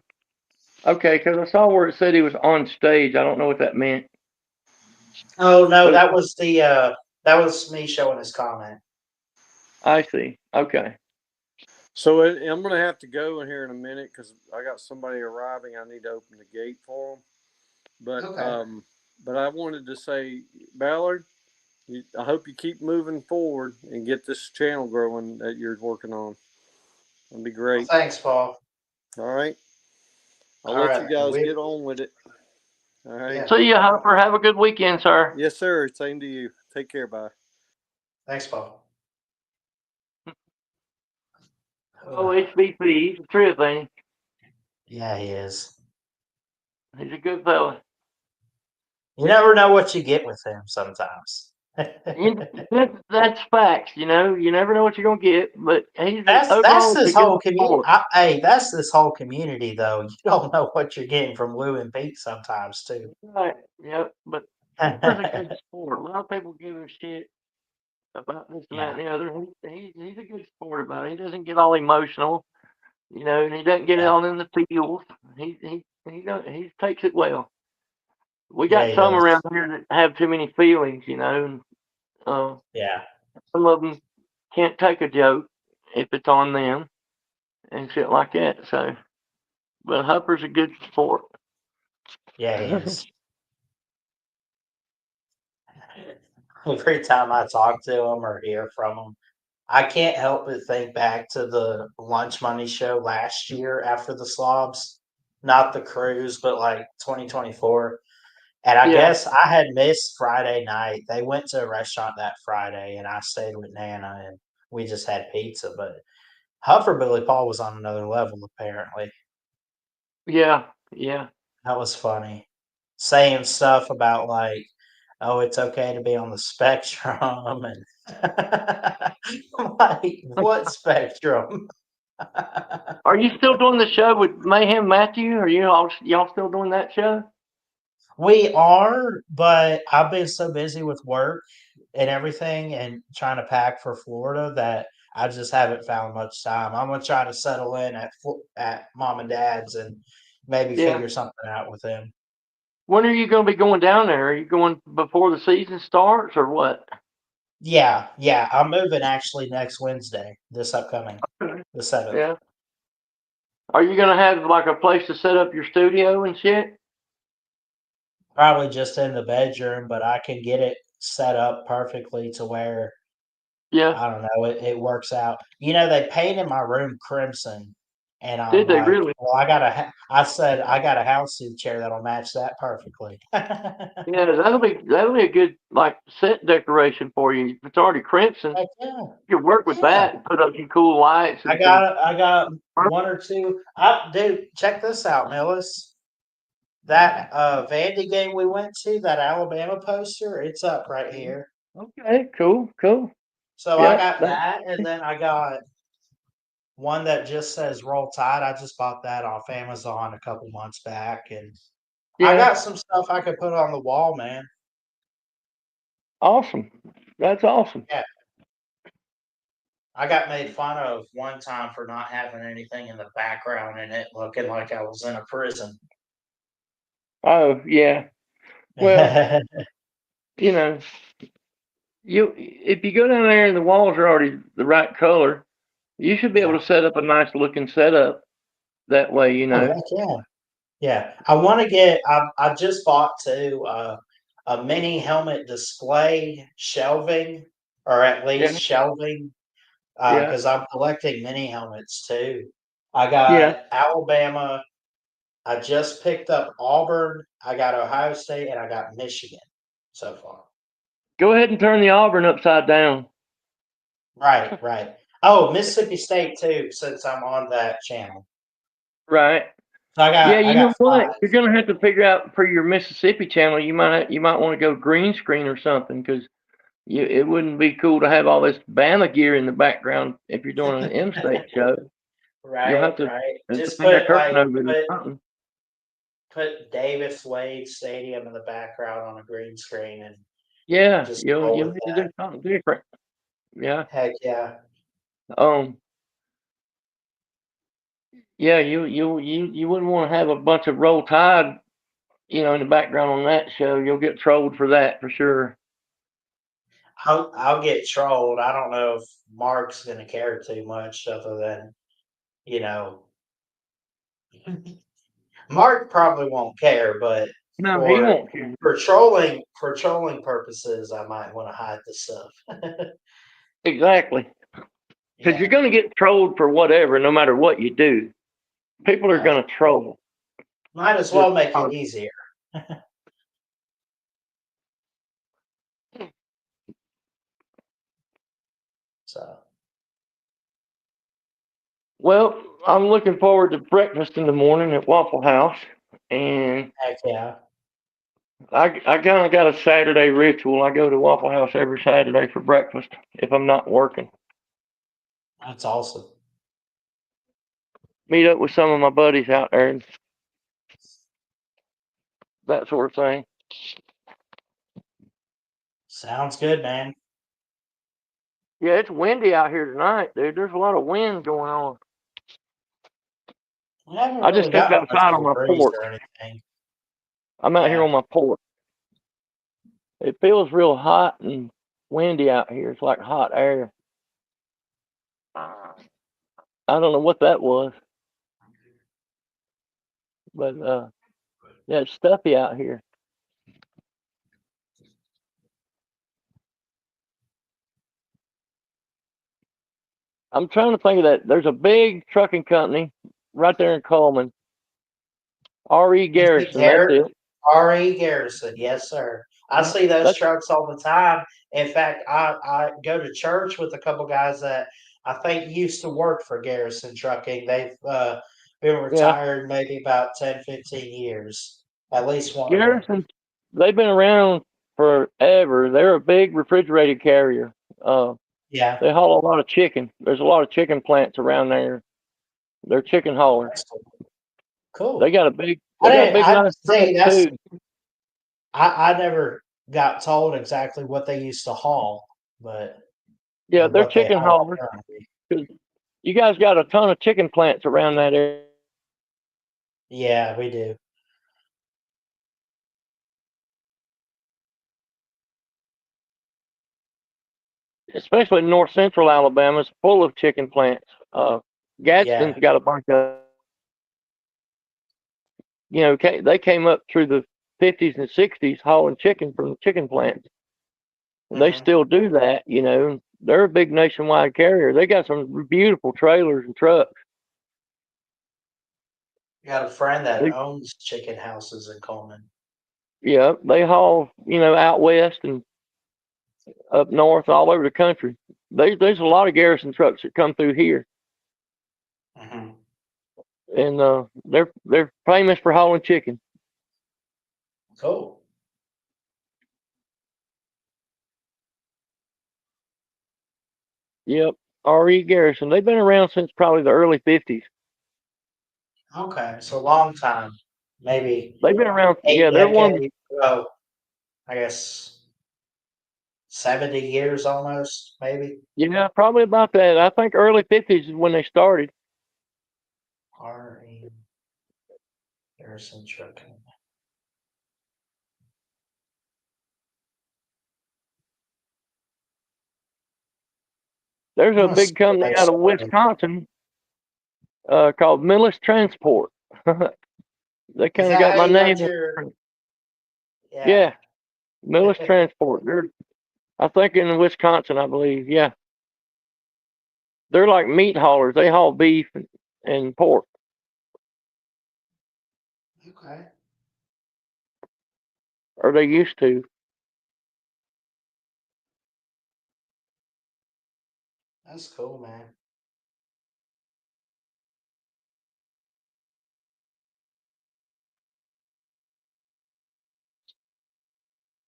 because I saw where it said he was on stage. I don't know what that meant. Oh no, But that was that was me showing his comment. I see. Okay. So I'm going to have to go in here in a minute because I got somebody arriving. I need to open the gate for them. But I wanted to say, Ballard, I hope you keep moving forward and get this channel growing that you're working on. That'd be great. Well, thanks, Paul. All right. I'll All let right, you guys we- get on with it. All right. Yeah. See you, Hopper. Have a good weekend, sir. Yes, sir. Same to you. Take care. Bye. Thanks, Paul. Oh, HBP. He's a true thing. Yeah, he is. He's a good fella. You never know what you get with him sometimes. That's facts. You never know what you're gonna get, but he's That's overall this a good whole community. sport. Hey, that's this whole community, though. You don't know what you're getting from Lou and Pete sometimes, too. Right. Yep. But Hopper's a good sport. A lot of people give him shit about this and that and the other. He's a good sport about it. He doesn't get all emotional, and he doesn't get all in the feels. He takes it well. We Yeah, got he some does. around here that have too many feelings, and Yeah. some of them can't take a joke if it's on them and shit like that. So, but Hopper's a good sport. Yeah, he is. Every time I talk to him or hear from him, I can't help but think back to the Lunch Money show last year after the slobs. Not the cruise, but like 2024. And I Yeah. guess I had missed Friday night. They went to a restaurant that Friday, and I stayed with Nana, and we just had pizza. But Huffer Billy Paul was on another level, apparently. Yeah. Yeah. That was funny. Saying stuff about like, oh, it's okay to be on the spectrum, and I'm like, what spectrum? Are you still doing the show with Mayhem Matthew? Are y'all still doing that show? We are, but I've been so busy with work and everything and trying to pack for Florida that I just haven't found much time. I'm gonna try to settle in at mom and dad's and maybe Yeah. figure something out with them. When are you going to be going down there? Are you going before the season starts or what? Yeah, yeah. I'm moving actually next Wednesday, this upcoming, the 7th. Yeah. Are you going to have like a place to set up your studio and shit? Probably just in the bedroom, but I can get it set up perfectly to where Yeah. I don't know, it works out. They painted my room crimson, and I'm Did they like, really? well, I said I got a house suit chair that'll match that perfectly. Yeah, that'll be a good like set decoration for you. If it's already crimson, Heck yeah, you can work with yeah. that and put up some cool lights and I got one or two. Dude, check this out, Millis. That Vandy game we went to, that Alabama poster, it's up right here. Okay, cool. So I Yeah, got that, and then I got one that just says Roll Tide. I just bought that off Amazon a couple months back, and I yeah, got some stuff I could put on the wall, man. awesome. That's awesome. Yeah. I got made fun of one time for not having anything in the background and it looking like I was in a prison. Oh yeah. Well, if you go down there and the walls are already the right color, you should be able Yeah. to set up a nice looking setup that way. Oh, heck yeah. Yeah. I want to get, I just bought a mini helmet display shelving, or at Yeah, least shelving, yeah, because I'm collecting mini helmets too. I yeah. got Alabama. I just picked up Auburn. I got Ohio State, and I got Michigan so far. Go ahead and turn the Auburn upside down. Right, right. Oh, Mississippi State too, since I'm on that channel. Right. So Yeah, I you know got what? 5. You're gonna have to figure out for your Mississippi channel. You might want to go green screen or something because it wouldn't be cool to have all this Bama gear in the background if you're doing an M-State show. You'll Right, have to right. Just hang a put curtain over it or put something. put Davis Wade Stadium in the background on a green screen and Yeah, just you'll roll with need to that. do something different. Yeah. Heck yeah. Yeah, you wouldn't want to have a bunch of Roll Tide, in the background on that show. You'll get trolled for that for sure. I'll get trolled. I don't know if Mark's gonna care too much, other than Mark probably won't care, but No, he for won't care. trolling purposes, I might want to hide the stuff. Exactly. Because you're Yeah, going to get trolled for whatever, no matter what you do. People are going to troll. might as Just well make it easier. So well, I'm looking forward to breakfast in the morning at Waffle House, and heck yeah, I kind of got a Saturday ritual. I go to Waffle House every Saturday for breakfast if I'm not working. that's awesome. Meet up with some of my buddies out there and that sort of thing. Sounds good, man. Yeah, it's windy out here tonight, dude. There's a lot of wind going on. We haven't I really just stepped got much outside of on a my breeze porch. or anything. I'm out here Yeah, on my porch. It feels real hot and windy out here. It's like hot air. I don't know what that was, but yeah, it's stuffy out here. I'm trying to think of that. There's a big trucking company right there in Coleman. R.E. is it Garrison, that's Garrett? it. R.E. Garrison, yes, sir. I Yeah, see those that's trucks all the time. In fact, I go to church with a couple guys that I think used to work for Garrison Trucking. They've been yeah. retired maybe about 10, 15 years. At least one of them. Garrison, they've been around forever. They're a big refrigerated carrier. Yeah, They haul a lot of chicken. There's a lot of chicken plants around there. They're chicken haulers. that's cool. They Cool. got a big, I they got a didn't. big I nice see. truck too. I never got told exactly what they used to haul, but Yeah, or they're what they chicken haul haulers. currently. 'Cause you guys got a ton of chicken plants around that area. Yeah, we do. Especially in north central Alabama, is full of chicken plants. Gadsden's Yeah. got a bunch of, they came up through the 50s and 60s hauling chicken from the chicken plants. And they Hmm. still do that, They're a big nationwide carrier. They got some beautiful trailers and trucks. Got a friend that They, owns chicken houses in Coleman. yeah, they haul, out west and up north, all over the country. There's a lot of Garrison trucks that come through here, Hmm. and they're famous for hauling chicken. Cool. Yep, R.E. Garrison. They've been around since probably the early '50s. Okay, so long time. Maybe They've been around. eight Yeah, they're one. decades. Oh, I guess 70 years almost, maybe. Yeah, probably about that. I think early '50s is when they started. R.E. Harrison Trucking. There's I'm a gonna see big what company they out of started. Wisconsin called Millis Transport. They Is kind of that got how my you name. got your? Yeah. Yeah, Millis Transport. I think in Wisconsin, I believe. Yeah, they're like meat haulers. They haul beef and pork, Okay, or they used to. that's cool, man.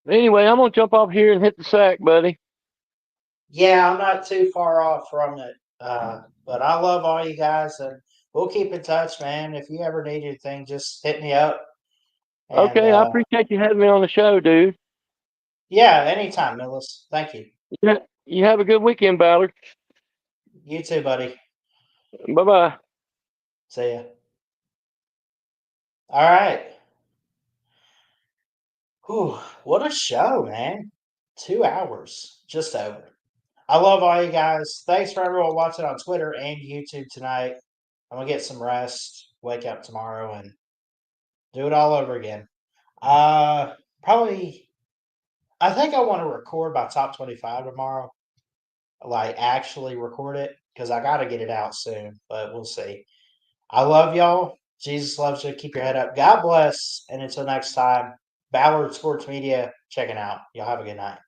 Anyway, I'm gonna jump off here and hit the sack, buddy. Yeah, I'm not too far off from it. But I love all you guys, and we'll keep in touch, man. If you ever need anything, just hit me up. And Okay, I appreciate you having me on the show, dude. yeah, anytime, Millis. Thank you. Yeah, You have a good weekend, Ballard. You too, buddy. Bye bye. See ya. All right. Whew, what a show, man. 2 hours, just over. I love all you guys. Thanks for everyone watching on Twitter and YouTube tonight. I'm gonna get some rest, wake up tomorrow, and do it all over again. Probably. I think I want to record my top 25 tomorrow. Like actually record it because I got to get it out soon. But we'll see. I love y'all. Jesus loves you. Keep your head up. God bless. And until next time, Ballard Sports Media checking out. Y'all have a good night.